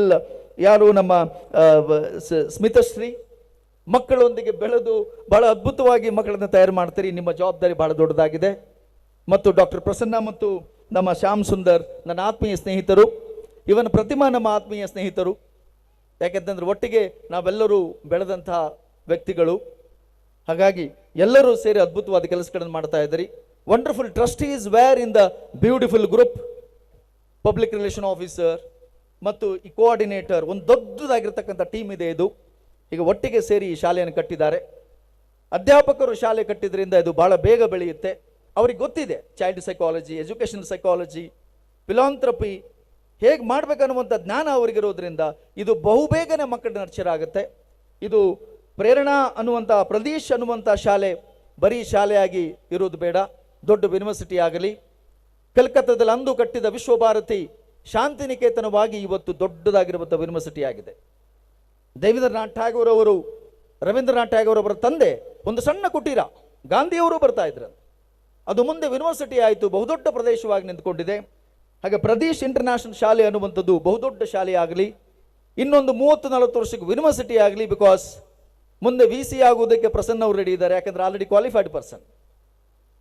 ಯಾರು ನಮ್ಮ ಸ್ಮಿತಶ್ರೀ, ಮಕ್ಕಳೊಂದಿಗೆ ಬೆಳೆದು ಬಹಳ ಅದ್ಭುತವಾಗಿ ಮಕ್ಕಳನ್ನು ತಯಾರು ಮಾಡ್ತೀರಿ. ನಿಮ್ಮ ಜವಾಬ್ದಾರಿ ಬಹಳ ದೊಡ್ಡದಾಗಿದೆ. ಮತ್ತು ಡಾಕ್ಟರ್ ಪ್ರಸನ್ನ ಮತ್ತು ನಮ್ಮ ಶ್ಯಾಮ್ ಸುಂದರ್ ನನ್ನ ಆತ್ಮೀಯ ಸ್ನೇಹಿತರು, ಇವನ ಪ್ರತಿಮಾ ನಮ್ಮ ಆತ್ಮೀಯ ಸ್ನೇಹಿತರು. ಯಾಕೆಂತಂದ್ರೆ ಒಟ್ಟಿಗೆ ನಾವೆಲ್ಲರೂ ಬೆಳೆದಂತಹ ವ್ಯಕ್ತಿಗಳು. ಹಾಗಾಗಿ ಎಲ್ಲರೂ ಸೇರಿ ಅದ್ಭುತವಾದ ಕೆಲಸಗಳನ್ನು ಮಾಡ್ತಾ ಇದ್ದೀರಿ. Wonderful trustees were in the beautiful group, public relation officer ಮತ್ತು ಈ ಕೋಆರ್ಡಿನೇಟರ್, ಒಂದು ದೊಡ್ಡದಾಗಿರ್ತಕ್ಕಂಥ ಟೀಮ್ ಇದೆ ಇದು. ಈಗ ಒಟ್ಟಿಗೆ ಸೇರಿ ಈ ಶಾಲೆಯನ್ನು ಕಟ್ಟಿದ್ದಾರೆ. ಅಧ್ಯಾಪಕರು ಶಾಲೆ ಕಟ್ಟಿದ್ರಿಂದ ಇದು ಬಹಳ ಬೇಗ ಬೆಳೆಯುತ್ತೆ. ಅವ್ರಿಗೆ ಗೊತ್ತಿದೆ child psychology, education psychology, philanthropy ಹೇಗೆ ಮಾಡ್ಬೇಕನ್ನುವಂಥ ಜ್ಞಾನ ಅವರಿಗಿರೋದ್ರಿಂದ ಇದು ಬಹುಬೇಗನೆ ಮಕ್ಕಳ ನರ್ಚರ್ ಆಗುತ್ತೆ. ಇದು ಪ್ರೇರಣಾ ಅನ್ನುವಂಥ ಪ್ರದೇಶ್ ಅನ್ನುವಂಥ ಶಾಲೆ ಬರೀ ಶಾಲೆಯಾಗಿ ಇರೋದು ಬೇಡ, ದೊಡ್ಡ ಯೂನಿವರ್ಸಿಟಿ ಆಗಲಿ. ಕಲ್ಕತ್ತಾದಲ್ಲಿ ಅಂದು ಕಟ್ಟಿದ ವಿಶ್ವಭಾರತಿ ಶಾಂತಿನಿಕೇತನವಾಗಿ ಇವತ್ತು ದೊಡ್ಡದಾಗಿರುವಂಥ ಯೂನಿವರ್ಸಿಟಿ ಆಗಿದೆ. ರವೀಂದ್ರನಾಥ್ ಟ್ಯಾಗೋರ್ ಅವರ ತಂದೆ ಒಂದು ಸಣ್ಣ ಕುಟೀರ, ಗಾಂಧಿಯವರು ಬರ್ತಾ ಇದ್ರು, ಅದು ಮುಂದೆ ಯೂನಿವರ್ಸಿಟಿ ಆಯಿತು, ಬಹುದೊಡ್ಡ ಪ್ರದೇಶವಾಗಿ ನಿಂತ್ಕೊಂಡಿದೆ. ಹಾಗೆ ಪ್ರದೇಶ್ ಇಂಟರ್ನ್ಯಾಷನಲ್ ಶಾಲೆ ಅನ್ನುವಂಥದ್ದು ಬಹುದೊಡ್ಡ ಶಾಲೆ ಆಗಲಿ, ಇನ್ನೊಂದು 30-40 ವರ್ಷಕ್ಕೆ ಯೂನಿವರ್ಸಿಟಿ ಆಗಲಿ. ಬಿಕಾಸ್ ಮುಂದೆ VC ಆಗುವುದಕ್ಕೆ ಪ್ರಸನ್ನ ಅವರು ರೆಡಿ ಇದ್ದಾರೆ, ಯಾಕಂದ್ರೆ ಆಲ್ರೆಡಿ ಕ್ವಾಲಿಫೈಡ್ ಪರ್ಸನ್.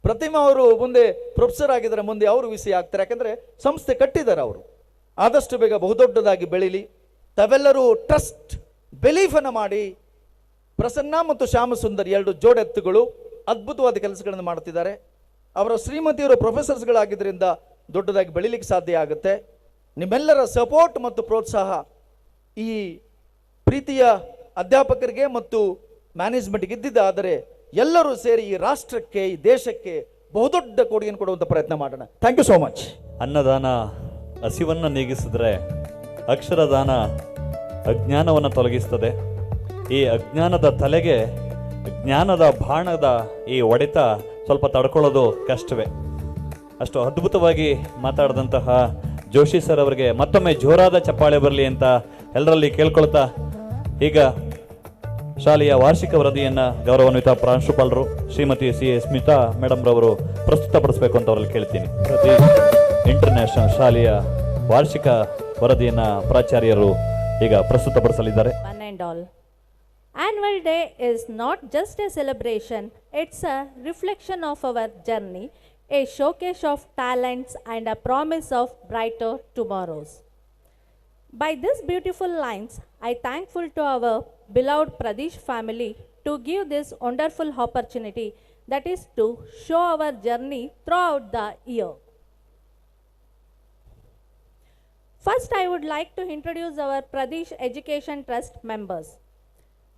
ಪ್ರತಿಮಾ ಅವರು ಮುಂದೆ ಪ್ರೊಫೆಸರ್ ಆಗಿದ್ದಾರೆ, ಮುಂದೆ ಅವರು VC ಆಗ್ತಾರೆ, ಯಾಕಂದ್ರೆ ಸಂಸ್ಥೆ ಕಟ್ಟಿದ್ದಾರೆ ಅವರು. ಆದಷ್ಟು ಬೇಗ ಬಹುದೊಡ್ಡದಾಗಿ ಬೆಳೀಲಿ. ತಾವೆಲ್ಲರೂ ಟ್ರಸ್ಟ್, ಬಿಲೀಫ್ ಅನ್ನು ಮಾಡಿ. ಪ್ರಸನ್ನ ಮತ್ತು ಶ್ಯಾಮಸುಂದರ್ 2 ಜೋಡೆತ್ತುಗಳು ಅದ್ಭುತವಾದ ಕೆಲಸಗಳನ್ನು ಮಾಡ್ತಿದ್ದಾರೆ. ಅವರ ಶ್ರೀಮತಿಯವರು ಪ್ರೊಫೆಸರ್ಸ್ಗಳಾಗಿದ್ದರಿಂದ ದೊಡ್ಡದಾಗಿ ಬೆಳೀಲಿಕ್ಕೆ ಸಾಧ್ಯ ಆಗುತ್ತೆ. ನಿಮ್ಮೆಲ್ಲರ ಸಪೋರ್ಟ್ ಮತ್ತು ಪ್ರೋತ್ಸಾಹ ಈ ಪ್ರೀತಿಯ ಅಧ್ಯಾಪಕರಿಗೆ ಮತ್ತು ಮ್ಯಾನೇಜ್ಮೆಂಟ್ಗೆ ಇದ್ದಿದ್ದಾದರೆ ಎಲ್ಲರೂ ಸೇರಿ ಈ ರಾಷ್ಟ್ರಕ್ಕೆ, ಈ ದೇಶಕ್ಕೆ ಬಹುದೊಡ್ಡ ಕೊಡುಗೆಯನ್ನು ಕೊಡುವಂಥ ಪ್ರಯತ್ನ ಮಾಡೋಣ. Thank you so much. ಅನ್ನದಾನ ಹಸಿವನ್ನು ನೀಗಿಸಿದ್ರೆ, ಅಕ್ಷರದಾನ ಅಜ್ಞಾನವನ್ನು ತೊಲಗಿಸ್ತದೆ. ಈ ಅಜ್ಞಾನದ ತಲೆಗೆ ಜ್ಞಾನದ ಬಾಣದ ಈ ಹೊಡೆತ ಸ್ವಲ್ಪ ತಡ್ಕೊಳ್ಳೋದು ಕಷ್ಟವೇ. ಅಷ್ಟು ಅದ್ಭುತವಾಗಿ ಮಾತಾಡಿದಂತಹ ಜೋಶಿ ಸರ್ ಅವರಿಗೆ ಮತ್ತೊಮ್ಮೆ ಜೋರಾದ ಚಪ್ಪಾಳೆ ಬರಲಿ ಅಂತ ಎಲ್ಲರಲ್ಲಿ ಕೇಳ್ಕೊಳ್ತಾ, ಈಗ ಶಾಲೆಯ ವಾರ್ಷಿಕ ವರದಿಯನ್ನು ಗೌರವಾನ್ವಿತ ಪ್ರಾಂಶುಪಾಲರು ಶ್ರೀಮತಿ CA ಸ್ಮಿತಾ ಮೇಡಮ್ ರವರು ಪ್ರಸ್ತುತಪಡಿಸಬೇಕು ಅಂತ ಅವರಲ್ಲಿ ಕೇಳ್ತೀನಿ. ಇಂಟರ್ನ್ಯಾಷನಲ್ ಶಾಲೆಯ ವಾರ್ಷಿಕ ವರದಿಯನ್ನು ಪ್ರಾಚಾರ್ಯರು ಈಗ ಪ್ರಸ್ತುತಪಡಿಸಲಿದ್ದಾರೆ. One and all. Annual Day is not just a celebration, it's a reflection of our journey, a showcase of talents and a promise of brighter tomorrows. By these beautiful lines, I thankful to our beloved Pradesh family to give this wonderful opportunity, that is to show our journey throughout the year. First, I would like to introduce our Pradesh Education Trust members.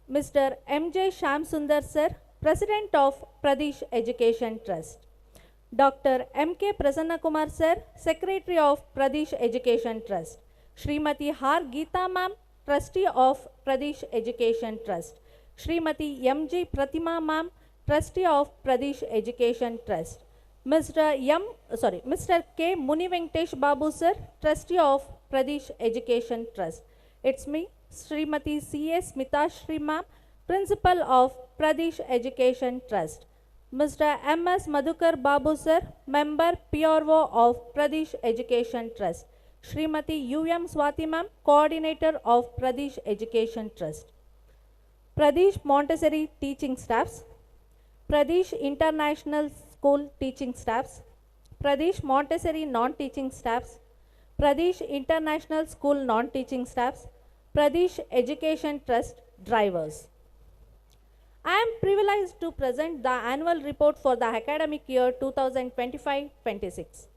Mr. M.J. Shamsundar Sir, President of Pradesh Education Trust. Dr. M.K. Prasanna Kumar Sir, Secretary of Pradesh Education Trust. Srimati R. Geeta Ma'am, Trustee of Pradesh Education Trust. Srimati M.J. Pratima Ma'am, Trustee of Pradesh Education Trust. Mr. K. Muni Venkatesh Babu sir, Trustee of Pradesh Education Trust. It's me, Srimati C.S. Smita Shri ma'am, Principal of Pradesh Education Trust. Mr. M.S. Madhukar Babu sir, Member PRO of Pradesh Education Trust. Srimati U.M. Swati ma'am, Coordinator of Pradesh Education Trust. Pradesh Montessori Teaching Staffs, Pradesh International School Teaching Staffs, Pradesh Montessori Non-Teaching Staffs, Pradesh International School Non-Teaching Staffs, Pradesh Education Trust Drivers. I am privileged to present the annual report for the academic year 2025-26.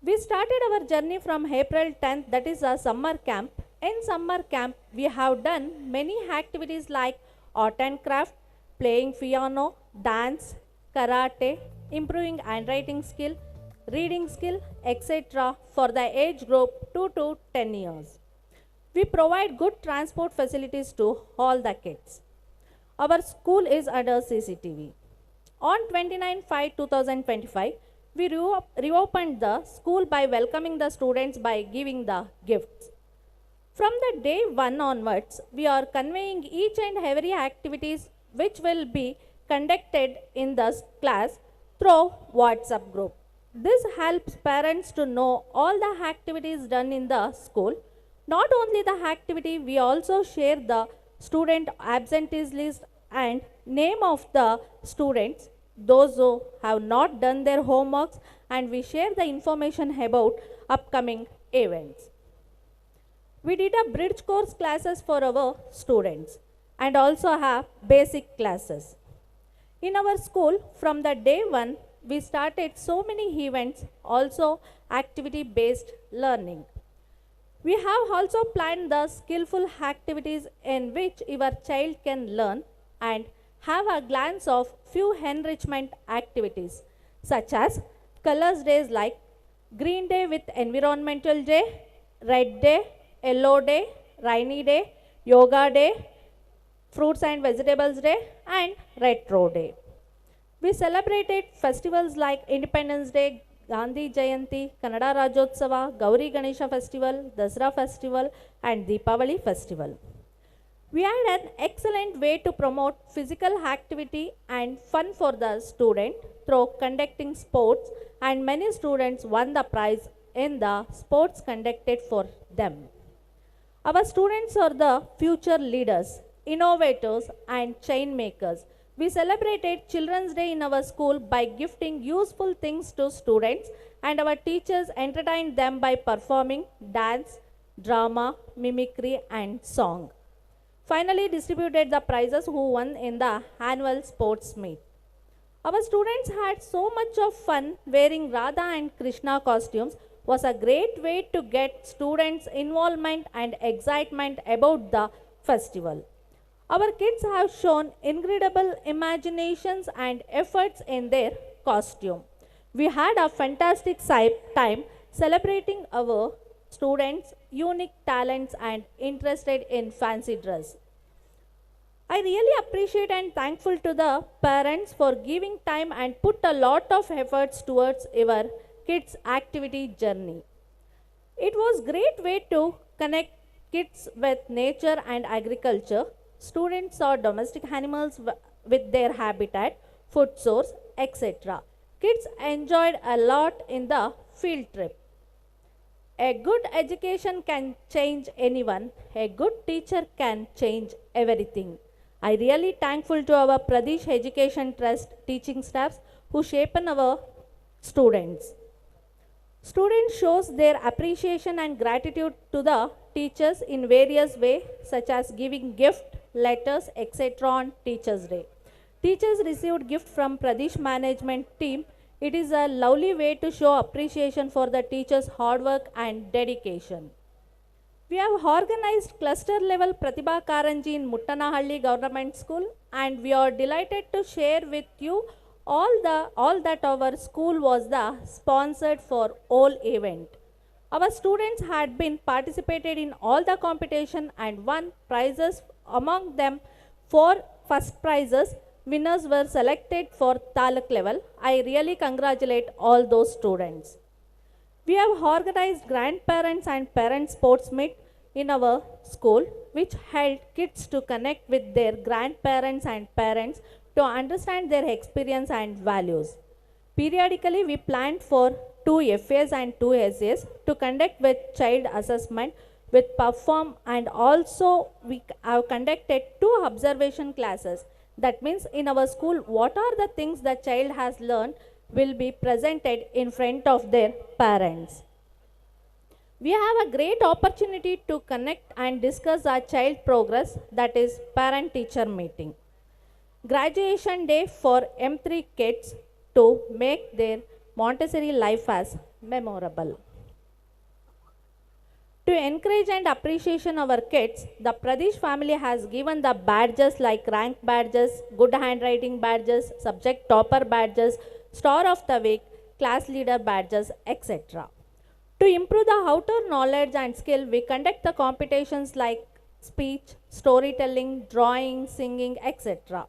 We started our journey from April 10th, that is a summer camp. In summer camp, we have done many activities like art and craft, playing piano, dance, karate, improving handwriting skill, reading skill, etc. for the age group 2 to 10 years. We provide good transport facilities to all the kids. Our school is under CCTV. On 29/5/2025, we reopened the school by welcoming the students by giving the gifts. From the day 1 onwards, we are conveying each and every activities which will be conducted in the class through WhatsApp group. This helps parents to know all the activities done in the school. Not only the activity, we also share the student absentees list and name of the students, those who have not done their homeworks, and we share the information about upcoming events. We did a bridge course classes for our students and also have basic classes. In our school, from the day 1, we started so many events, also activity-based learning. We have also planned the skillful activities in which your child can learn and have a glance of few enrichment activities such as colors days like Green Day with Environmental Day, Red Day, Yellow Day, Rainy Day, Yoga Day, Fruits and Vegetables Day, and Retro Day. We celebrated festivals like Independence Day, Gandhi Jayanti, Kannada Rajotsava, Gauri Ganesha Festival, Dasra Festival, and Deepavali Festival. We had an excellent way to promote physical activity and fun for the student through conducting sports, and many students won the prize in the sports conducted for them. Our students are the future leaders, innovators, and chain makers. We celebrated Children's Day in our school by gifting useful things to students, and our teachers entertained them by performing dance, drama, mimicry, and song. Finally, distributed the prizes who won in the annual sports meet. Our students had so much of fun wearing Radha and Krishna costumes. Was a great way to get students' involvement and excitement about the festival. Our kids have shown incredible imaginations and efforts in their costume. We had a fantastic time celebrating our students' unique talents and interested in fancy dress. I really appreciate and thankful to the parents for giving time and put a lot of efforts towards our kids' activity journey. It was great way to connect kids with nature and agriculture. Students saw domestic animals with their habitat, food source, etc. Kids enjoyed a lot in the field trip. A good education can change anyone. A good teacher can change everything. I really thankful to our Pradesh Education Trust teaching staffs who shape our students. Students shows their appreciation and gratitude to the teachers in various ways, such as giving gift, letters, etc. on Teachers' Day. Teachers received gift from Pradesh management team. It is a lovely way to show appreciation for the teachers' hard work and dedication. We have organized cluster level Pratibha Karanji in Muttanahalli Government School, and we are delighted to share with you all that our school was the sponsored for all event. Our students had been participated in all the competition and won prizes, among them 4 first prizes, winners were selected for taluk level. I really congratulate all those students. We have organized grandparents and parents sports meet in our school, which helped kids to connect with their grandparents and parents to understand their experience and values. Periodically, we planned for 2 FAs and 2 SAs to conduct with child assessment with perform, and also we have conducted 2 observation classes. That means in our school, what are the things the child has learned will be presented in front of their parents. We have a great opportunity to connect and discuss our child progress, that is parent teacher meeting. Graduation day for M3 kids to make their Montessori life as memorable. To encourage and appreciation our kids, the Pradesh family has given the badges like rank badges, good handwriting badges, subject topper badges, star of the week, class leader badges, etc. To improve the outer knowledge and skill, we conduct the competitions like speech, storytelling, drawing, singing, etc.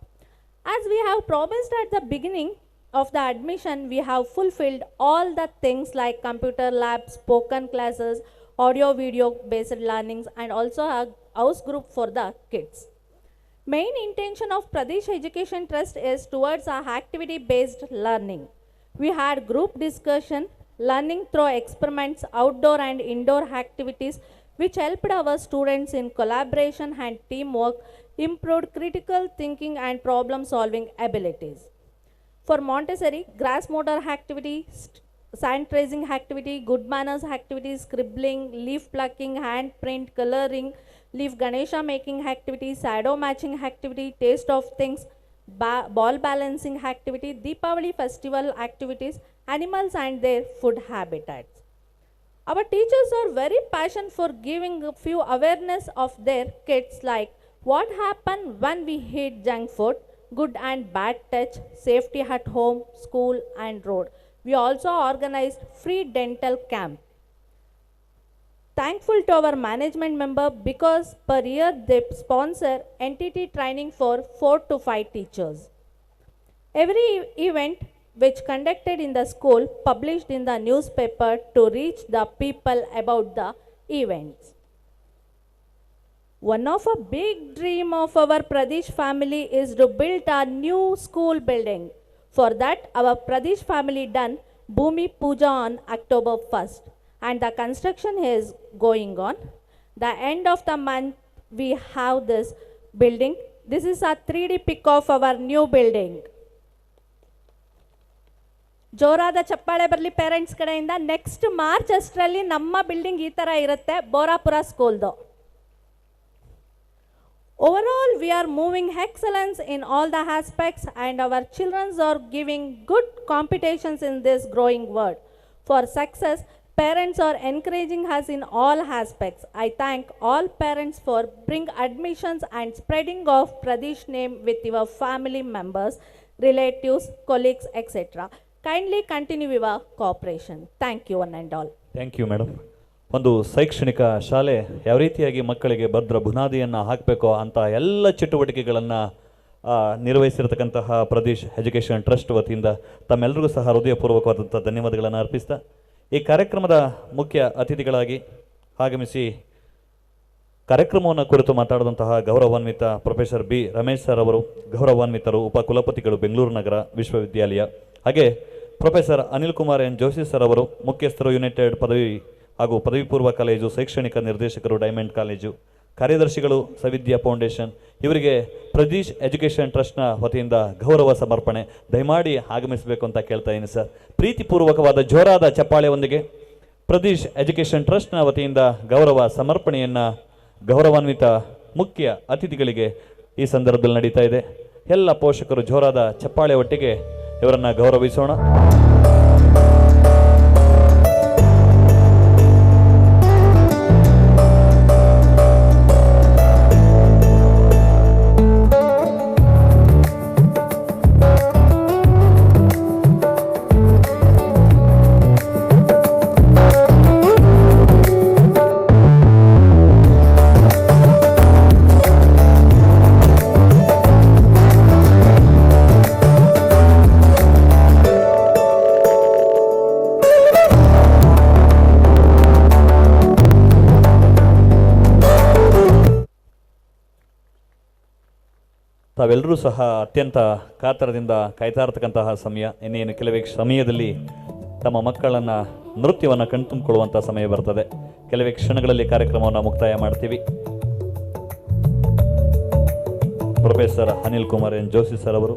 As we have promised at the beginning of the admission, we have fulfilled all the things like computer labs, spoken classes, audio video based learnings, and also a house group for the kids. Main intention of Pradesh Education Trust is towards a activity based learning. We had group discussion, learning through experiments, outdoor and indoor activities, which helped our students in collaboration and teamwork, improved critical thinking and problem solving abilities. For Montessori, grass motor activity, sand tracing activity, good manners activity, scribbling, leaf plucking, hand print, coloring, leaf Ganesha making activity, shadow matching activity, taste of things, ball balancing activity, Deepavali festival activities, animals and their food habitats. Our teachers are very passionate for giving a few awareness of their kids, like what happens when we eat junk food, good and bad touch, safety at home, school and road. We also organized free dental camp. Thankful to our management member because per year they sponsor entity training for 4 to 5 teachers. Every event which conducted in the school published in the newspaper to reach the people about the events. One of a big dream of our Pradesh family is to build a new school building. For that, our Pradesh family done Bhumi Puja on October 1st, and the construction is going on. The end of the month, we have this building. This is a 3D pic of our new building. ಜೋರಾದ ಚಪ್ಪಾಳೆ ಬರಲಿ parents ಕಡೆಯಿಂದ. Next March ಅಷ್ಟರಲ್ಲಿ ನಮ್ಮ building ಈ ಥರ ಇರುತ್ತೆ, Borapura ಸ್ಕೂಲ್ದು. Overall, we are moving excellence in all the aspects, and our children are giving good competitions in this growing world. For success, parents are encouraging us in all aspects. I thank all parents for bring admissions and spreading of Pradesh name with your family members, relatives, colleagues, etc. Kindly continue your cooperation. Thank you one and all. Thank you madam. ಒಂದು ಶೈಕ್ಷಣಿಕ ಶಾಲೆ ಯಾವ ರೀತಿಯಾಗಿ ಮಕ್ಕಳಿಗೆ ಭದ್ರ ಬುನಾದಿಯನ್ನು ಹಾಕಬೇಕೋ ಅಂಥ ಎಲ್ಲ ಚಟುವಟಿಕೆಗಳನ್ನು ನಿರ್ವಹಿಸಿರತಕ್ಕಂತಹ Pradesh education trust ವತಿಯಿಂದ ತಮ್ಮೆಲ್ಲರಿಗೂ ಸಹ ಹೃದಯಪೂರ್ವಕವಾದಂಥ ಧನ್ಯವಾದಗಳನ್ನು ಅರ್ಪಿಸ್ತಾ, ಈ ಕಾರ್ಯಕ್ರಮದ ಮುಖ್ಯ ಅತಿಥಿಗಳಾಗಿ ಆಗಮಿಸಿ ಕಾರ್ಯಕ್ರಮವನ್ನು ಕುರಿತು ಮಾತಾಡಿದಂತಹ ಗೌರವಾನ್ವಿತ ಪ್ರೊಫೆಸರ್ ಬಿ ರಮೇಶ್ ಸರ್ ಅವರು, ಗೌರವಾನ್ವಿತರು ಉಪಕುಲಪತಿಗಳು ಬೆಂಗಳೂರು ನಗರ ವಿಶ್ವವಿದ್ಯಾಲಯ, ಹಾಗೆ professor Anil Kumar N Joshi sir ಅವರು, ಮುಖ್ಯಸ್ಥರು ಯುನೈಟೆಡ್ ಪದವಿ ಹಾಗೂ ಪದವಿ ಪೂರ್ವ ಕಾಲೇಜು, ಶೈಕ್ಷಣಿಕ ನಿರ್ದೇಶಕರು ಡೈಮಂಡ್ ಕಾಲೇಜು, ಕಾರ್ಯದರ್ಶಿಗಳು ಸವಿದ್ಯಾ ಫೌಂಡೇಶನ್, ಇವರಿಗೆ ಪ್ರದೇಶ್ ಎಜುಕೇಷನ್ ಟ್ರಸ್ಟ್ನ ವತಿಯಿಂದ ಗೌರವ ಸಮರ್ಪಣೆ ದಯಮಾಡಿ ಆಗಮಿಸಬೇಕು ಅಂತ ಕೇಳ್ತಾ ಇದ್ದೀನಿ ಸರ್. ಪ್ರೀತಿಪೂರ್ವಕವಾದ ಜೋರಾದ ಚಪ್ಪಾಳೆಯೊಂದಿಗೆ ಪ್ರದೇಶ್ ಎಜುಕೇಷನ್ ಟ್ರಸ್ಟ್ನ ವತಿಯಿಂದ ಗೌರವ ಸಮರ್ಪಣೆಯನ್ನು ಗೌರವಾನ್ವಿತ ಮುಖ್ಯ ಅತಿಥಿಗಳಿಗೆ ಈ ಸಂದರ್ಭದಲ್ಲಿ ನಡೀತಾ ಇದೆ. ಎಲ್ಲ ಪೋಷಕರು ಜೋರಾದ ಚಪ್ಪಾಳೆ ಒಟ್ಟಿಗೆ ಇವರನ್ನು ಗೌರವಿಸೋಣ. ತಾವೆಲ್ಲರೂ ಸಹ ಅತ್ಯಂತ ಕಾತರದಿಂದ ಕಾಯ್ತಾ ಇರತಕ್ಕಂತಹ ಸಮಯ. ಇನ್ನೇನು ಕೆಲವೇ ಸಮಯದಲ್ಲಿ ತಮ್ಮ ಮಕ್ಕಳನ್ನು ನೃತ್ಯವನ್ನು ಕಣ್ತುಂಬಿಕೊಳ್ಳುವಂಥ ಸಮಯ ಬರ್ತದೆ. ಕೆಲವೇ ಕ್ಷಣಗಳಲ್ಲಿ ಕಾರ್ಯಕ್ರಮವನ್ನು ಮುಕ್ತಾಯ ಮಾಡ್ತೀವಿ. Professor Anil Kumar N Joshi sir ಅವರು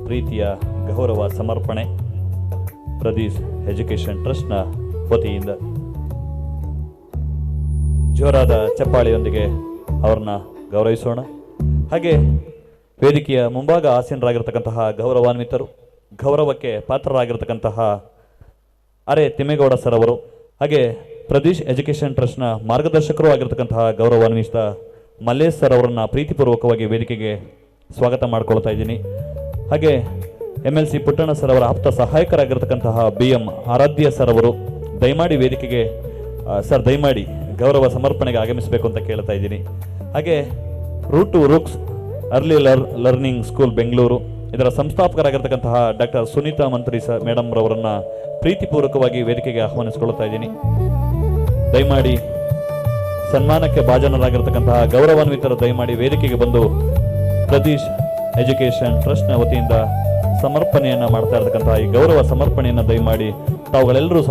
ಪ್ರೀತಿಯ ಗೌರವ ಸಮರ್ಪಣೆ ಪ್ರದೀಶ್ ಎಜುಕೇಷನ್ ಟ್ರಸ್ಟ್ನ ವತಿಯಿಂದ ಜೋರಾದ ಚಪ್ಪಾಳೆಯೊಂದಿಗೆ ಅವರನ್ನ ಗೌರವಿಸೋಣ. ಹಾಗೆ ವೇದಿಕೆಯ ಮುಂಭಾಗ ಆಸೀನರಾಗಿರ್ತಕ್ಕಂತಹ ಗೌರವಾನ್ವಿತರು, ಗೌರವಕ್ಕೆ ಪಾತ್ರರಾಗಿರ್ತಕ್ಕಂತಹ ಅರೆ ತಿಮ್ಮೇಗೌಡ ಸರ್ ಅವರು, ಹಾಗೆ ಪ್ರದೀಶ್ ಎಜುಕೇಷನ್ ಟ್ರಸ್ಟ್ನ ಮಾರ್ಗದರ್ಶಕರು ಆಗಿರ್ತಕ್ಕಂತಹ ಗೌರವಾನ್ವಿತ ಮಲ್ಲೇಶ್ ಸರ್ ಅವರನ್ನು ಪ್ರೀತಿಪೂರ್ವಕವಾಗಿ ವೇದಿಕೆಗೆ ಸ್ವಾಗತ ಮಾಡ್ಕೊಳ್ತಾ ಇದ್ದೀನಿ. ಹಾಗೆ MLC ಪುಟ್ಟಣ್ಣ ಸರ್ ಅವರ ಆಪ್ತ ಸಹಾಯಕರಾಗಿರ್ತಕ್ಕಂತಹ BM ಆರಾಧ್ಯ ಸರ್ ಅವರು ದಯಮಾಡಿ ವೇದಿಕೆಗೆ ಸರ್ ದಯಮಾಡಿ ಗೌರವ ಸಮರ್ಪಣೆಗೆ ಆಗಮಿಸಬೇಕು ಅಂತ ಕೇಳ್ತಾ ಇದ್ದೀನಿ. ಹಾಗೆ root to rooks early learning school Bengaluru ಇದರ ಸಂಸ್ಥಾಪಕರಾಗಿರ್ತಕ್ಕಂತಹ ಡಾಕ್ಟರ್ ಸುನೀತಾ ಮಂತ್ರಿ ಸರ್ ಮೇಡಮ್ ರವರನ್ನು ಪ್ರೀತಿಪೂರ್ವಕವಾಗಿ ವೇದಿಕೆಗೆ ಆಹ್ವಾನಿಸಿಕೊಳ್ತಾ ಇದ್ದೀನಿ. ದಯಮಾಡಿ ಸನ್ಮಾನಕ್ಕೆ ಭಾಜನರಾಗಿರ್ತಕ್ಕಂತಹ ಗೌರವಾನ್ವಿತರು ದಯಮಾಡಿ ವೇದಿಕೆಗೆ ಬಂದು ಪ್ರದೀಶ್ ಎಜುಕೇಷನ್ ಟ್ರಸ್ಟ್ನ ವತಿಯಿಂದ ಸಮರ್ಪಣೆಯನ್ನು ಮಾಡ್ತಾ ಇರತಕ್ಕಂತಹ ಈ ಗೌರವ ಸಮರ್ಪಣೆಯನ್ನು ದಯಮಾಡಿ ತಾವುಗಳೆಲ್ಲರೂ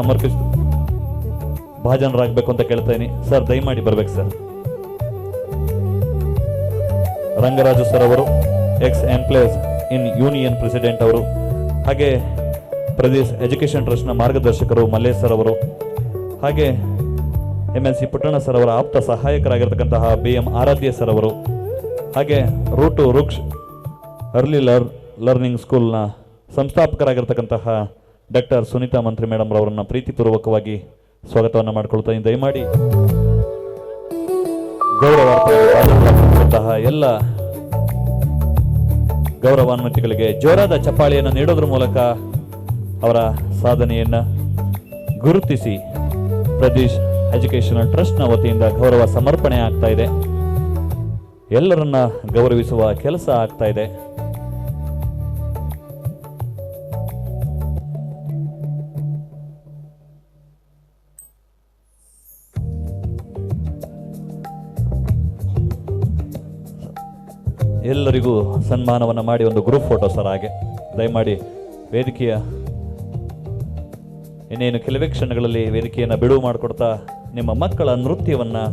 ಭಾಜನರಾಗಬೇಕು ಅಂತ ಕೇಳ್ತಾ ಇದ್ದೀನಿ. ಸರ್ ದಯಮಾಡಿ ಬರ್ಬೇಕು ಸರ್. ರಂಗರಾಜು ಸರ್ ಅವರು ಎಕ್ಸ್ ಎಂಪ್ಲಾಯೀಸ್ ಇನ್ ಯೂನಿಯನ್ ಪ್ರೆಸಿಡೆಂಟ್ ಅವರು, ಹಾಗೆ ಪ್ರದೇಶ್ ಎಜುಕೇಷನ್ ಟ್ರಸ್ಟ್ನ ಮಾರ್ಗದರ್ಶಕರು ಮಲ್ಲೇಶ್ ಸರ್ ಅವರು, ಹಾಗೆ MLC ಪುಟ್ಟಣ್ಣ ಸರ್ ಅವರ ಆಪ್ತ ಸಹಾಯಕರಾಗಿರ್ತಕ್ಕಂತಹ BM ಆರಾಧ್ಯ ಸರ್ ಅವರು, ಹಾಗೆ root to rooks early learning ಸ್ಕೂಲ್ನ ಸಂಸ್ಥಾಪಕರಾಗಿರ್ತಕ್ಕಂತಹ ಡಾಕ್ಟರ್ ಸುನೀತಾ ಮಂತ್ರಿ ಮೇಡಮ್ ರವರನ್ನು ಪ್ರೀತಿಪೂರ್ವಕವಾಗಿ ಸ್ವಾಗತವನ್ನು ಮಾಡಿಕೊಳ್ತಾ ಇದ್ದೀನಿ. ದಯಮಾಡಿ ಗೌರವಾರ್ಪಣೆಗೆ ಎಲ್ಲ ಗೌರವಾನ್ವಿತಿಗಳಿಗೆ ಜೋರಾದ ಚಪ್ಪಾಳೆಯನ್ನು ನೀಡೋದ್ರ ಮೂಲಕ ಅವರ ಸಾಧನೆಯನ್ನು ಗುರುತಿಸಿ ಪ್ರದೇಶ್ ಎಜುಕೇಷನಲ್ ಟ್ರಸ್ಟ್ನ ವತಿಯಿಂದ ಗೌರವ ಸಮರ್ಪಣೆ ಆಗ್ತಾ ಇದೆ. ಎಲ್ಲರನ್ನ ಗೌರವಿಸುವ ಕೆಲಸ ಆಗ್ತಾ ಇದೆ. ಎಲ್ಲರಿಗೂ ಸನ್ಮಾನವನ್ನು ಮಾಡಿ ಒಂದು ಗ್ರೂಪ್ ಫೋಟೋ ಸರ್. ಹಾಗೆ ದಯಮಾಡಿ ವೇದಿಕೆಯ ಇನ್ನೇನು ಕೆಲವೇ ಕ್ಷಣಗಳಲ್ಲಿ ವೇದಿಕೆಯನ್ನು ಬಿಡುವು ಮಾಡಿಕೊಡ್ತಾ ನಿಮ್ಮ ಮಕ್ಕಳ ನೃತ್ಯವನ್ನು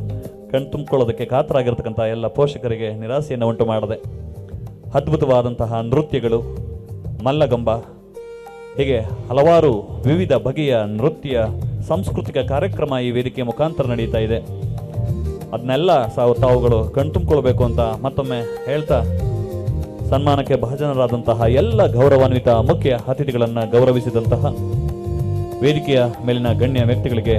ಕಣ್ತುಂಬಿಕೊಳ್ಳೋದಕ್ಕೆ ಕಾತರಾಗಿರ್ತಕ್ಕಂಥ ಎಲ್ಲ ಪೋಷಕರಿಗೆ ನಿರಾಸೆಯನ್ನು ಉಂಟು ಮಾಡದೆ ಅದ್ಭುತವಾದಂತಹ ನೃತ್ಯಗಳು, ಮಲ್ಲಗಂಬ, ಹೀಗೆ ಹಲವಾರು ವಿವಿಧ ಬಗೆಯ ನೃತ್ಯ ಸಾಂಸ್ಕೃತಿಕ ಕಾರ್ಯಕ್ರಮ ಈ ವೇದಿಕೆಯ ಮುಖಾಂತರ ನಡೀತಾ ಇದೆ. ಅದನ್ನೆಲ್ಲ ತಾವುಗಳು ಕಣ್ತುಂಬಿಕೊಳ್ಬೇಕು ಅಂತ ಮತ್ತೊಮ್ಮೆ ಹೇಳ್ತಾ ಸನ್ಮಾನಕ್ಕೆ ಭಾಜನರಾದಂತಹ ಎಲ್ಲ ಗೌರವಾನ್ವಿತ ಮುಖ್ಯ ಅತಿಥಿಗಳನ್ನು ಗೌರವಿಸಿದಂತಹ ವೇದಿಕೆಯ ಮೇಲಿನ ಗಣ್ಯ ವ್ಯಕ್ತಿಗಳಿಗೆ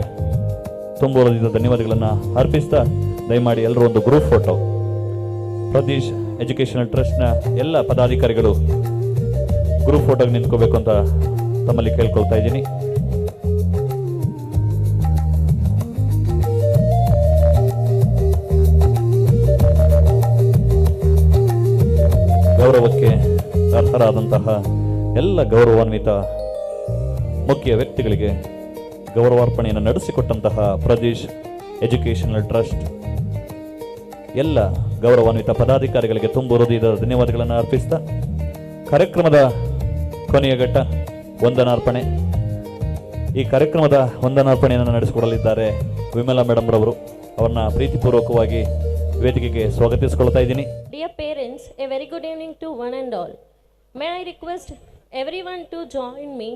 ತುಂಬುವುದಿದ ಧನ್ಯವಾದಗಳನ್ನು ಅರ್ಪಿಸ್ತಾ ದಯಮಾಡಿ ಎಲ್ಲರೂ ಒಂದು ಗ್ರೂಪ್ ಫೋಟೋ. ಪ್ರದೇಶ್ ಎಜುಕೇಷನಲ್ ಟ್ರಸ್ಟ್ನ ಎಲ್ಲ ಪದಾಧಿಕಾರಿಗಳು ಗ್ರೂಪ್ ಫೋಟೋಗೆ ನಿಂತ್ಕೋಬೇಕು ಅಂತ ತಮ್ಮಲ್ಲಿ ಕೇಳ್ಕೊಳ್ತಾ ಇದ್ದೀನಿ. ಗೌರವಕ್ಕೆ ಅರ್ಹರಾದಂತಹ ಎಲ್ಲ ಗೌರವಾನ್ವಿತ ಮುಖ್ಯ ವ್ಯಕ್ತಿಗಳಿಗೆ ಗೌರವಾರ್ಪಣೆಯನ್ನು ನಡೆಸಿಕೊಟ್ಟಂತಹ ಪ್ರದೇಶ್ ಎಜುಕೇಷನಲ್ ಟ್ರಸ್ಟ್ ಎಲ್ಲ ಗೌರವಾನ್ವಿತ ಪದಾಧಿಕಾರಿಗಳಿಗೆ ತುಂಬು ಹೃದಯದ ಧನ್ಯವಾದಗಳನ್ನು ಅರ್ಪಿಸ್ತಾ ಕಾರ್ಯಕ್ರಮದ ಕೊನೆಯ ಘಟ್ಟ ವಂದನಾರ್ಪಣೆ. ಈ ಕಾರ್ಯಕ್ರಮದ ವಂದನಾರ್ಪಣೆಯನ್ನು ನಡೆಸಿಕೊಡಲಿದ್ದಾರೆ ವಿಮಲಾ ಮೇಡಮ್ ರವರು. ಅವ್ರನ್ನ ಪ್ರೀತಿಪೂರ್ವಕವಾಗಿ ವೇದಿಕೆಗೆ ಸ್ವಾಗತಿಸಿಕೊಳ್ತಾ ಇದ್ದೀನಿ. Dear parents, a very good evening to one and all. May I request everyone to join me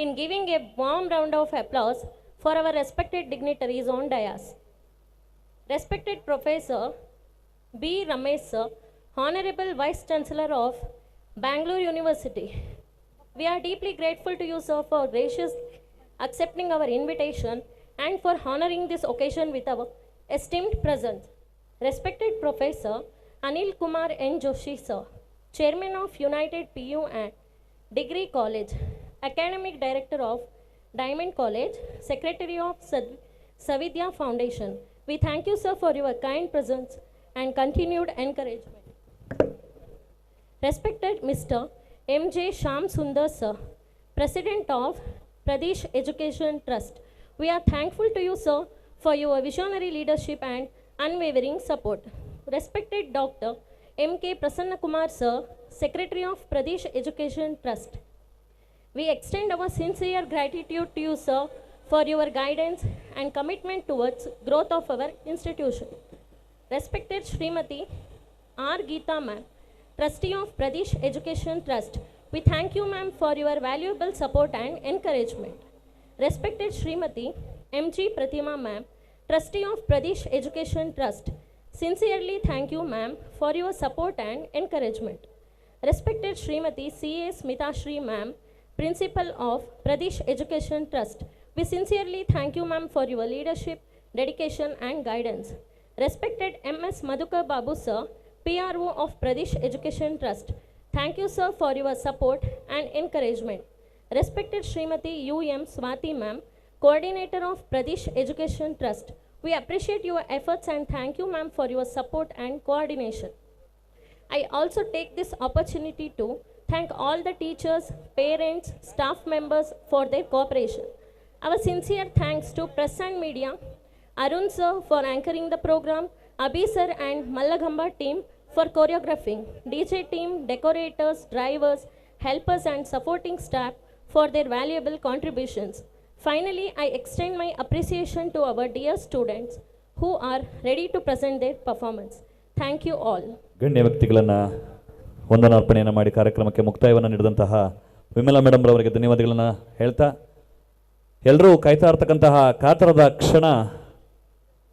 in giving a warm round of applause for our respected dignitaries on dais. Respected Professor B. Ramesh Sir, Honorable Vice Chancellor of Bangalore University. We are deeply grateful to you, sir, for graciously accepting our invitation and for honoring this occasion with our esteemed presence. Respected Professor Anil Kumar N. Joshi Sir, Chairman of United PU and Degree College, Academic Director of Diamond College, Secretary of Savidya Foundation. We thank you, sir, for your kind presence and continued encouragement. Respected Mr. M.J. Sham Sundar Sir, President of Pradesh Education Trust. We are thankful to you, sir, for your visionary leadership and unwavering support. Respected Dr. M.K. Prasanna Kumar Sir, Secretary of Pradesh Education Trust. We extend our sincere gratitude to you, sir, for your guidance and commitment towards growth of our institution. Respected Srimati R. Geeta ma'am, Trustee of Pradesh Education Trust, we thank you ma'am for your valuable support and encouragement. Respected Srimati M.G. Pratima ma'am, Trustee of Pradesh Education Trust, sincerely thank you ma'am for your support and encouragement. Respected Srimati C.A. Smita Shri ma'am, Principal of Pradesh Education Trust, we sincerely thank you ma'am for your leadership, dedication and guidance. Respected M.S. Madhukar Babu sir, PRO of Pradesh Education Trust, thank you sir for your support and encouragement. Respected Srimati U.M. Swati ma'am, Coordinator of Pradesh Education Trust, we appreciate your efforts and thank you ma'am for your support and coordination. I also take this opportunity to thank all the teachers, parents, staff members for their cooperation. Our sincere thanks to press and media, Arun sir for anchoring the program, Abhi sir and Mallagamba team for choreographing, DJ team, decorators, drivers, helpers and supporting staff for their valuable contributions. Finally, I extend my appreciation to our dear students who are ready to present their performance. Thank you all. ಗಣ್ಯ ವ್ಯಕ್ತಿಗಳನ್ನು ವಂದನಾರ್ಪಣೆಯನ್ನು ಮಾಡಿ ಕಾರ್ಯಕ್ರಮಕ್ಕೆ ಮುಕ್ತಾಯವನ್ನು ನೀಡಿದಂತಹ Vimala madam ರವರಿಗೆ ಧನ್ಯವಾದಗಳನ್ನು ಹೇಳ್ತಾ, ಎಲ್ಲರೂ ಕಾಯ್ತಾ ಇರ್ತಕ್ಕಂತಹ ಕಾತರದ ಕ್ಷಣ,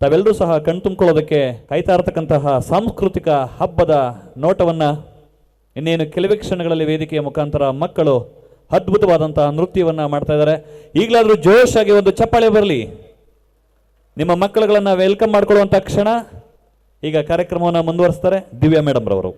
ತಾವೆಲ್ಲರೂ ಸಹ ಕಣ್ತುಂಬಿಕೊಳ್ಳೋದಕ್ಕೆ ಕಾಯ್ತಾ ಇರ್ತಕ್ಕಂತಹ ಸಾಂಸ್ಕೃತಿಕ ಹಬ್ಬದ ನೋಟವನ್ನು ಇನ್ನೇನು ಕೆಲವೇ ಕ್ಷಣಗಳಲ್ಲಿ ವೇದಿಕೆಯ ಮುಖಾಂತರ ಮಕ್ಕಳು ಅದ್ಭುತವಾದಂತಹ ನೃತ್ಯವನ್ನು ಮಾಡ್ತಾ ಇದ್ದಾರೆ. ಈಗಲಾದರೂ ಜೋಶಾಗಿ ಒಂದು ಚಪ್ಪಾಳೆ ಬರಲಿ. ನಿಮ್ಮ ಮಕ್ಕಳುಗಳನ್ನು ವೆಲ್ಕಮ್ ಮಾಡ್ಕೊಳ್ಳುವಂಥ ಕ್ಷಣ. ಈಗ ಕಾರ್ಯಕ್ರಮವನ್ನು ಮುಂದುವರಿಸ್ತಾರೆ ದಿವ್ಯಾ ಮೇಡಮ್ ರವರು.